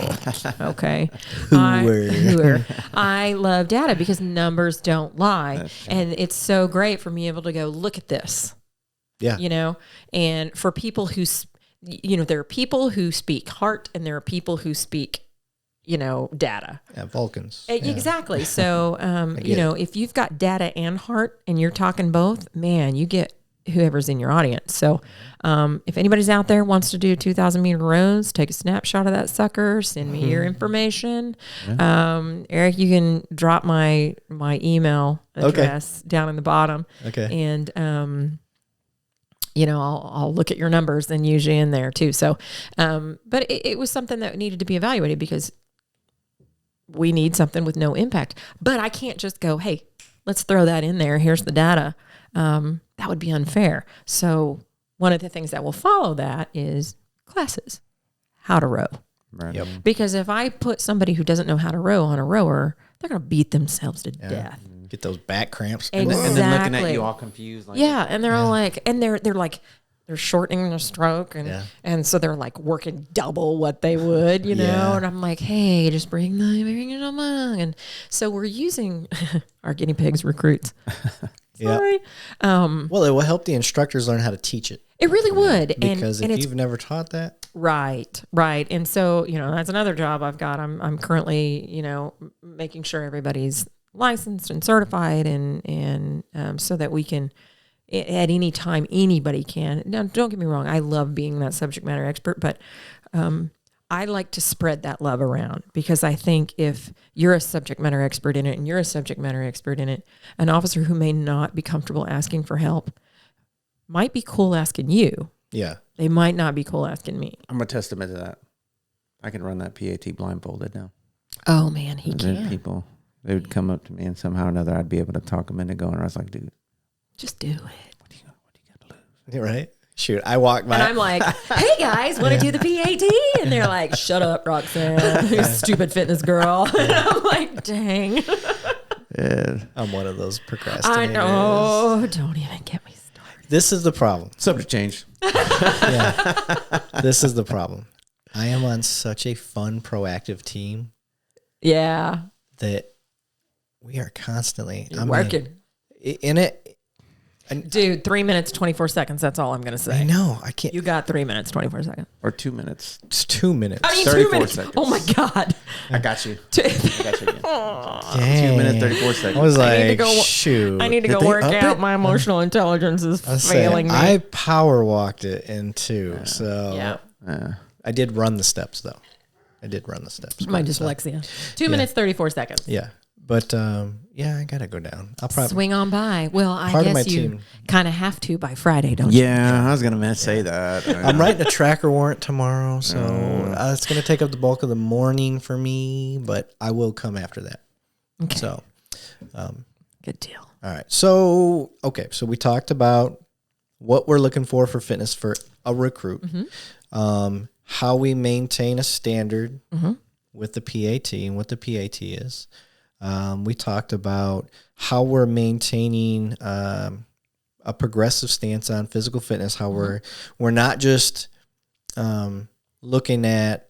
Okay. Hooer. I love data because numbers don't lie. And it's so great for me able to go, look at this. Yeah. And for people who, there are people who speak heart and there are people who speak, data. Yeah, Vulcans. Exactly. So, get it. if you've got data and heart and you're talking both, man, you get whoever's in your audience. So, if anybody's out there wants to do 2,000 meter rows, take a snapshot of that sucker, send me your information. Eric, you can drop my email address down in the bottom. Okay. And, I'll look at your numbers and use you in there too. So, but it was something that needed to be evaluated because we need something with no impact. But I can't just go, hey, let's throw that in there. Here's the data. That would be unfair. So one of the things that will follow that is classes, how to row. Right. Yep. Because if I put somebody who doesn't know how to row on a rower, they're going to beat themselves to death. Get those back cramps. Exactly. And then looking at you all confused. Like, Yeah, and they're all like, and they're like, they're shortening their stroke, and Yeah. and so they're like working double what they would, Yeah. And I'm like, hey, just bring it along, and so we're using our guinea pigs recruits. Yep. Sorry, Well, it will help the instructors learn how to teach it. it really would, Because and if it's you've never taught that, right, and so that's another job I've got. I'm currently making sure everybody's licensed and certified, and so that we can. At any time, anybody can. Now, don't get me wrong. I love being that subject matter expert, but I like to spread that love around because I think if you're a subject matter expert in it and you're a subject matter expert in it, an officer who may not be comfortable asking for help might be cool asking you. yeah. They might not be cool asking me. I'm a testament to that. I can run that PAT blindfolded now. Oh, man, he There's can. people, they would come up to me and somehow or another I'd be able to talk them into going. I was like, dude, Just do it. what do you got to lose? You're right. Shoot, I walked by. And I'm like, hey guys, want to do the PAT? And they're like, shut up, Roxanne, you stupid fitness girl. And I'm like, dang. Yeah. I'm one of those procrastinators. I know. Don't even get me started. This is the problem. Subject change. Yeah. This is the problem. I am on such a fun, proactive team Yeah. that we are constantly Working. in it. Dude, 3 minutes, 24 seconds. That's all I'm going to I say. know. I can't. You got 3 minutes, 24 seconds. Or 2 minutes. It's 2 minutes. I mean, 34 2 minutes. seconds. Oh my God. I got you. Two- I got you again. Dang. 2 minutes, 34 seconds. I was I need to like, go- shoot. I need to Did go they work up out. it? My emotional intelligence is I was saying, failing me. I power walked it in 2. So yeah. I did run the steps though. I did run the steps. My but, dyslexia. 2 minutes, 34 seconds. yeah. But yeah, I gotta go down. I'll probably Swing on by. Well, I Part of my guess you team- kind of have to by Friday, don't you? Yeah, I was going to say that. I'm writing a tracker warrant tomorrow, so it's going to take up the bulk of the morning for me, but I will come after that. Okay. So, Good deal. all right. So, okay. So we talked about what we're looking for fitness for a recruit, how we maintain a standard with the PAT and what the PAT is. We talked about how we're maintaining a progressive stance on physical fitness, how we're not just looking at,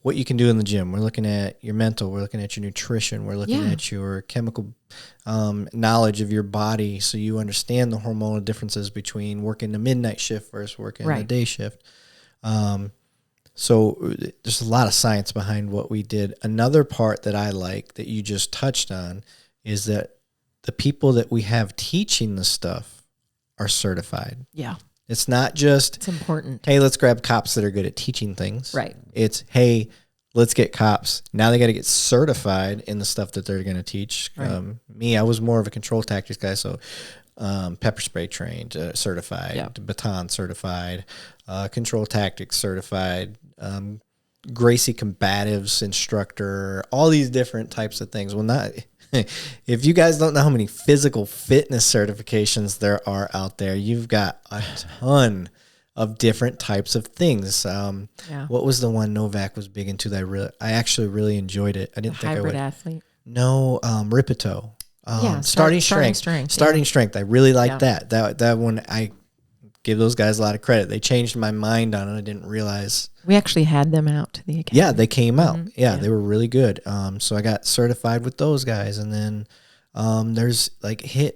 what you can do in the gym. We're looking at your mental, we're looking at your nutrition, we're looking Yeah. at your chemical knowledge of your body so you understand the hormonal differences between working the midnight shift versus working the Right. day shift. So there's a lot of science behind what we did. Another part that I like that you just touched on is that the people that we have teaching the stuff are certified. Yeah. It's not just, It's important. hey, let's grab cops that are good at teaching things. Right. It's, hey, let's get cops. Now they got to get certified in the stuff that they're going to teach. Right. Me, I was more of a control tactics guy. So pepper spray trained, certified, Yeah. baton certified, control tactics certified, Gracie combatives instructor, all these different types of things. Well, not if you guys don't know how many physical fitness certifications there are out there, you've got a ton of different types of things. Yeah. What was the one Novak was big into that I actually really enjoyed it. I didn't think I Hybrid would. athlete. No, Ripito. Yeah, starting starting strength. strength, Starting strength. I really liked Yeah. that one. I give those guys a lot of credit. They changed my mind on it. I didn't realize. We actually had them out to the academy. Yeah, they came out. Yeah, Yeah. they were really good. So I got certified with those guys, and then there's like HIIT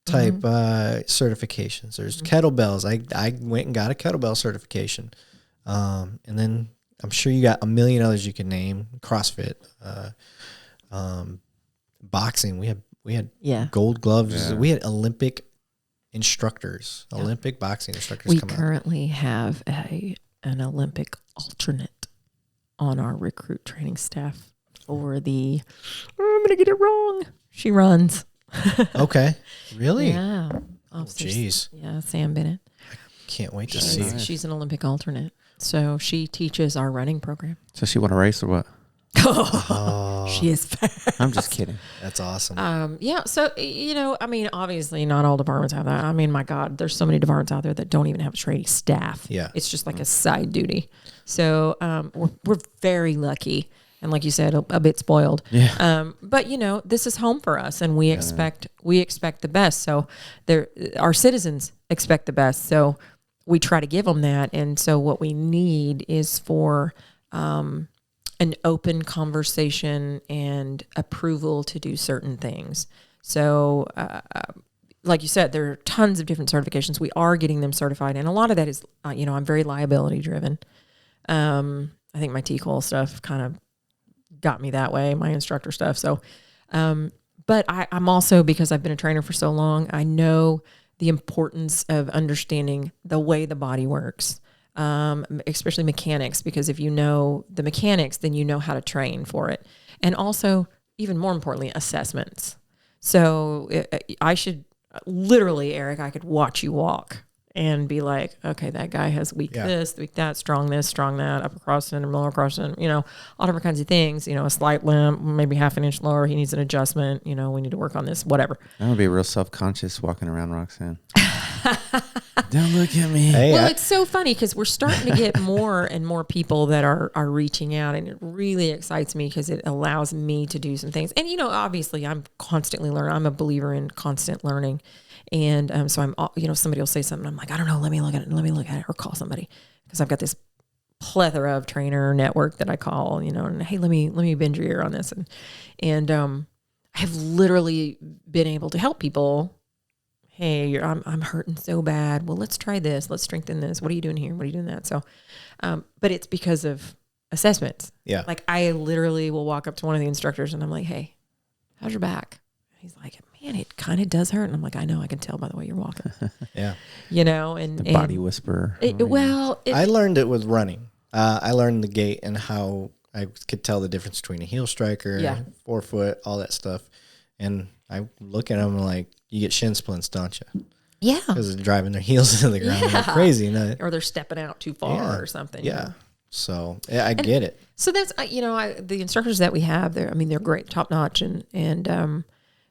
type certifications. There's kettlebells. I went and got a kettlebell certification, and then I'm sure you got a million others you can name. CrossFit, boxing. We had Yeah. gold gloves. Yeah. We had Olympic instructors, Olympic boxing instructors We come out. currently have an Olympic alternate on our recruit training staff for the, I'm going to get it wrong. She runs. Okay, really? Yeah. Officers- Jeez. Yeah, Sam Bennett. Can't wait to see. She's an Olympic alternate, so she teaches our running program. So she want to race or what? She is fast. I'm just kidding. That's awesome. Yeah. So, I mean, obviously not all departments have that. I mean, my God, there's so many departments out there that don't even have training staff. Yeah. It's just like a side duty. So we're very lucky. And like you said, a bit spoiled. Yeah. But this is home for us, and we expect the best. So our citizens expect the best. So we try to give them that. And so what we need is for an open conversation and approval to do certain things. So, like you said, there are tons of different certifications. We are getting them certified, and a lot of that is, I'm very liability driven. I think my TCOL stuff kind of got me that way, my instructor stuff. So, but I'm also, because I've been a trainer for so long, I know the importance of understanding the way the body works. Especially mechanics, because if you know the mechanics, then you know how to train for it. And also, even more importantly, assessments. So I should literally, Eric, I could watch you walk and be like, okay, that guy has weak this, weak that, strong this, strong that, upper cross center, lower cross center, all different kinds of things, a slight limp, maybe half an inch lower, he needs an adjustment, we need to work on this, whatever. I'm going to be real self-conscious walking around, Roxanne. Don't look at me. Hey, well, it's so funny because we're starting to get more and more people that are reaching out, and it really excites me because it allows me to do some things. And, obviously I'm constantly learning. I'm a believer in constant learning. And so I'm, somebody will say something. I'm like, I don't know. Let me look at it or call somebody, because I've got this plethora of trainer network that I call, and hey, let me bend your ear on this. And I have literally been able to help people. Hey, I'm hurting so bad. Well, let's try this. Let's strengthen this. What are you doing here? What are you doing that? So, but it's because of assessments. Yeah. Like I literally will walk up to one of the instructors and I'm like, hey, how's your back? He's like, man, it kind of does hurt. And I'm like, I know, I can tell by the way you're walking. Yeah. And the body whisperer. I learned it with running. I learned the gait and how I could tell the difference between a heel striker, forefoot, all that stuff. And I look at them like, you get shin splints, don't you? Yeah. Because they're driving their heels into the ground like crazy. Or they're stepping out too far or something. Yeah. So I get it. So that's, the instructors that we have, they're great, top notch. And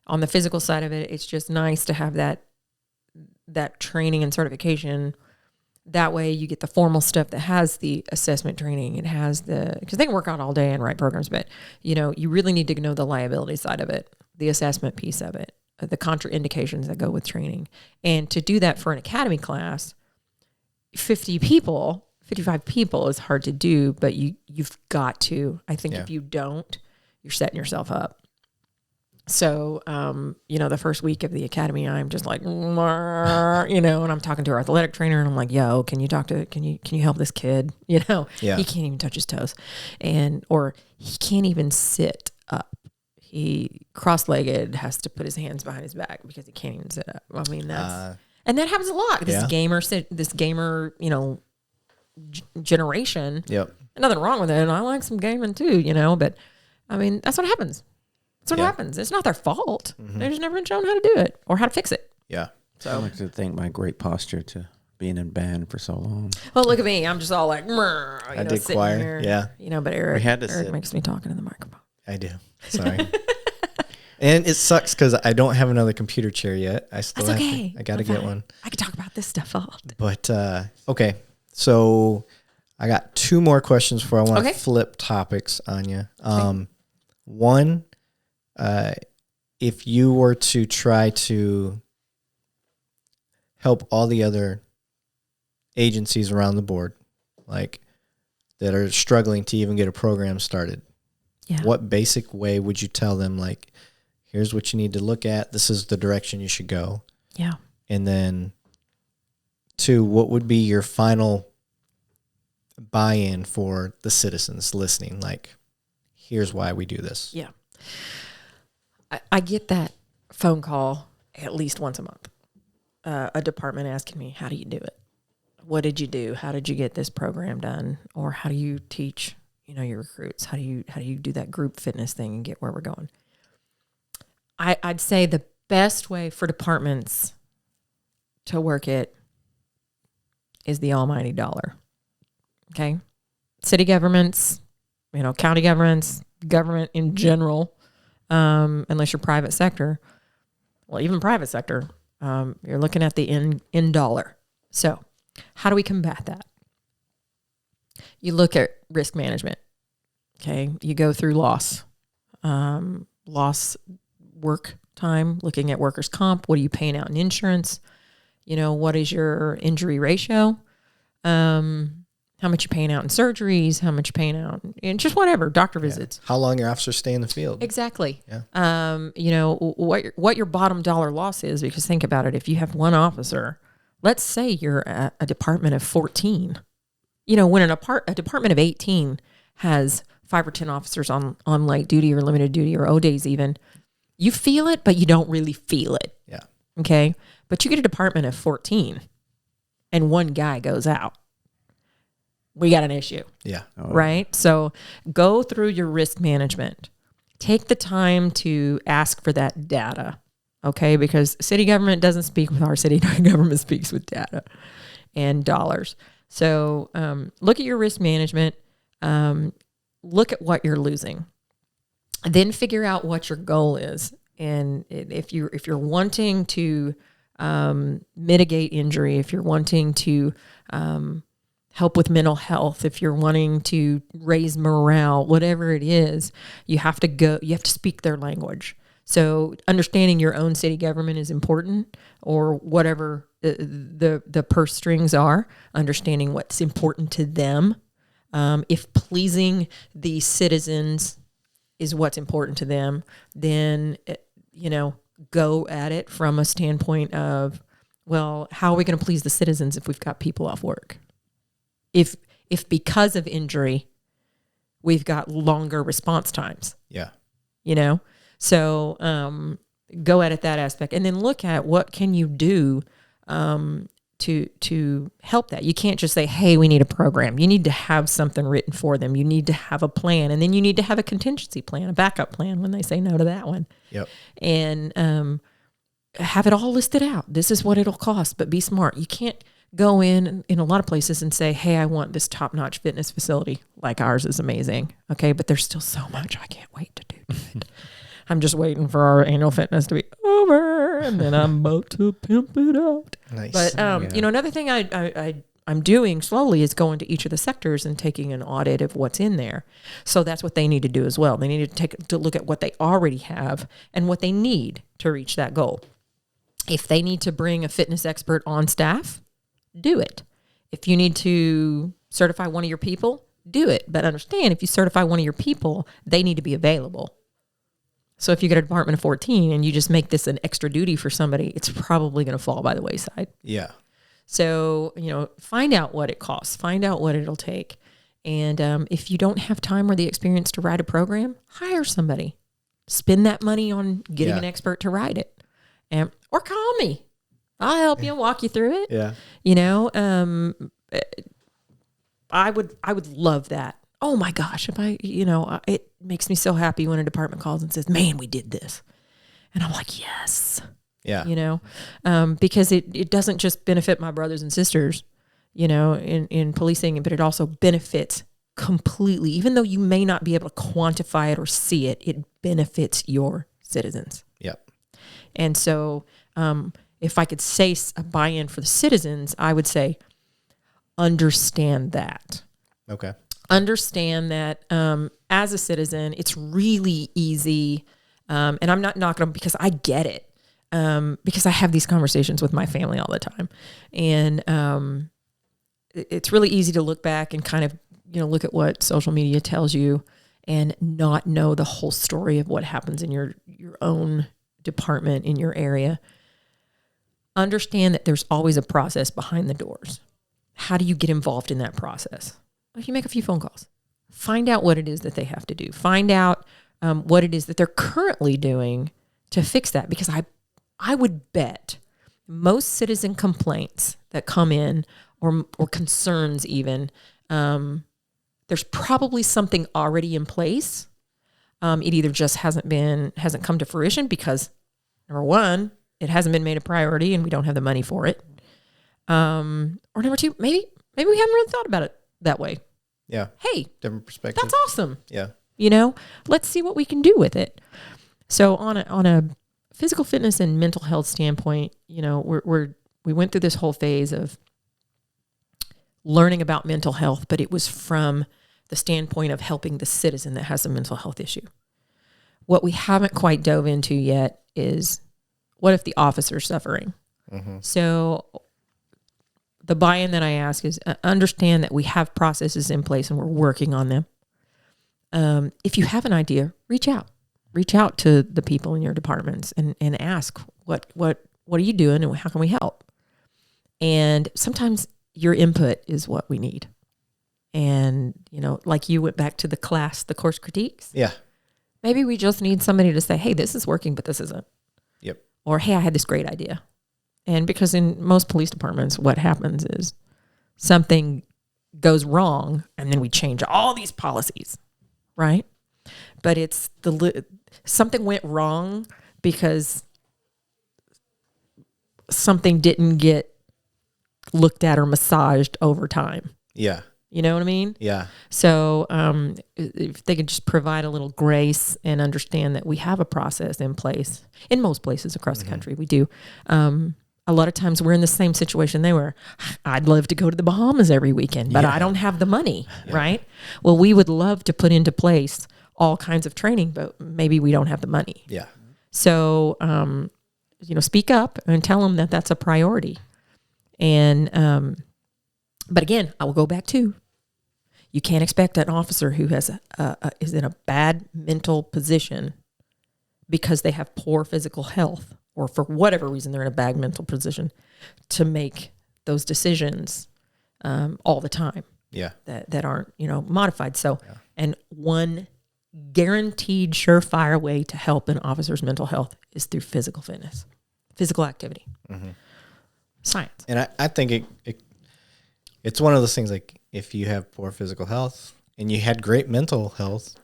on the physical side of it, it's just nice to have that training and certification. That way you get the formal stuff that has the assessment training. It has because they can work out all day and write programs, but you really need to know the liability side of it, the assessment piece of it, the contraindications that go with training. And to do that for an academy class, 55 people is hard to do, but you've got to. I think if you don't, you're setting yourself up. So, the first week of the academy, I'm just like, and I'm talking to our athletic trainer and I'm like, yo, can you help this kid? He can't even touch his toes or he can't even sit up. He cross-legged has to put his hands behind his back because he can't even sit up. I mean, and that happens a lot. This gamer, generation. Yep. Nothing wrong with it. And I like some gaming too, but I mean, that's what happens. That's what happens. It's not their fault. Mm-hmm. They've just never been shown how to do it or how to fix it. Yeah. So I like to thank my great posture to being in band for so long. Well, look at me. I'm just all like, I did choir. Here, yeah. But Eric sit. makes me talking in the microphone. I do. Sorry. And it sucks because I don't have another computer chair yet. I still That's have okay. I got to get one. I could talk about this stuff all day. But, okay. So I got two more questions before I want to flip topics on you. One, if you were to try to help all the other agencies around the board, like that are struggling to even get a program started, what basic way would you tell them, like, here's what you need to look at, this is the direction you should go? Yeah. And then two, what would be your final buy-in for the citizens listening? Like, here's why we do this. Yeah. I get that phone call at least once a month. A department asking me, how do you do it? What did you do? How did you get this program done? Or how do you teach, your recruits? How do you do that group fitness thing and get where we're going? I'd say the best way for departments to work it is the almighty dollar. Okay. City governments, county governments, government in general, unless you're private sector, well, even private sector, you're looking at the in dollar. So how do we combat that? You look at risk management. Okay. You go through loss work time, looking at workers' comp. What are you paying out in insurance? What is your injury ratio? How much you paying out in surgeries? How much you paying out in just whatever, doctor visits? How long your officers stay in the field? Exactly. Yeah. What your bottom dollar loss is, because think about it. If you have one officer, let's say you're at a department of 14, when a department of 18 has 5 or 10 officers on light duty or limited duty or O days even, you feel it, but you don't really feel it. Yeah. Okay. But you get a department of 14 and one guy goes out. We got an issue. Yeah. Right? So go through your risk management. Take the time to ask for that data, okay? Because city government doesn't speak with our city government, speaks with data and dollars. So look at your risk management. Look at what you're losing. Then figure out what your goal is. And if you're wanting to mitigate injury, if you're wanting to help with mental health, if you're wanting to raise morale, whatever it is, you have to speak their language. So understanding your own city government is important, or whatever the purse strings are, understanding what's important to them. If pleasing the citizens is what's important to them, then, go at it from a standpoint of, well, how are we going to please the citizens if we've got people off work? If because of injury, we've got longer response times. Yeah. So go at it that aspect, and then look at what can you do to help that. You can't just say, hey, we need a program. You need to have something written for them. You need to have a plan, and then you need to have a contingency plan, a backup plan when they say no to that one. Yep. And have it all listed out. This is what it'll cost, but be smart. You can't go in a lot of places and say, hey, I want this top-notch fitness facility. Like ours is amazing. Okay. But there's still so much I can't wait to do it. I'm just waiting for our annual fitness to be over, and then I'm about to pimp it out. Nice. But, another thing I'm doing slowly is going to each of the sectors and taking an audit of what's in there. So that's what they need to do as well. They need to look at what they already have and what they need to reach that goal. If they need to bring a fitness expert on staff, do it. If you need to certify one of your people, do it. But understand, if you certify one of your people, they need to be available. So if you get a department of 14 and you just make this an extra duty for somebody, it's probably going to fall by the wayside. Yeah. So, find out what it costs, find out what it'll take. And if you don't have time or the experience to write a program, hire somebody. Spend that money on getting an expert to write it. Or call me. I'll help you, walk you through it. Yeah. I would love that. Oh my gosh, if it makes me so happy when a department calls and says, man, we did this. And I'm like, yes. Yeah. Because it doesn't just benefit my brothers and sisters, in policing, but it also benefits completely. Even though you may not be able to quantify it or see it, it benefits your citizens. Yep. And so if I could say a buy-in for the citizens, I would say understand that. Okay. Understand that as a citizen, it's really easy. And I'm not knocking them, because I get it. Because I have these conversations with my family all the time. And it's really easy to look back and kind of, look at what social media tells you and not know the whole story of what happens in your own department, in your area. Understand that there's always a process behind the doors. How do you get involved in that process? Well, you make a few phone calls. Find out what it is that they have to do. Find out what it is that they're currently doing to fix that. Because I would bet most citizen complaints that come in, or concerns even, there's probably something already in place. It either just hasn't come to fruition because, number one, it hasn't been made a priority and we don't have the money for it. Or number two, maybe we haven't really thought about it that way. Yeah. Hey, Different perspective. that's awesome. Yeah. You know, let's see what we can do with it. So on a physical fitness and mental health standpoint, you know, we went through this whole phase of learning about mental health, but it was from the standpoint of helping the citizen that has a mental health issue. What we haven't quite dove into yet is what if the officer's suffering? Mm-hmm. So the buy-in that I ask is understand that we have processes in place and we're working on them. If you have an idea, reach out to the people in your departments and ask what are you doing and how can we help? And sometimes your input is what we need. And, you know, like you went back to the course critiques. Yeah. Maybe we just need somebody to say, hey, this is working, but this isn't. Yep. Or, hey, I had this great idea. And because in most police departments, what happens is something goes wrong and then we change all these policies, right? But it's something went wrong because something didn't get looked at or massaged over time. Yeah. You know what I mean? Yeah. So if they could just provide a little grace and understand that we have a process in place in most places across the country, we do. A lot of times we're in the same situation they were. I'd love to go to the Bahamas every weekend, but I don't have the money, right? Well, we would love to put into place all kinds of training, but maybe we don't have the money. Yeah. So, you know, speak up and tell them that that's a priority. And, but again, I will go back to, you can't expect an officer who has is in a bad mental position because they have poor physical health or for whatever reason they're in a bad mental position to make those decisions all the time. Yeah. That aren't, you know, modified. So, and one guaranteed surefire way to help an officer's mental health is through physical fitness, physical activity, science. And I think it's one of those things like if you have poor physical health and you had great mental health,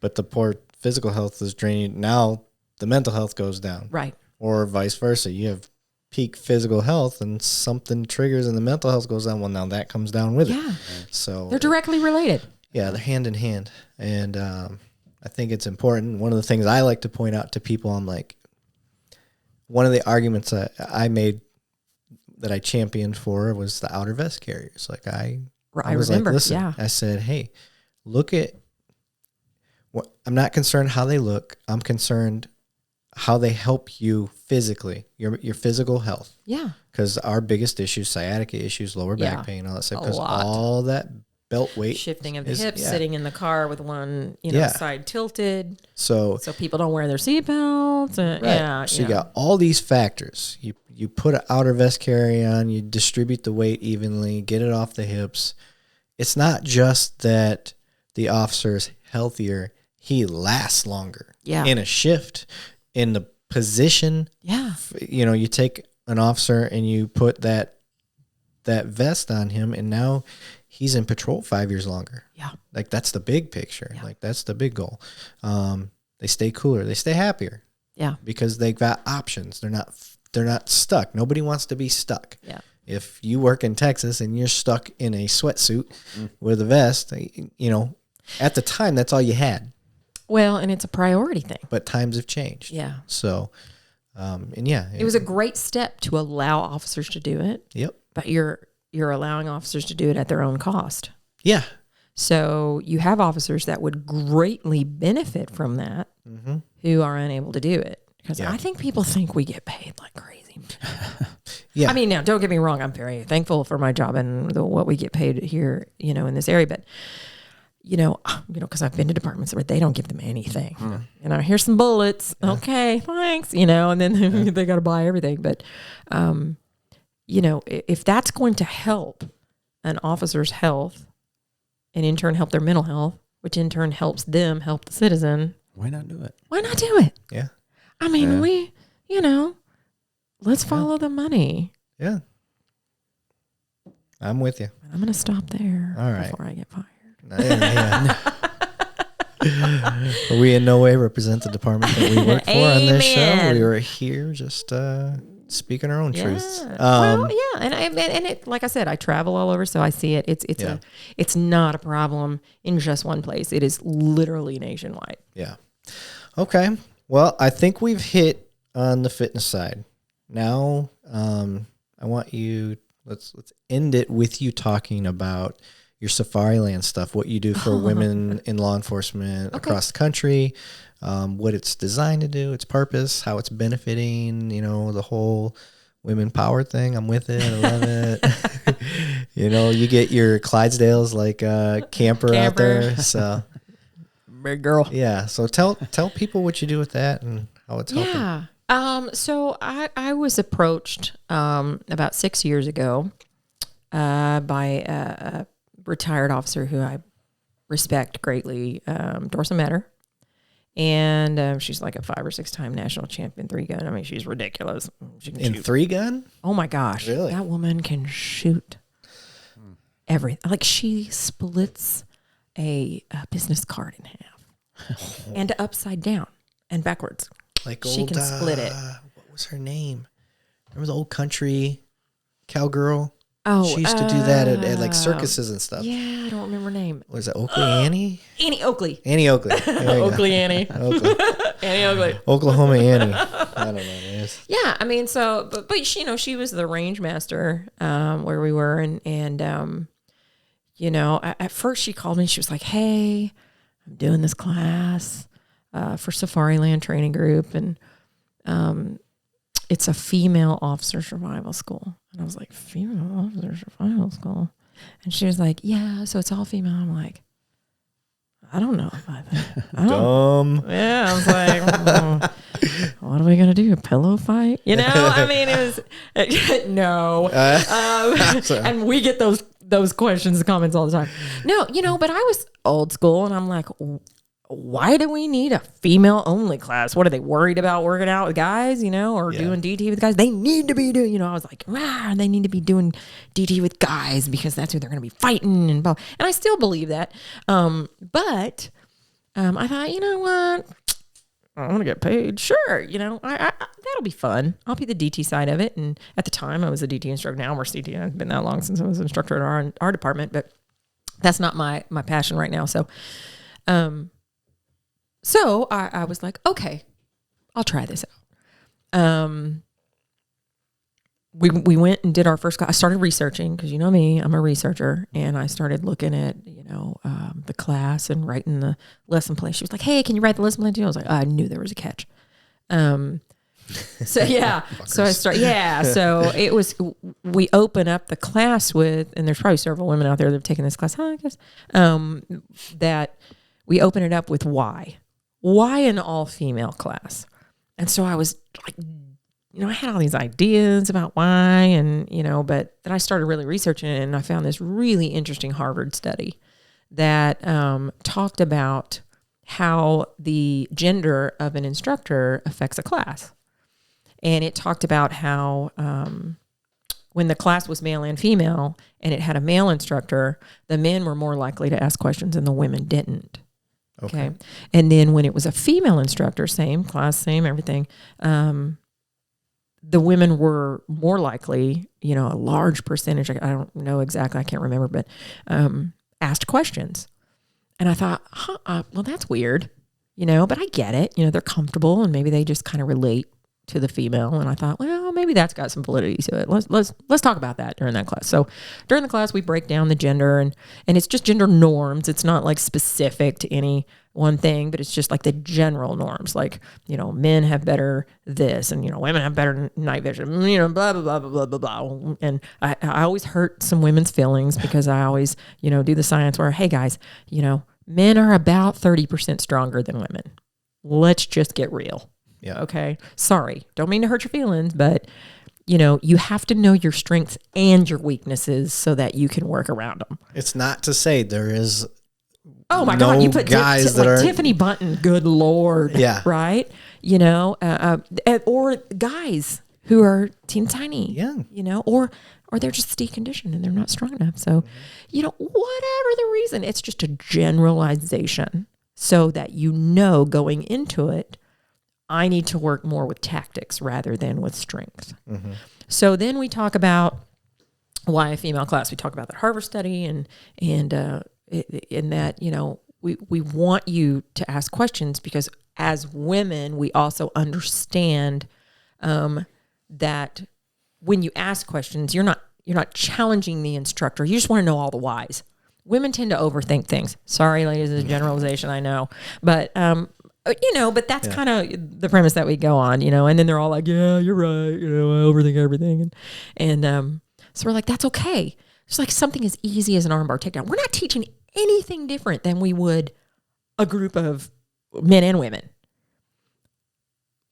but the poor physical health is draining, now the mental health goes down. Right. Or vice versa. You have peak physical health and something triggers and the mental health goes down. Well, now that comes down with it. So They're directly related. yeah, they're hand in hand. And I think it's important. One of the things I like to point out to people, I'm like, one of the arguments I made that I championed for was the outer vest carriers. Like I was remember, like, listen, I said, hey, look at what I'm not concerned how they look. I'm concerned how they help you physically, your physical health. Yeah. Because our biggest issues, sciatica issues, lower back pain, all that stuff. Because all that belt weight. Shifting of the hips, sitting in the car with one, side tilted. So people don't wear their seatbelts. Right. So you got all these factors. You put an outer vest carry on, you distribute the weight evenly, get it off the hips. It's not just that the officer is healthier, he lasts longer in a shift, in the position. Yeah. You take an officer and you put that vest on him and now he's in patrol 5 years longer. Yeah. Like that's the big picture. Yeah. Like that's the big goal. They stay cooler. They stay happier. Yeah. Because they've got options. They're not stuck. Nobody wants to be stuck. Yeah. If you work in Texas and you're stuck in a sweatsuit with a vest, at the time that's all you had. Well, and it's a priority thing. But times have changed. Yeah. So, it was a great step to allow officers to do it. Yep. But you're allowing officers to do it at their own cost. Yeah. So you have officers that would greatly benefit from that who are unable to do it. Because I think people think we get paid like crazy. Yeah. I mean, now, don't get me wrong. I'm very thankful for my job and what we get paid here, in this area. But, because I've been to departments where they don't give them anything. Here's some bullets. Yeah. Okay, thanks. And then they got to buy everything. But, if that's going to help an officer's health and in turn help their mental health, which in turn helps them help the citizen. Why not do it? Why not do it? Yeah. I mean, let's follow the money. Yeah. I'm with you. I'm going to stop there before I get fired. We in no way represent the department that we work for on this show. We were here just speaking our own truths. Well, yeah, and it, like I said, I travel all over, so I see it. It's not a problem in just one place. It is literally nationwide. Yeah. Okay. Well, I think we've hit on the fitness side. Now, I want you. Let's end it with you talking about your Safariland stuff. What you do for women in law enforcement across the country. What it's designed to do, its purpose, how it's benefiting, the whole women power thing. I'm with it. I love it. You get your Clydesdales like camper out there. So big girl. Yeah. So tell people what you do with that and how it's helping. Yeah. So I was approached about 6 years ago by a retired officer who I respect greatly, Dorsa Metter. And she's like a 5 or 6 time national champion 3-gun. I mean, she's ridiculous. She can shoot. 3-gun? Oh my gosh. Really? That woman can shoot everything. Like she splits a business card in half and upside down and backwards. Like she can split it. What was her name? Remember the old country cowgirl? Oh, she used to do that at like circuses and stuff. Yeah, I don't remember her name. Was it Oakley Annie? Annie Oakley. Annie Oakley. Oakley Annie. Oakley. Annie Oakley. Oklahoma Annie. I don't know. Man. Yeah, I mean, so, but she was the range master where we were, and at first she called me. She was like, "Hey, I'm doing this class for Safariland Training Group, and it's a female officer survival school." And I was like, "Female officer survival school?" And she was like, "Yeah, so it's all female." I'm like, I don't know. Dumb. Yeah, I was like, what are we going to do? A pillow fight? I mean, it was, no. And we get those questions and comments all the time. No, but I was old school and I'm like, why do we need a female only class? What are they worried about working out with guys, or doing DT with guys? They need to be doing, I was like, they need to be doing DT with guys because that's who they're going to be fighting and blah. And I still believe that. But I thought, you know what? I want to get paid. Sure. I that'll be fun. I'll be the DT side of it. And at the time I was a DT instructor. Now we're CT. It's been that long since I was an instructor at our department, but that's not my passion right now. So I was like, okay, I'll try this out. We went and did our first class. I started researching because me, I'm a researcher, and I started looking at the class and writing the lesson plan. She was like, "Hey, can you write the lesson plan too?" I was like, I knew there was a catch. So yeah, so I started. Yeah, so it was. We open up the class with, and there's probably several women out there that have taken this class. I guess that we open it up with why. Why an all-female class? And so I was like, I had all these ideas about why, and, but then I started really researching it, and I found this really interesting Harvard study that talked about how the gender of an instructor affects a class. And it talked about how when the class was male and female, and it had a male instructor, the men were more likely to ask questions and the women didn't. Okay. And then when it was a female instructor, same class, same everything, the women were more likely, a large percentage, I don't know exactly, I can't remember, but asked questions. And I thought, well, that's weird, but I get it. They're comfortable and maybe they just kind of relate to the female. And I thought, well, maybe that's got some validity to it. Let's talk about that during that class. So during the class, we break down the gender and it's just gender norms. It's not like specific to any one thing, but it's just like the general norms. Like, men have better this and, women have better night vision, blah, blah, blah, blah, blah, blah, blah. And I always hurt some women's feelings because I always, do the science where, hey guys, men are about 30% stronger than women. Let's just get real. Yeah. Okay. Sorry. Don't mean to hurt your feelings, but you have to know your strengths and your weaknesses so that you can work around them. It's not to say there is. Oh my God. You put guys that are Tiffany Bunton. Good Lord. Yeah. Right. Or guys who are teeny tiny, young, or they're just deconditioned and they're not strong enough. So, whatever the reason, it's just a generalization so that going into it, I need to work more with tactics rather than with strength. So then we talk about why a female class. We talk about that Harvard study and in that, you know, we want you to ask questions because as women, we also understand that when you ask questions, you're not challenging the instructor. You just want to know all the whys. Women tend to overthink things. Sorry, ladies, it's a generalization, I know. But, you know, but that's kind of the premise that we go on, you know, and then they're all like, yeah, you're right. You know, I overthink everything. And so we're like, that's okay. It's like something as easy as an armbar takedown. We're not teaching anything different than we would a group of men and women.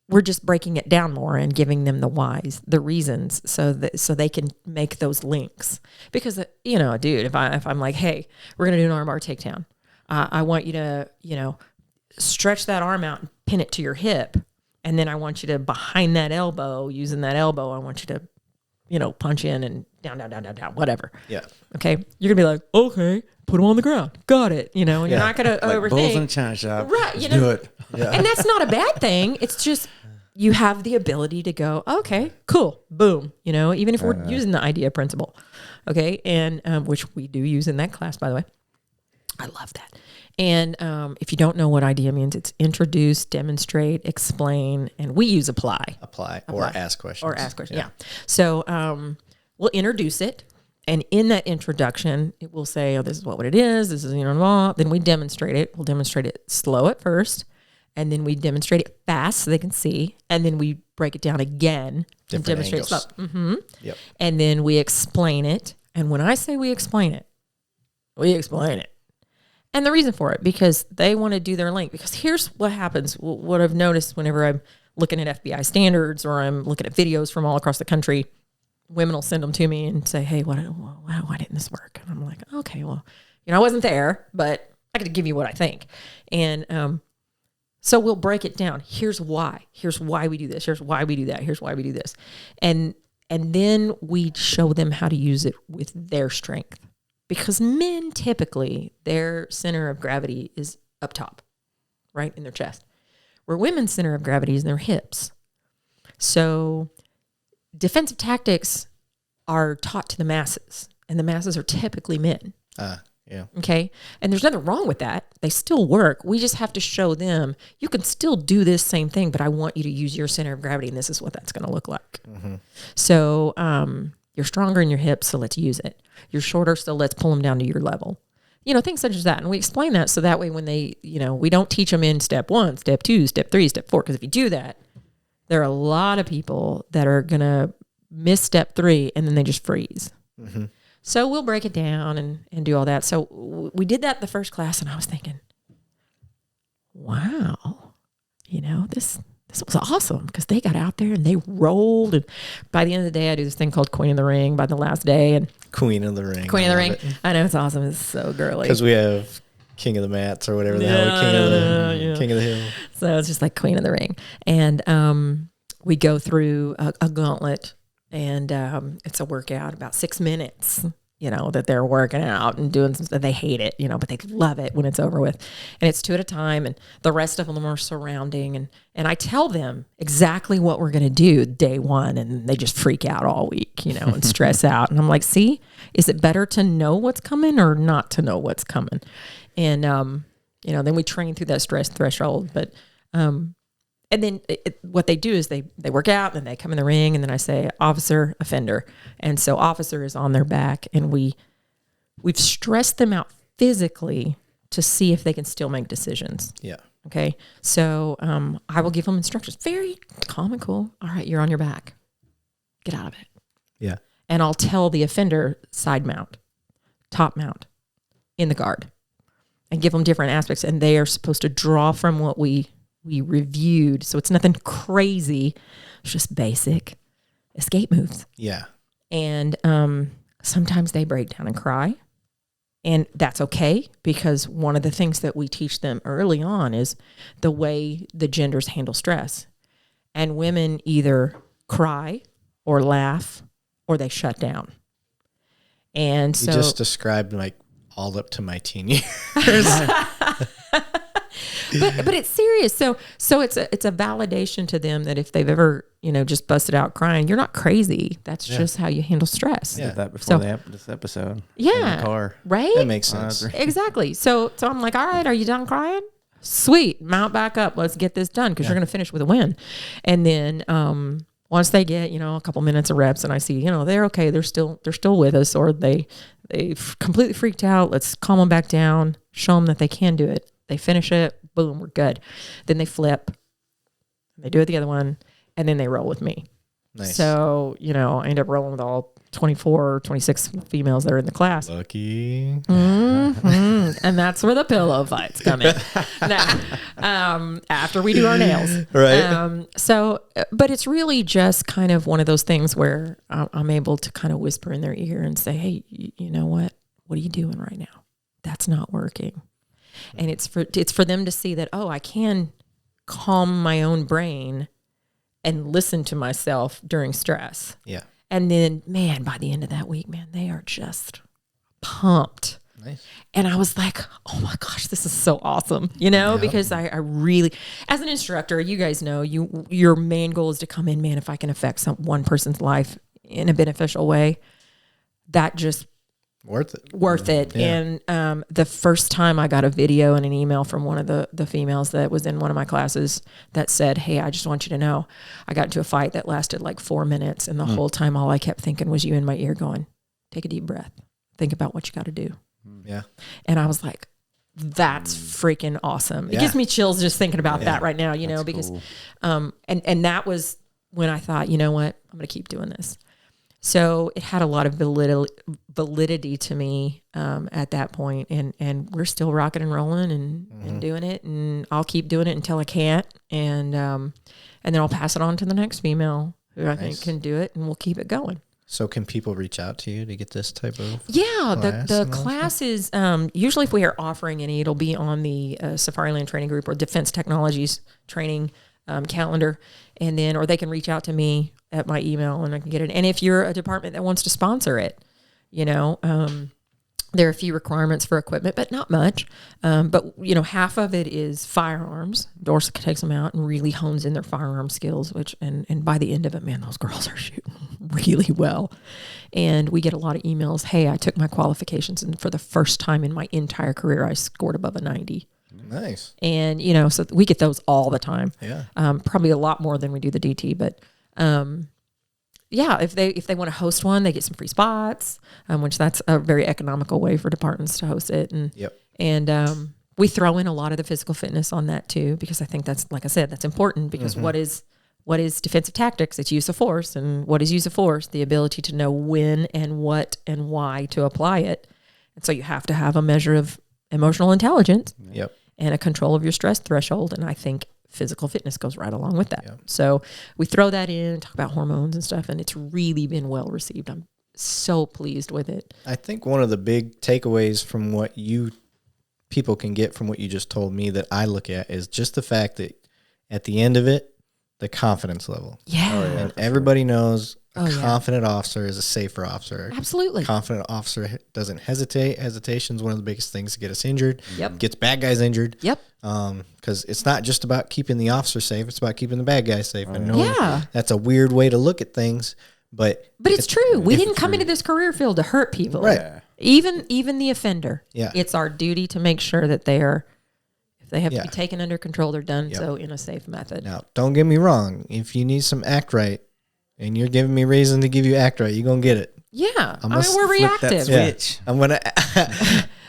We're just breaking it down more and giving them the whys, the reasons, so they can make those links. Because, you know, dude, if I'm like, hey, we're going to do an armbar takedown. I want you to, you know, stretch that arm out and pin it to your hip. And then I want you to, behind that elbow, using that elbow, I want you to, you know, punch in and down, whatever. Yeah. Okay. You're going to be like, okay, put them on the ground. Got it. You know, and you're not going to Like overthink. bulls in a china shop. Right. Let's You know, do it. Yeah. and that's not a bad thing. It's just you have the ability to go, okay, cool, boom. You know, even if we're using the idea principle, okay, and which we do use in that class, by the way. I love that. And if you don't know what idea means, it's introduce, demonstrate, explain, and we use apply. Or ask questions. Yeah. So we'll introduce it. And in that introduction, it will say, oh, this is what it is. This is, you know, then we demonstrate it. We'll demonstrate it slow at first. And then we demonstrate it fast so they can see. And then we break it down again and demonstrate it slow. Yep. And then we explain it. And when I say we explain it, we explain it. And the reason for it, because they want to do their link. Because here's what happens. What I've noticed whenever I'm looking at FBI standards or I'm looking at videos from all across the country, women will send them to me and say, hey, why didn't this work? And I'm like, okay, well, you know, I wasn't there, but I could give you what I think. And so we'll break it down. Here's why. Here's why we do this. Here's why we do that. Here's why we do this. And then we show them how to use it with their strength. Because men typically, their center of gravity is up top, right in their chest. Where women's center of gravity is in their hips. So defensive tactics are taught to the masses, and the masses are typically men. Yeah. Okay. And there's nothing wrong with that. They still work. We just have to show them you can still do this same thing, but I want you to use your center of gravity, and this is what that's going to look like. So you're stronger in your hips, so let's use it. You're shorter, so let's pull them down to your level. You know, things such as that. And we explain that so that way when they, you know, we don't teach them in step 1, step 2, step 3, step 4. Because if you do that, there are a lot of people that are going to miss step 3 and then they just freeze. So we'll break it down and do all that. So we did that the first class, and I was thinking, wow, you know, this was awesome because they got out there and they rolled. And by the end of the day, I do this thing called Queen of the Ring by the last day. And Queen of the Ring. Queen of the Ring. I know, it's awesome. It's so girly. Because we have King of the Mats or whatever the hell. King of the Hill. So it's just like Queen of the Ring. And we go through a gauntlet, and it's a workout about 6 minutes, you know, that they're working out and doing some stuff. They hate it, you know, but they love it when it's over with. And it's 2 at a time, and the rest of them are surrounding. And I tell them exactly what we're going to do day 1, and they just freak out all week, you know, and stress out. And I'm like, see, is it better to know what's coming or not to know what's coming? And, you know, then we train through that stress threshold. But, and then what they do is they work out, and they come in the ring, and then I say officer, offender. And so officer is on their back, and we've stressed them out physically to see if they can still make decisions. Yeah. Okay. So I will give them instructions. Very calm and cool. All right, you're on your back. Get out of it. Yeah. And I'll tell the offender side mount, top mount, in the guard, and give them different aspects. And they are supposed to draw from what we reviewed. So it's nothing crazy. It's just basic escape moves. Yeah. And sometimes they break down and cry. And that's okay, because one of the things that we teach them early on is the way the genders handle stress. And women either cry or laugh or they shut down. And so you just described like all up to my teen years. but it's serious. So it's a validation to them that if they've ever, just busted out crying, you're not crazy. That's just how you handle stress. Did that before this episode. In Yeah. the car. Right? That makes sense. Exactly. So I'm like, all right, are you done crying? Sweet. Mount back up. Let's get this done because you're going to finish with a win. And then once they get, a couple minutes of reps and I see, they're okay, they're still with us, or they've completely freaked out. Let's calm them back down, show them that they can do it. They finish it. Boom, we're good. Then they flip. They do it the other one. And then they roll with me. Nice. So, I end up rolling with all 24 or 26 females that are in the class. Lucky. And that's where the pillow fights come in. Now, after we do our nails. Right. But it's really just kind of one of those things where I'm able to kind of whisper in their ear and say, hey, you know what? What are you doing right now? That's not working. And it's for them to see that, I can calm my own brain and listen to myself during stress. Yeah. And then, man, by the end of that week, man, they are just pumped. Nice. And I was like, oh my gosh, this is so awesome, because I really, as an instructor, you guys know, your main goal is to come in, man, if I can affect one person's life in a beneficial way, that just Worth it. Yeah. And the first time I got a video and an email from one of the females that was in one of my classes that said, hey, I just want you to know, I got into a fight that lasted like 4 minutes. And the whole time, all I kept thinking was you in my ear going, take a deep breath. Think about what you got to do. Yeah. And I was like, that's freaking awesome. Yeah. It gives me chills just thinking about that right now, That's because, cool. and that was when I thought, you know what, I'm going to keep doing this. So it had a lot of validity to me at that point, and we're still rocking and rolling and doing it, and I'll keep doing it until I can't, and then I'll pass it on to the next female who I think can do it, and we'll keep it going. So can people reach out to you to get this type of Yeah, class the and all class is usually, if we are offering any, it'll be on the Safariland Training Group or Defense Technologies training calendar, and then or they can reach out to me at my email and I can get it. And if you're a department that wants to sponsor it, there are a few requirements for equipment, but not much. But half of it is firearms. Dorsa takes them out and really hones in their firearm skills, and by the end of it, man, those girls are shooting really well. And we get a lot of emails. Hey, I took my qualifications, and for the first time in my entire career, I scored above a 90. Nice. And, so we get those all the time. Yeah. Probably a lot more than we do the DT, but, if they want to host one, they get some free spots, which that's a very economical way for departments to host it. And we throw in a lot of the physical fitness on that too, because I think that's, like I said, that's important because what is defensive tactics? It's use of force. And what is use of force? The ability to know when and what and why to apply it. And so you have to have a measure of emotional intelligence. Yep. And a control of your stress threshold. And I think physical fitness goes right along with that. Yeah. So we throw that in, talk about hormones and stuff, and it's really been well received. I'm so pleased with it. I think one of the big takeaways from what people can get from what you just told me that I look at is just the fact that at the end of it, the confidence level. Yeah. And everybody knows a yeah. confident officer is a safer officer. Absolutely. A confident officer doesn't hesitate. Hesitation is one of the biggest things to get us injured. Yep. Gets bad guys injured. Yep. Because it's not just about keeping the officer safe. It's about keeping the bad guys safe. I know Yeah. that's a weird way to look at things, but it's true. We didn't come into this career field to hurt people. Right. Yeah. Even the offender. Yeah. It's our duty to make sure that they are, if they have Yeah. to be taken under control, they're done Yep. so in a safe method. now don't get me wrong. If you need some Act Right and you're giving me reason to give you Act Right, you're going to get it. Yeah. I'm I mean, gonna we're flip that reactive. switch. I'm gonna.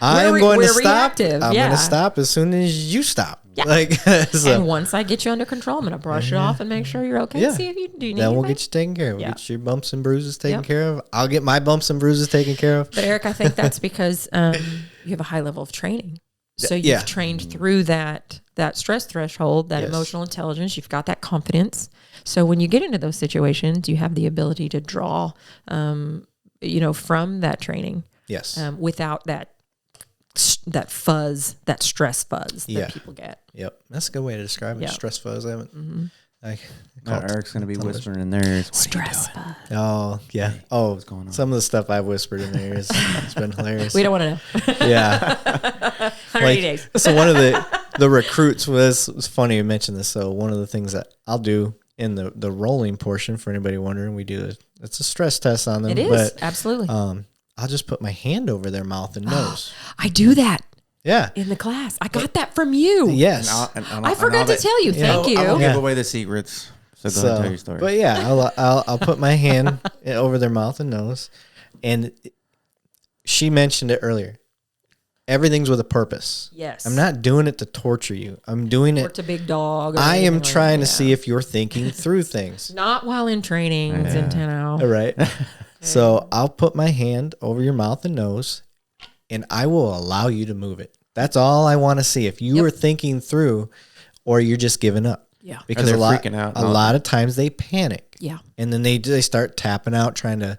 I am We're going to stop. reactive, I'm yeah. going to stop as soon as you stop. Yeah. Like so, And once I get you under control, I'm going to brush it off and make sure you're okay. Yeah. See if you do need then we'll anything. get you taken care of. We'll Yeah. get your bumps and bruises taken Yep. care of. I'll get my bumps and bruises taken care of. But Eric, I think that's because you have a high level of training. So you've Yeah. trained through that stress threshold, that Yes. emotional intelligence. You've got that confidence. So when you get into those situations, you have the ability to draw, from that training Yes. without that fuzz, that stress fuzz Yeah. that people get. Yep. That's a good way to describe it. Yeah. Stress fuzz. I haven't. I Now call it Eric's gonna be television. whispering in there. Stress fuzz. Oh yeah. Oh, What's going on? some of the stuff I've whispered in there is it's been hilarious. We don't want to know. Yeah. 180 days. So one of the the recruits was funny you mentioned this. So one of the things that I'll do in the rolling portion, for anybody wondering, it's a stress test on them. It is, but, absolutely. I'll just put my hand over their mouth and nose. I do that Yeah. in the class. I got that from you. Yes. I forgot to tell you. Thank you. I won't Yeah. give away the secrets. So go ahead and tell your story. But yeah, I'll put my hand over their mouth and nose, and she mentioned it earlier. Everything's with a purpose. Yes. I'm not doing it to torture you. I'm doing Or it. to big dog. Or I am anything like trying to that. see if you're thinking through things. Not while in trainings in 10 hours. All right. So I'll put my hand over your mouth and nose, and I will allow you to move it. That's all I want to see. If you are thinking through, or you're just giving up. Yeah. Because they're a lot, freaking out. a lot of times they panic. Yeah. And then they start tapping out, trying to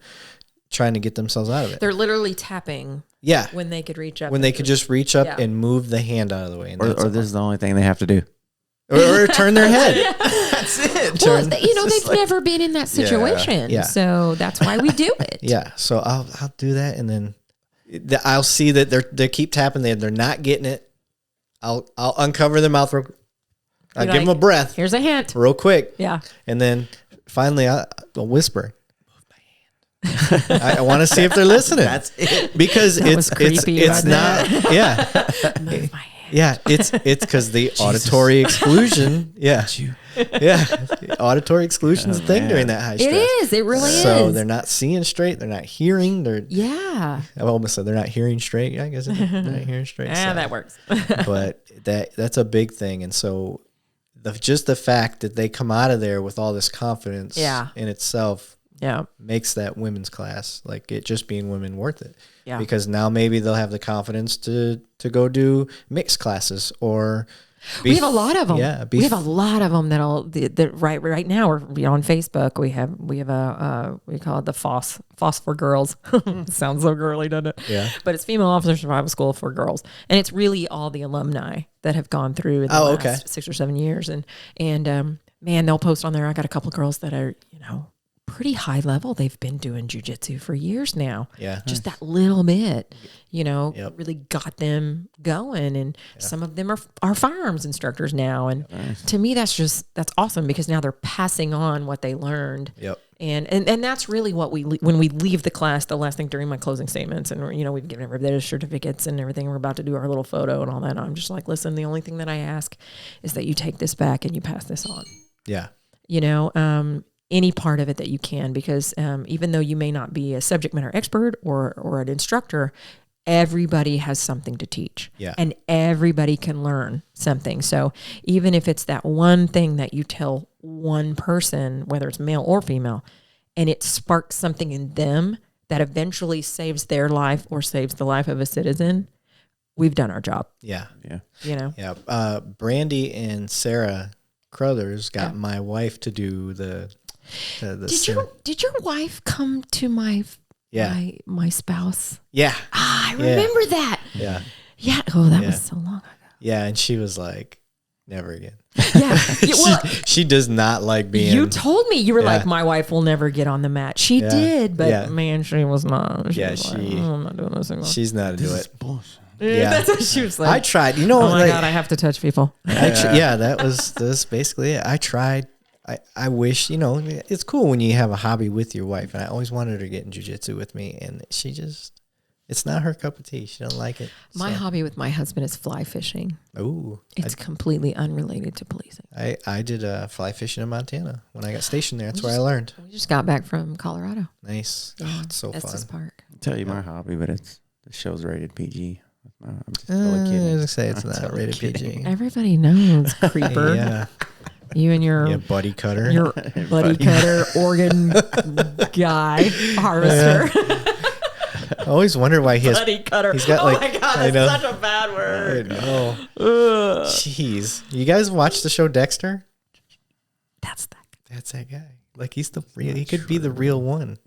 get themselves out of it. They're literally tapping Yeah. when they could reach up. When they could just reach up Yeah. and move the hand out of the way. And Or that's all. this is the only thing they have to do. or turn their head. That's it. Well, Turn- they've never been in that situation. Yeah. So that's why we do it. Yeah. So I'll do that, and then I'll see that they keep tapping. They're not getting it. I'll uncover their mouth. I'll You're give them a like, breath Here's a hint. real quick. Yeah. And then finally I'll whisper. Move my hand. I want to see if they're listening. That's it. Because That was creepy it's right not. Yeah. Move my hand. Yeah, it's because the auditory exclusion. Yeah, yeah, auditory exclusion is a thing during that high stress. It is. It really So is. they're not seeing straight. They're not hearing. Yeah. I almost said they're not hearing straight. Yeah, I guess they're not hearing straight. Yeah, so. that works. But that's a big thing, and so just the fact that they come out of there with all this confidence, Yeah. in itself, Yeah. makes that women's class, like it just being women, worth it. Yeah. Because now maybe they'll have the confidence to go do mixed classes or. We have a lot of them. Yeah, we have a lot of them that right now we're on Facebook. We have a we call it the FOSS for girls. Sounds so girly, doesn't it? Yeah. But it's Female Officer Survival School for girls, and it's really all the alumni that have gone through in the last 6 or 7 years. And man, they'll post on there. I got a couple of girls that are pretty high level. They've been doing jujitsu for years now. Yeah. Just that little bit, Yep. really got them going. And some of them are firearms instructors now. And to me, that's awesome because now they're passing on what they learned. Yep. And that's really what when we leave the class, the last thing during my closing statements, and we've given everybody their certificates and everything. We're about to do our little photo and all that. I'm just like, listen, the only thing that I ask is that you take this back and you pass this on. Yeah. Any part of it that you can, because even though you may not be a subject matter expert or an instructor, everybody has something to teach. Yeah. And everybody can learn something. So even if it's that one thing that you tell one person, whether it's male or female, and it sparks something in them that eventually saves their life or saves the life of a citizen, we've done our job. Yeah. Yeah. Yeah. Brandy and Sarah Crothers got my wife to do the Did your wife come to my spouse? Yeah. I remember that. Yeah. Yeah. Oh, that was so long ago. Yeah. And she was like, never again. Yeah. Well, she does not like being. you told me you were Yeah. like, my wife will never get on the mat. She did, but man, she was not. She was like, she. "Oh, I'm not doing this anymore." She's not to do it. Bullshit. Yeah. That's what she was like. I tried. Oh my like, God, I have to touch people. that was basically it. I tried. I wish, it's cool when you have a hobby with your wife, and I always wanted her to get in jiu-jitsu with me, and it's not her cup of tea. She don't like it. My hobby with my husband is fly fishing. Ooh. It's completely unrelated to policing. I did fly fishing in Montana when I got stationed there. That's where I learned. We just got back from Colorado. Nice. Oh, it's so Estes fun. Park. I'll tell you my hobby, but the show's rated PG. I'm just I totally was kidding. gonna say it's I'm not totally rated kidding. PG. Everybody knows, creeper. Yeah. You and your Buddy cutter. your buddy cutter, organ guy, harvester. I always wonder why he has. Buddy cutter. He's got, oh like, my God, I that's know. such a bad I word. know. Jeez. You guys watch the show Dexter? That's that. That's that guy. Like he's the real. He could be the real one.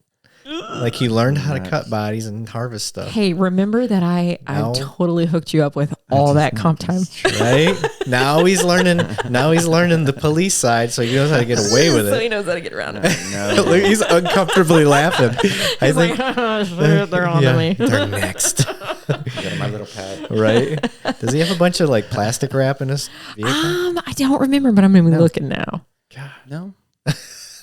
Like he learned how to cut bodies and harvest stuff. Hey, remember that I No. totally hooked you up with all that comp time. Right now he's learning. Now he's learning the police side, so he knows how to get away with So he it. knows how to get around it. Look, he's uncomfortably laughing. I He's think like, oh, shit, they're on to me. they're next. Got my little pad. Right? Does he have a bunch of like plastic wrap in his vehicle? I don't remember, but I'm gonna be looking now. God. No.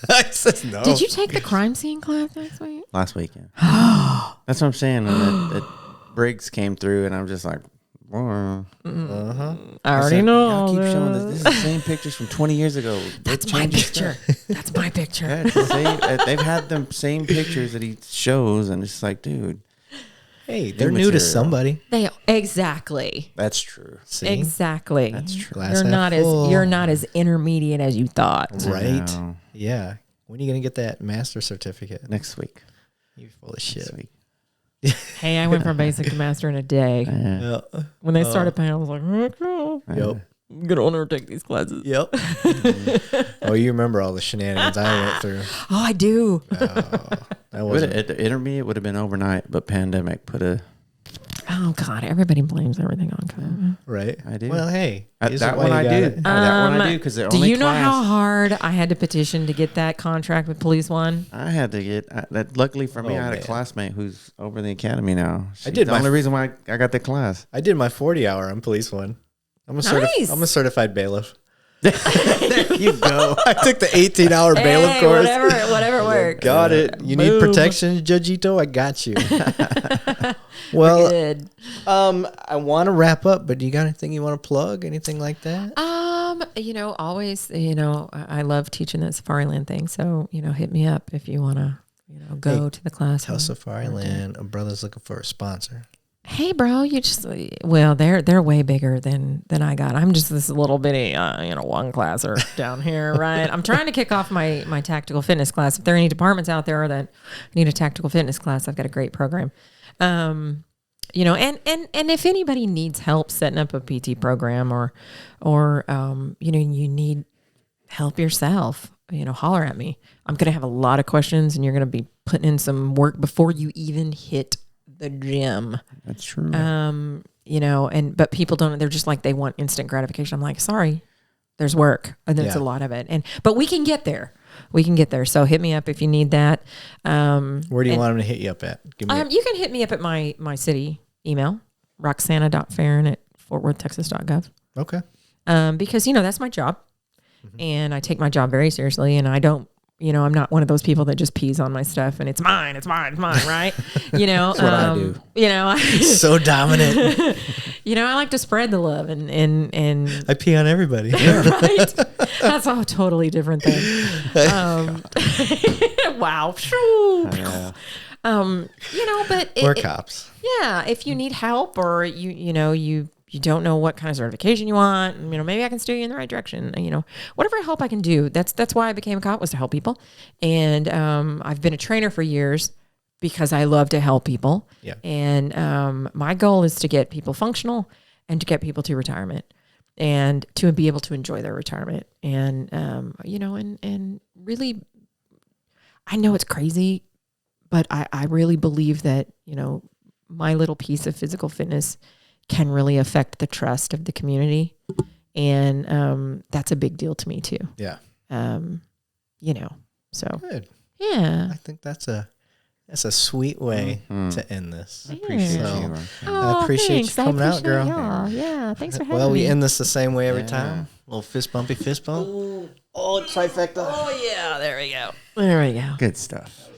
It says no. Did you take the crime scene class next week? Last weekend. That's what I'm saying. And that Briggs came through, and I'm just like, "Whoa." I already know. Y'all keep showing this. This is the same pictures from 20 years ago. That's my picture. That's my picture. Yeah, it's the same, they've had the same pictures that he shows, and it's like, dude, Hey, they're new to material. somebody. They exactly. that's true. See? Exactly. That's true. Glass You're half not full. you're not as intermediate as you thought. Right? No. Yeah. When are you going to get that master certificate? Next week. You're full of shit. Next week. Hey, I went from basic to master in a day. Yeah. When they started paying, I was like, oh, cool. Yep. I'm gonna want to take these classes. Yep. Oh, you remember all the shenanigans I went through. Oh, I do. That wasn't. The intermediate would have been overnight, but pandemic put a. Oh God, everybody blames everything on COVID. Right? I do. Well, hey. isn't That why one you I got do. it. That one I do because they're Do only you know class. how hard I had to petition to get that contract with Police One? I had to get that. Luckily for me, Oh, I had man. a classmate who's over the academy now. She's did the my only reason why I got the class. I did my 40-hour on police one. I'm a, Nice. I'm a certified bailiff. There you go. I took the 18-hour bailiff course. whatever works. Got it. You need Boom. protection, Judgito? I got you. Well, Good. I want to wrap up, but do you got anything you want to plug? Anything like that? Always, I love teaching that Safariland thing. So, hit me up if you want to, go Hey, to the class. Tell Safariland a brother's looking for a sponsor. Hey, bro, they're way bigger than I got. I'm just this little bitty, one classer down here, right? I'm trying to kick off my tactical fitness class. If there are any departments out there that need a tactical fitness class, I've got a great program. And if anybody needs help setting up a PT program or you need help yourself, holler at me. I'm going to have a lot of questions and you're going to be putting in some work before you even hit the gym. That's true. But people don't, they're just like, they want instant gratification. I'm like, sorry, there's work and there's a lot of it. But we can get there. So hit me up if you need that. Where do you want them to hit you up at? Give me You can hit me up at my city email, roxana.farron@fortworthtexas.gov. okay. Because, that's my job and I take my job very seriously and I don't, I'm not one of those people that just pees on my stuff and it's mine, right? That's what I do. So dominant. I like to spread the love and I pee on everybody. right? That's a totally different thing. Wow. Yeah. But We're cops. yeah, if you need help or you don't know what kind of certification you want, maybe I can steer you in the right direction. Whatever help I can do. That's why I became a cop, was to help people. And I've been a trainer for years because I love to help people. Yeah. And my goal is to get people functional and to get people to retirement and to be able to enjoy their retirement. And and really, I know it's crazy, but I really believe that, my little piece of physical fitness can really affect the trust of the community. And that's a big deal to me too. Yeah. So Good. yeah. I think that's a sweet way to end this. I appreciate So- you. Roxanne. Oh, I appreciate you thanks. I coming out, appreciate girl. y'all. Yeah. Thanks for having Well, me. we end this the same way every Yeah. time. Little fist bump. Oh, trifecta. Oh yeah. There we go. Good stuff.